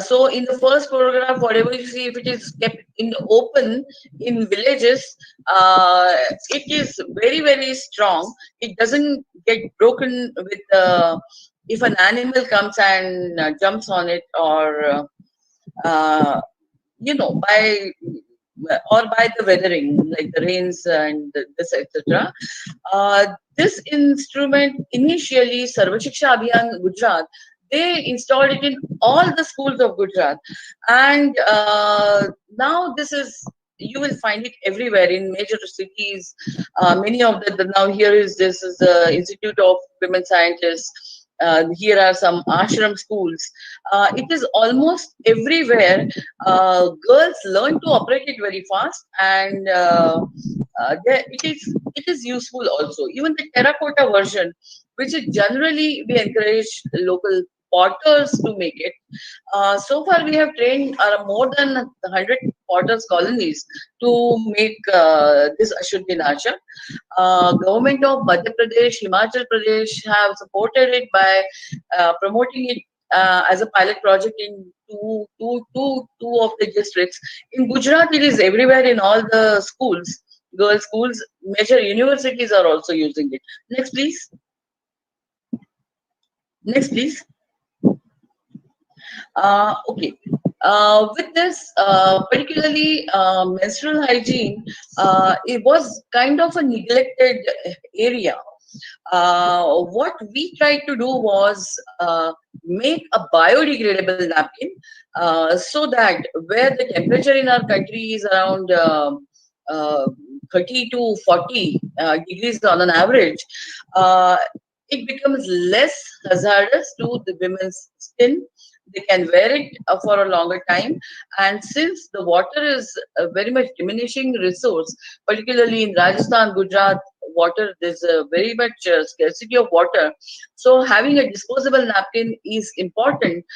So in the first photograph, whatever you see, if it is kept in the open in villages, it is very, very strong. It doesn't get broken with if an animal comes and jumps on it, or by the weathering, like the rains and this, etc. This instrument initially, Sarva Shiksha Abhiyan Gujarat, they installed it in all the schools of Gujarat, and now you will find it everywhere in major cities. Many of now here is this is the Institute of Women Scientists. Here are some ashram schools. It is almost everywhere. Girls learn to operate it very fast, and it is useful also. Even the terracotta version, which is generally we encourage local potters to make it. So far, we have trained more than 100 potters colonies to make this Ashuddinashak. Government of Madhya Pradesh, Himachal Pradesh have supported it by promoting it as a pilot project in two of the districts. In Gujarat, it is everywhere in all the schools, girls' schools. Major universities are also using it. Next, please. Next, please. Okay. With this, particularly menstrual hygiene, it was kind of a neglected area. What we tried to do was make a biodegradable napkin, so that where the temperature in our country is around 30 to 40 degrees on an average, it becomes less hazardous to the women's skin. They can wear it for a longer time, and since the water is a very much diminishing resource, particularly in Rajasthan, Gujarat, water, there's a very much scarcity of water. So having a disposable napkin is important,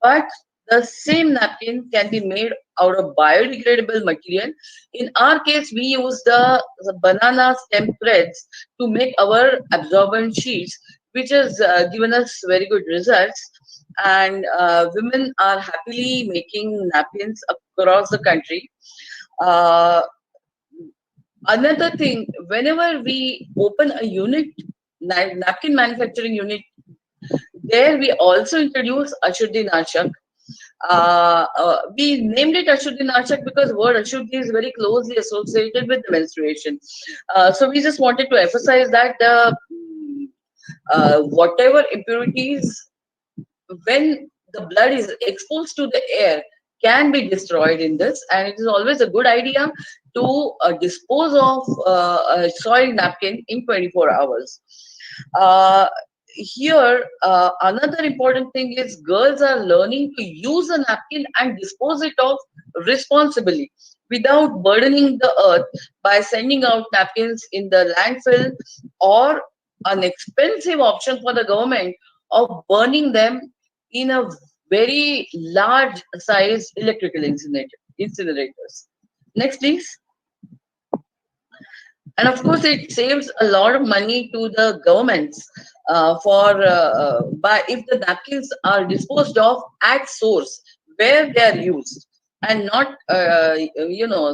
but the same napkin can be made out of biodegradable material. In our case, we use the banana stem threads to make our absorbent sheets, which has given us very good results. And women are happily making napkins across the country. Another thing, whenever we open a unit, napkin manufacturing unit, there we also introduce Ashuddinashak. We named it Ashuddinashak because word Ashuddhi is very closely associated with the menstruation. So we just wanted to emphasize that whatever impurities, when the blood is exposed to the air, can be destroyed in this, and it is always a good idea to dispose of a soiled napkin in 24 hours. Here, another important thing is girls are learning to use a napkin and dispose it off responsibly without burdening the earth by sending out napkins in the landfill, or an expensive option for the government of burning them in a very large size electrical incinerators. Next, please. And of course, it saves a lot of money to the governments if the napkins are disposed of at source where they are used, and not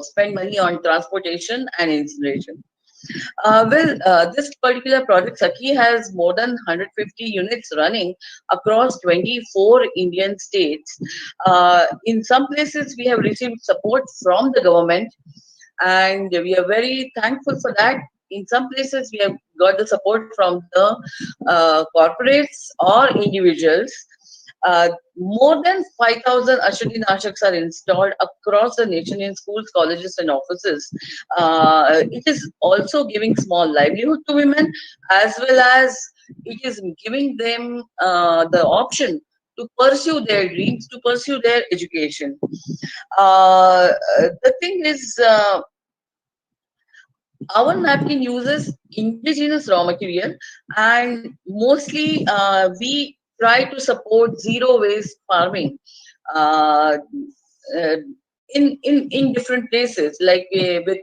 spend money on transportation and incineration. This particular project, Sakhi, has more than 150 units running across 24 Indian states. In some places, we have received support from the government, and we are very thankful for that. In some places, we have got the support from the corporates or individuals. More than 5,000 Ashuddinashaks are installed across the nation in schools, colleges, and offices. It is also giving small livelihood to women, as well as it is giving them the option to pursue their dreams, to pursue their education. The thing is, our napkin uses indigenous raw material, and mostly we try to support zero waste farming. in different places, like with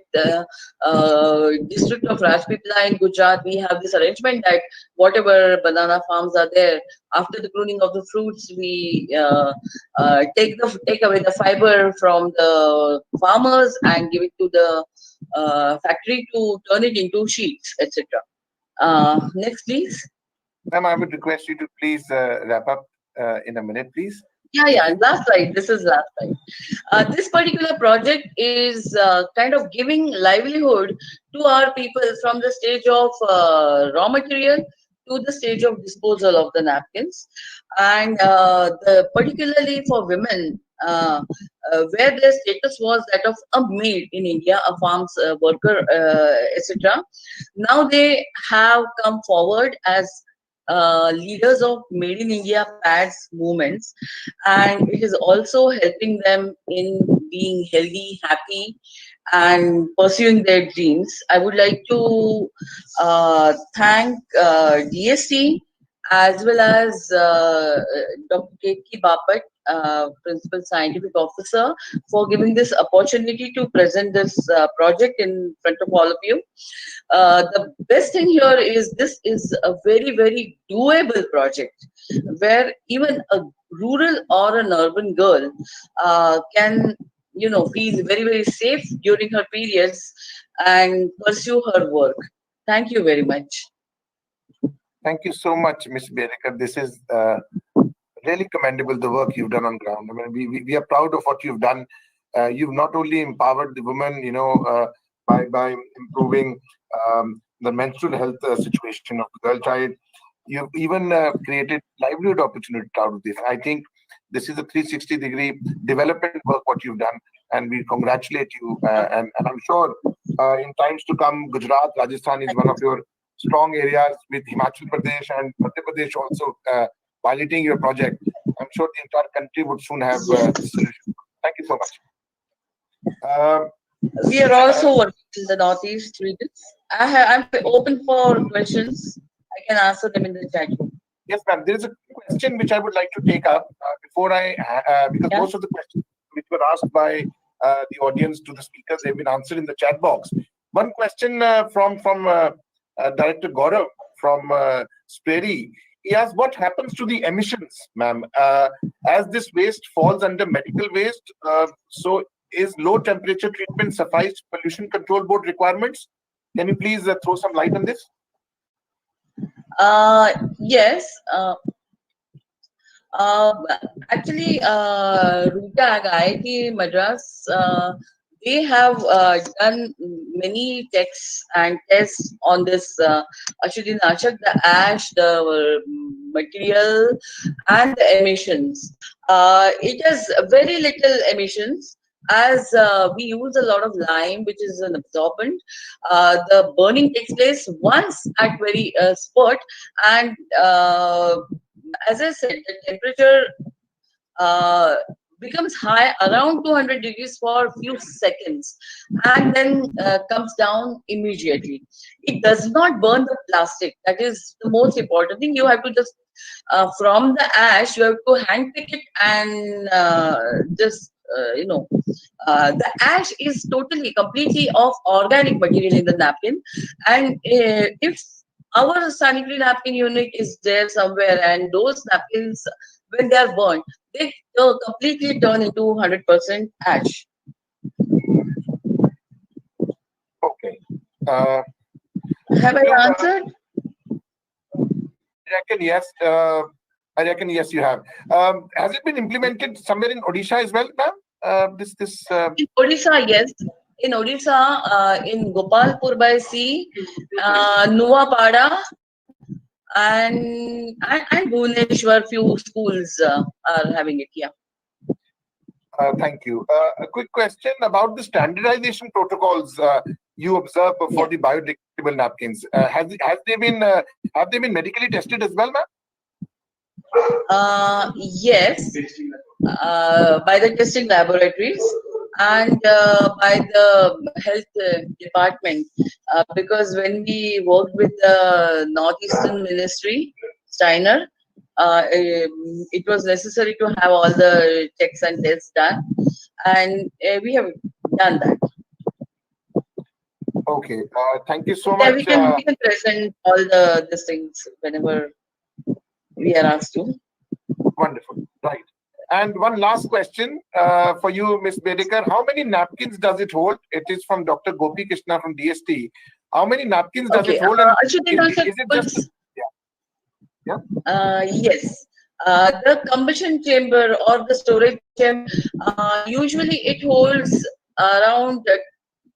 district of Rajpipla in Gujarat, we have this arrangement that whatever banana farms are there, after the pruning of the fruits, we take away the fiber from the farmers and give it to the factory to turn it into sheets, etc. Next, please. Ma'am, I would request you to please wrap up in a minute, please. Yeah, last slide. This is last slide. This particular project is kind of giving livelihood to our people from the stage of raw material to the stage of disposal of the napkins, and particularly for women, where their status was that of a maid in India, a farm's worker, etc. Now they have come forward as leaders of Made in India pads movements, and it is also helping them in being healthy, happy, and pursuing their dreams. I would like to thank DST as well as Dr. Ketki Bapat, Principal Scientific Officer, for giving this opportunity to present this project in front of all of you. The best thing here is this is a very, very doable project where even a rural or an urban girl can, feel very, very safe during her periods and pursue her work. Thank you very much. Thank you so much, Ms. Berekar. This is really commendable, the work you've done on ground. I mean, we are proud of what you've done. You've not only empowered the women, by improving the menstrual health situation of the girl child, you've even created livelihood opportunity out of this. I think this is a 360-degree development work what you've done, and we congratulate you. And I'm sure in times to come, Gujarat, Rajasthan is one of your strong areas, with Himachal Pradesh and Madhya Pradesh also piloting your project. I'm sure the entire country would soon have this solution. Thank you so much. We are also working in the Northeast regions. I'm open for questions. I can answer them in the chat room. Yes, ma'am. There is a question which I would like to take up before because most of the questions which were asked by the audience to the speakers have been answered in the chat box. One question from Director Gaurav from Sprayri. He asked, what happens to the emissions, ma'am? As this waste falls under medical waste, so is low temperature treatment suffice pollution control board requirements? Can you please throw some light on this? Yes. Actually, RUTAG, IIT Madras, they have done many texts and tests on this Ashudinashak, the ash, the material, and the emissions. It has very little emissions, as we use a lot of lime, which is an absorbent. The burning takes place once at very spot, and as I said, the temperature becomes high around 200 degrees for a few seconds and then comes down immediately. It does not burn the plastic. That is the most important thing. You have to just, from the ash, you have to hand pick it and just, the ash is totally, completely of organic material in the napkin. And if our sanitary napkin unit is there somewhere, and those napkins, when they are burned, they completely turn into 100% ash. Okay. Have I answered? I reckon yes, you have. Has it been implemented somewhere in Odisha as well, ma'am? In Odisha, yes. In Odisha, in Gopalpur by sea, Nuapada, and Bhubaneswar, few schools are having it. Yeah. Thank you. A quick question about the standardization protocols you observe for the biodegradable napkins. Have they been medically tested as well, ma'am? Yes, by the testing laboratories and by the health department, because when we worked with the Northeastern Ministry, Steiner, it was necessary to have all the checks and tests done, and we have done that. Okay, thank you so Yeah, much. we can present all these things whenever we are asked to. Wonderful, right. And one last question for you, Ms. Bedekar. How many napkins does it hold? It is from Dr. Gopi Krishna from DST. How many napkins does it hold? And is it just... Yes. The combustion chamber or the storage chamber, usually it holds around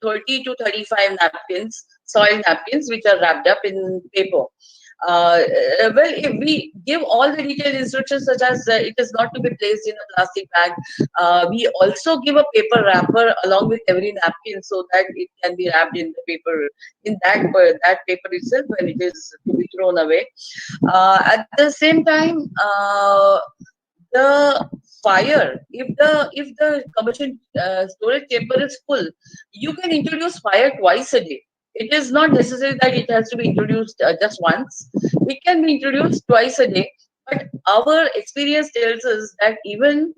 30 to 35 napkins, soil napkins, which are wrapped up in paper. Well, if we give all the detailed instructions, such as it is not to be placed in a plastic bag, we also give a paper wrapper along with every napkin so that it can be wrapped in the paper, in that paper itself when it is to be thrown away. At the same time, the fire, if the combustion storage chamber is full, you can introduce fire twice a day. It is not necessary that it has to be introduced just once. It can be introduced twice a day. But our experience tells us that even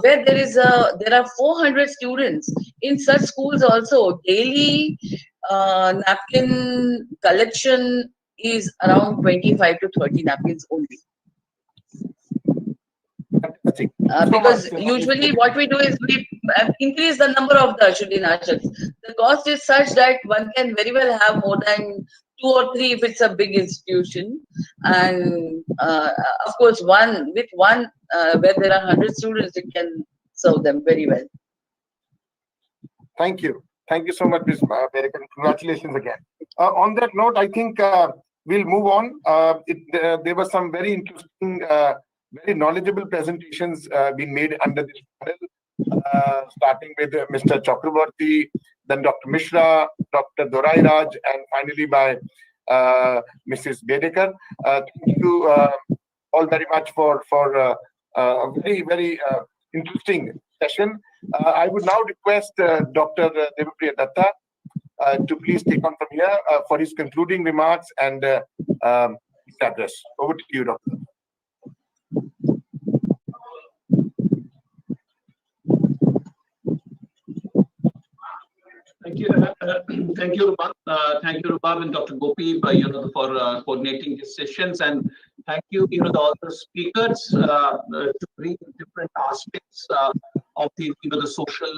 where there are 400 students in such schools also, daily napkin collection is around 25 to 30 napkins only. Because usually what we do is we increase the number of the Shuddhinashaks. The cost is such that one can very well have more than 2 or 3 if it's a big institution. And of course, one where there are 100 students, it can serve them very well. Thank you. Thank you so much, Ms. Bedekar. Congratulations again. On that note, I think we'll move on. There were some very interesting, very knowledgeable presentations being made under this panel, starting with Mr. Chakraborty, then Dr. Mishra, Dr. Dorairaj, and finally by Mrs. Bedekar. Thank you all very much for a very, very interesting session. I would now request Dr. Devapriya Datta to please take on from here for his concluding remarks and his address. Over to you, Doctor. Thank you, thank you, Rubab. Thank you, Rubab and Dr. Gopi, for coordinating these sessions, and thank you, the other speakers to bring different aspects of the, the social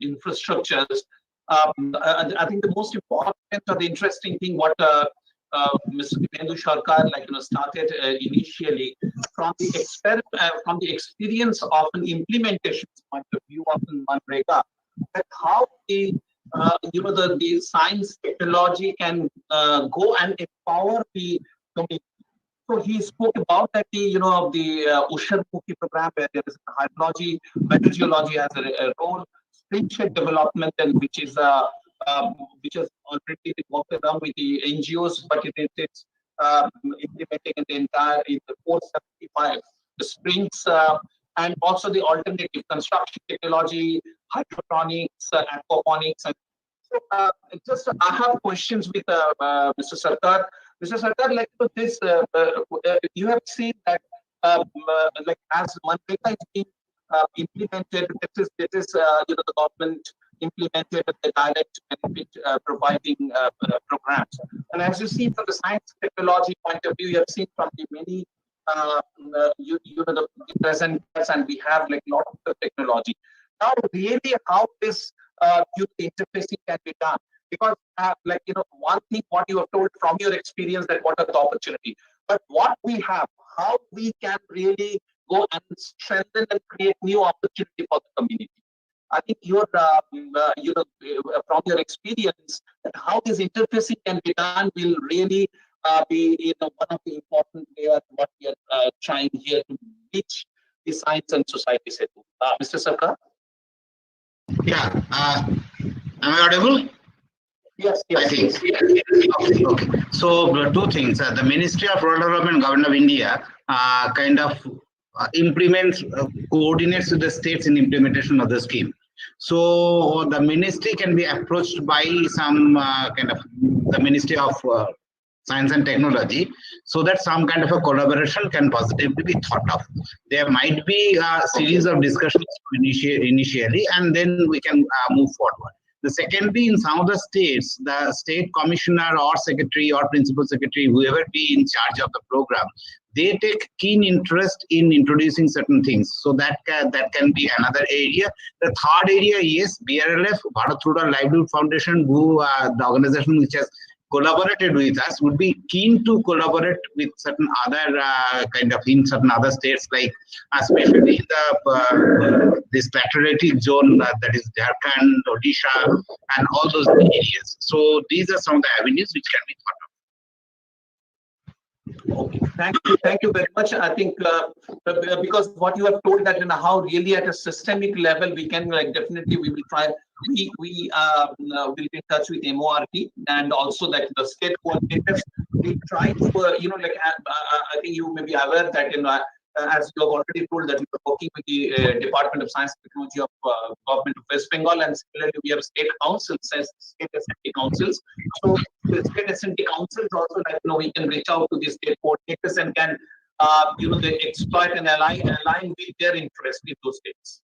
infrastructures. I think the most important or the interesting thing what Mr. Dipendu Sarkar started initially from the experience of an implementation point of view of Manrega, that how the the science technology can go and empower the community. So he spoke about that the Usharmukhi program where there is hydrology, meteorology has a role, spring shed development, and which is already worked around with the NGOs, but it's implementing in the entire 475 springs. And also the alternative construction technology, hydroponics, aquaponics. And so, I have questions with Mr. Sarkar. Mr. Sarkar, this, you have seen that as Manrega is being implemented, this is the government implemented the direct benefit providing programs. And as you see from the science technology point of view, you have seen from the many the presenters, and we have lot of technology. Now, really, how this interfacing can be done? Because, one thing what you have told from your experience that what are the opportunity, but what we have, how we can really go and strengthen and create new opportunity for the community. I think your, from your experience, that how this interfacing can be done will really be one of the important areas what we are trying here to reach the Science and Society-Setu. Mr. Sarkar? Yeah. Am I audible? Yes, I think. Yes. Okay. So, two things. The Ministry of Rural Development, Government of India, kind of implements, coordinates with the states in implementation of the scheme. So, the ministry can be approached by some kind of the Ministry of science and technology, so that some kind of a collaboration can positively be thought of. There might be a series of discussions initially, and then we can move forward. The secondly, in some of the states, the state commissioner or secretary or principal secretary, whoever be in charge of the program, they take keen interest in introducing certain things. So that can be another area. The third area, yes, BRLF, Bharat Rural Livelihood Foundation, who the organization which has collaborated with us, would be keen to collaborate with certain other in certain other states, like especially this patriotic zone, that is Jharkhand, Odisha, and all those areas. So these are some of the avenues which can be thought of. Okay, thank you very much. I think because what you have told that how really at a systemic level we can definitely we will try. We will be in touch with MORT and also that the state coordinators. We try to I think you may be aware that as you have already told that we are working with the Department of Science and Technology of Government of West Bengal, and similarly we have state councils, state S&T councils. So the state S&T councils also we can reach out to the state coordinators and can they exploit and align with their interest in those states.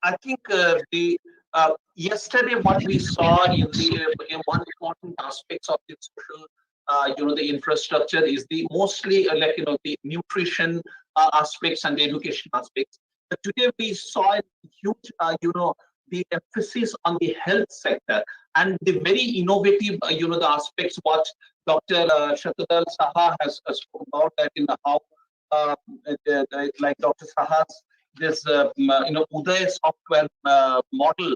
I think yesterday what we saw in one important aspects of the social, the infrastructure is the mostly the nutrition aspects and the education aspects. But today we saw a huge, the emphasis on the health sector and the very innovative, the aspects what Dr. Shatadal Saha has spoken about that how like Dr. Saha's this Uday software model,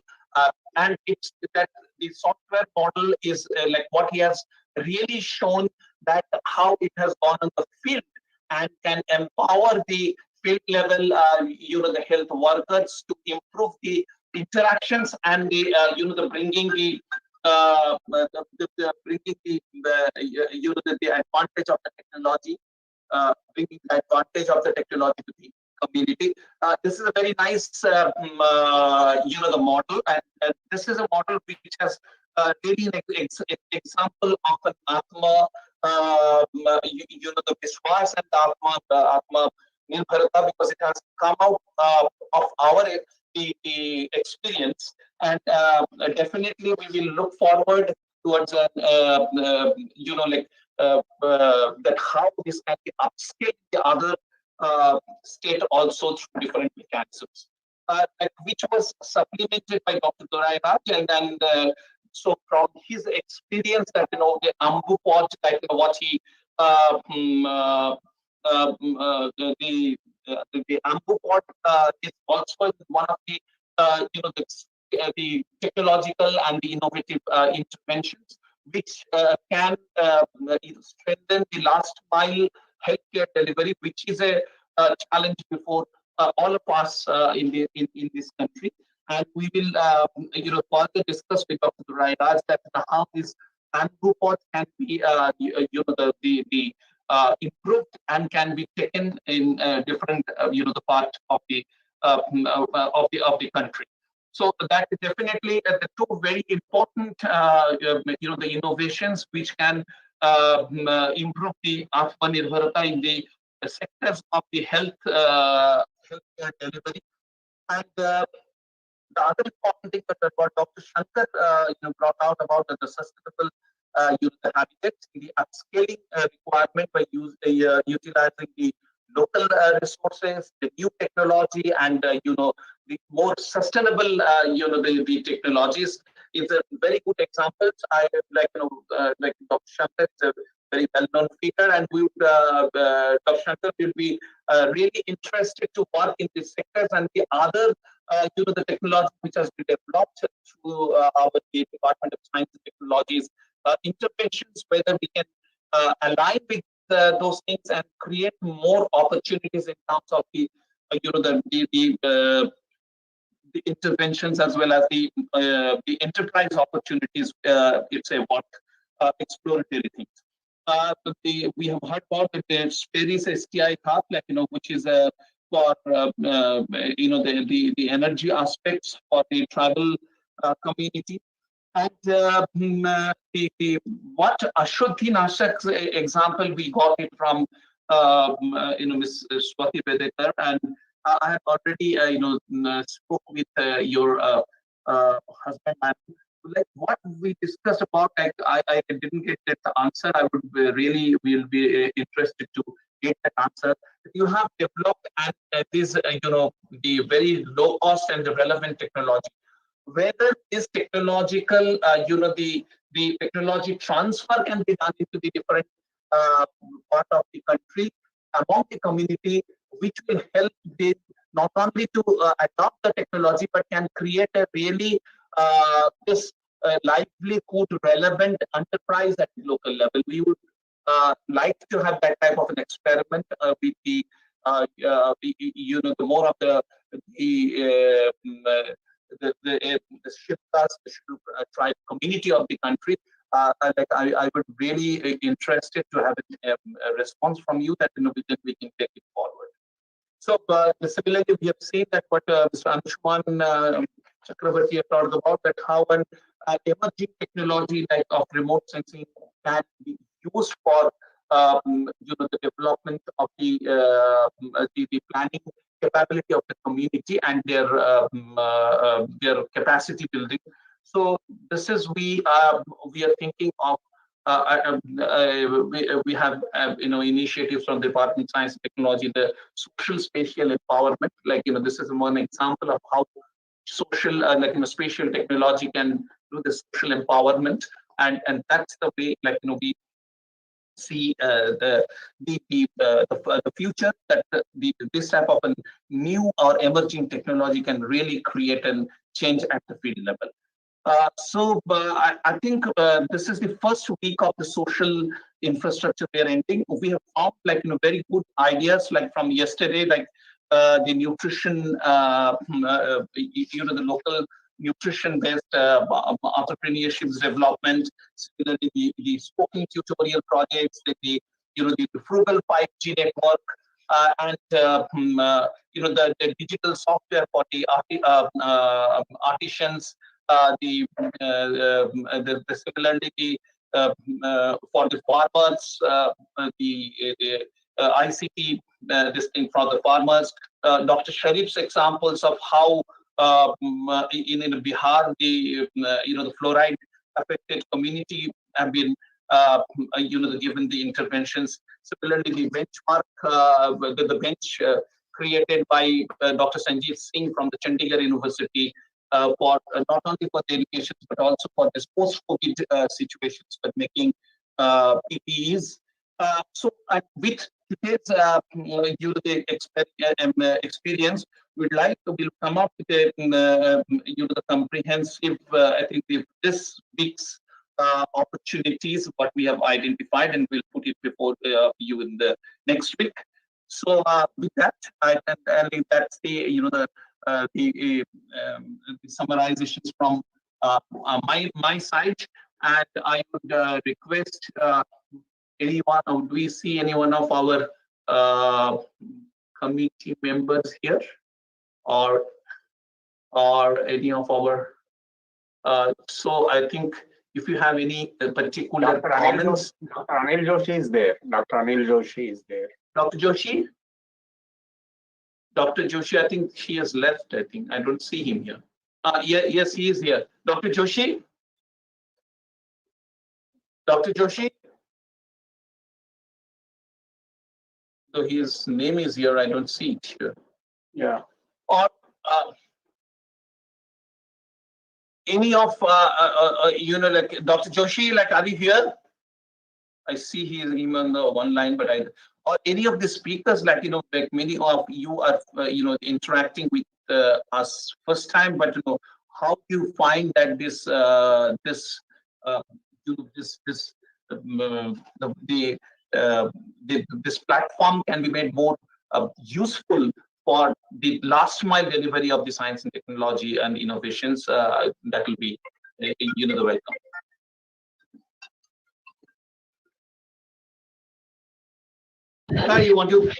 and it's that the software model is like what he has really shown that how it has gone on the field and can empower the field level the health workers to improve the interactions and the the bringing the advantage of the technology, bringing the advantage of the technology to the community. This is a very nice the model, and this is a model which has really an example of an Atma the Vishwas and the Atma Nirbhar Bharat, because it has come out of our the experience, and definitely we will look forward towards that how this can be upscaled the other state also through different mechanisms, which was supplemented by Dr. Dorai Raj, and so from his experience that the Ambu pod, like what he the Ambu pod is also one of the the technological and the innovative interventions which can strengthen the last mile healthcare delivery, which is a challenge before all of us in this country. And we will further discuss with Dr. Dorai Raj that how this Ambu pod can be improved and can be taken in different the part of the country. So that is definitely the two very important the innovations which can improve the Atma Nirbhar Bharat in the sectors of the healthcare delivery. And the other important thing that what Dr. Shankar brought out about the sustainable habitats, the upscaling requirement by utilizing the local resources, the new technology, and the more sustainable the technologies is a very good example. I like Dr. Shankar is a very well-known figure, and we would Dr. Shankar will be really interested to work in these sectors and the other the technology which has been developed through our Department of Science and Technologies interventions, whether we can align with those things and create more opportunities in terms of the the interventions as well as the enterprise opportunities. It's a work exploratory things. We have heard about the Sparis STI Cup, which is for the energy aspects for the travel community. And what Ashuddhi Nashak's example, we got it from Ms. Swati Vedekar, and I have already spoke with your husband. And like what we discussed about, like I didn't get that answer. I would really will be interested to get that answer. You have developed and this the very low cost and the relevant technology. Whether this technological, the technology transfer can be done into the different part of the country among the community, which will help them not only to adopt the technology, but can create a really this livelihood relevant enterprise at the local level. We would like to have that type of an experiment with the the more of the Shivkas, the tribe community of the country. I would really interested to have a response from you that we can take it forward. So similarly, we have seen that what Mr. Anshuman Chakravarti had talked about, that how an emerging technology like of remote sensing can be used for the development of the planning capability of the community and their capacity building. So this is we are thinking of. We have initiatives from the Department of Science and Technology, the social spatial empowerment. Like this is one example of how social spatial technology can do the social empowerment, and that's the way we see the future, that this type of a new or emerging technology can really create a change at the field level. So I think this is the first week of the social infrastructure we are ending. We have found very good ideas from yesterday, the nutrition, the local nutrition-based entrepreneurship development, similarly the spoken tutorial projects, the frugal 5G network, and the digital software for the artisans, the similarly for the farmers, the ICT, this thing for the farmers. Dr. Sharif's examples of how in Bihar the the fluoride affected community have been given the interventions. Similarly, the benchmark, the bench created by Dr. Sanjeev Singh from the Chandigarh University for not only for the education but also for this post-COVID situations, but making PPEs. So with today's the experience, we'd like to come up with a the comprehensive. I think this week's opportunities what we have identified, and we'll put it before you in the next week. So with that, I think that's the the summarizations from my side, and I would request anyone, or do we see any one of our committee members here, or any of our so I think if you have any particular comments. Dr. Anil Joshi is there. Dr. Anil Joshi is there. Dr. Joshi? Dr. Joshi, I think he has left. I think I don't see him here. Yes, he is here. Dr. Joshi? Dr. Joshi? So his name is here. I don't see it here. Yeah. Or any of like Dr. Joshi, like, are you here? I see his email on the one line, but or any of the speakers, like like many of you are interacting with us first time, but how do you find that this this platform can be made more useful for the last mile delivery of the science and technology and innovations? That will be the welcome. You want to?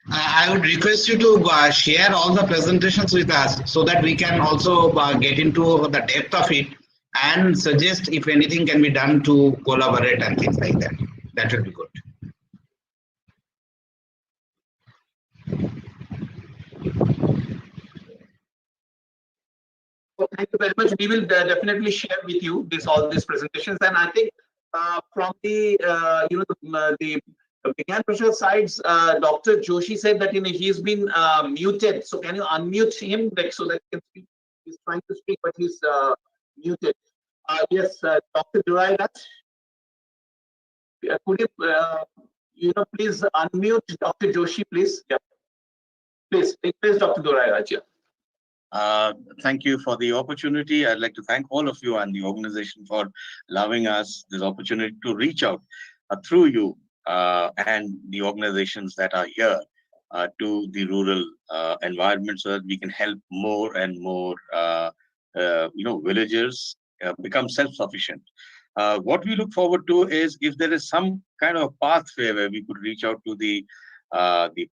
I would request you to share all the presentations with us so that we can also get into the depth of it and suggest if anything can be done to collaborate and things like that. That would be good. Well, thank you very much. We will definitely share with you all these presentations, and I think from the the Vigyan Prashad sides, Dr. Joshi said that he's been muted. So can you unmute him so that he can speak? He's trying to speak, but he's muted. Yes, Dr. Durairat, could you please unmute Dr. Joshi, please? Yeah. Please, Dr. Durairat. Thank you for the opportunity. I'd like to thank all of you and the organization for allowing us this opportunity to reach out through you and the organizations that are here to the rural environment so that we can help more and more villagers become self-sufficient. What we look forward to is if there is some kind of pathway where we could reach out to the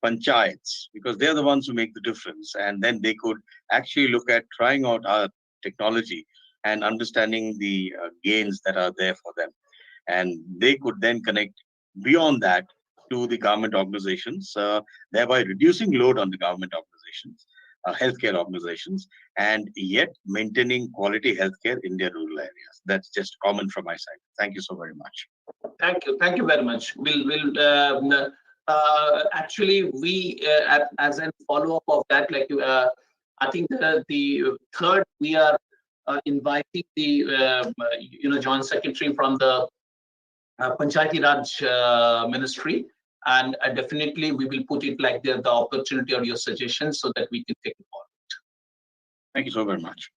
panchayats, because they're the ones who make the difference, and then they could actually look at trying out our technology and understanding the gains that are there for them, and they could then connect beyond that to the government organizations, thereby reducing load on the government organizations, healthcare organizations, and yet maintaining quality healthcare in their rural areas. That's just common from my side. Thank you so very much. Thank you very much. We'll actually we as a follow-up of that, like I think the third we are inviting the Joint Secretary from the Panchayati Raj Ministry, and definitely we will put it like the opportunity or your suggestions so that we can take it forward. Thank you so very much.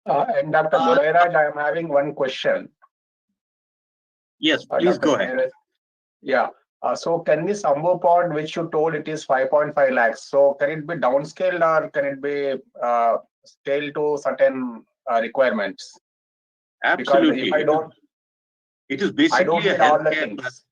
And Dr. Durairat, I am having one question. Yes, please go ahead. Yeah. So can this Ambu pod, which you told it is 5.5 lakhs, so can it be downscaled or can it be scaled to certain requirements? Absolutely. Because if I don't, it is basically I don't need all the things.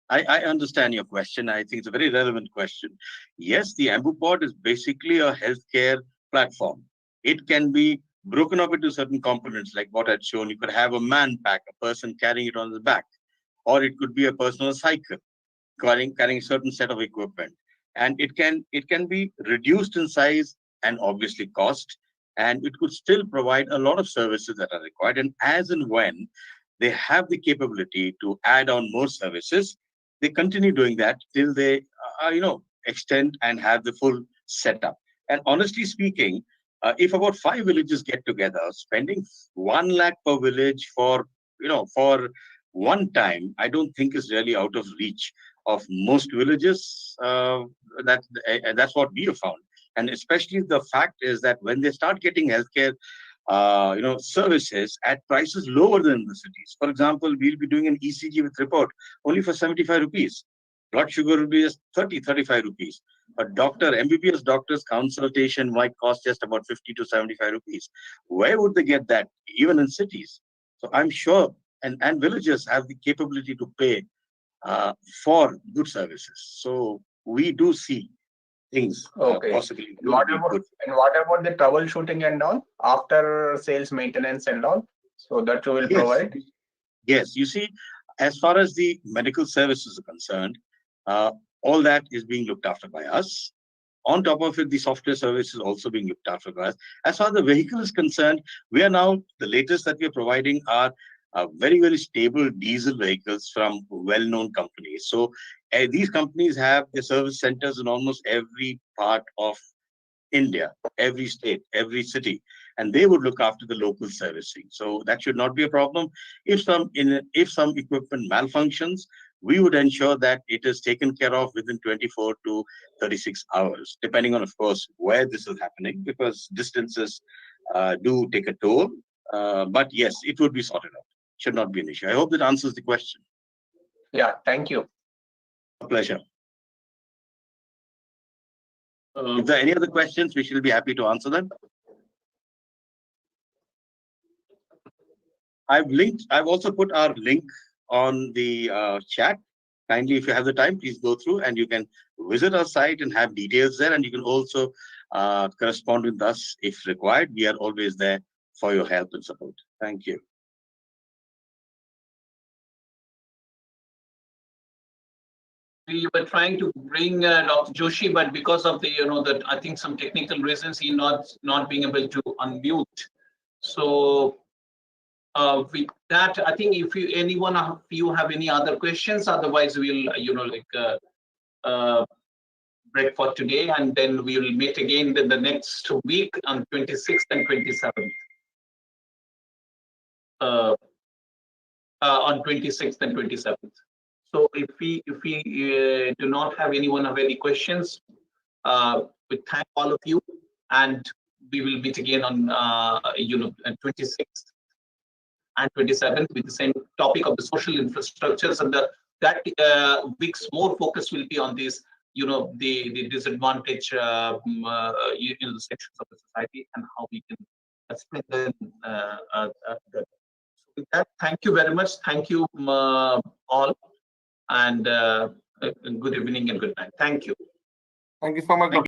I understand your question. I think it's a very relevant question. Yes, the Ambu pod is basically a healthcare platform. It can be broken up into certain components, like what I'd shown. You could have a man pack, a person carrying it on the back, or it could be a personal cycle carrying a certain set of equipment, and it can be reduced in size and obviously cost, and it could still provide a lot of services that are required. And as and when they have the capability to add on more services, they continue doing that till they extend and have the full setup. And honestly speaking, if about 5 villages get together, spending 1 lakh per village for one time, I don't think is really out of reach of most villages. That's what we have found. And especially the fact is that when they start getting healthcare services at prices lower than the cities. For example, we'll be doing an ECG with report only for 75 rupees. Blood sugar will be just 35 rupees. A MBBS doctor's consultation might cost just about 50 to 75 rupees. Where would they get that, even in cities? So I'm sure, and villages have the capability to pay for good services. So we do see things possibly. And what about the troubleshooting and all, after sales maintenance and all? So that you will provide? Yes, you see, as far as the medical services are concerned, all that is being looked after by us. On top of it, the software service is also being looked after by us. As far as the vehicle is concerned, we are now, the latest that we are providing are very, very stable diesel vehicles from well-known companies. So these companies have their service centers in almost every part of India, every state, every city, and they would look after the local servicing. So that should not be a problem. If some equipment malfunctions, we would ensure that it is taken care of within 24 to 36 hours, depending on, of course, where this is happening, because distances do take a toll. But yes, it would be sorted out. Should not be an issue. I hope that answers the question. Yeah, thank you. A pleasure. If there are any other questions, we shall be happy to answer them. I've also put our link on the chat. kindly, if you have the time, please go through and you can visit our site and have details there. And you can also correspond with us if required. We are always there for your help and support. Thank you. We were trying to bring Dr. Joshi, but because of the, that I think some technical reasons, he not being able to unmute. So with that, I think if anyone of you have any other questions, otherwise we'll, break for today, and then we will meet again in the next week on 26th and 27th. On 26th and 27th. So if we do not have anyone have any questions, we thank all of you, and we will meet again on 26th and 27th with the same topic of the social infrastructures, and that week's more focus will be on this, the disadvantaged sections of the society and how we can split them. So with that, thank you very much. Thank you all, and good evening and good night. Thank you. Thank you so much, Dr.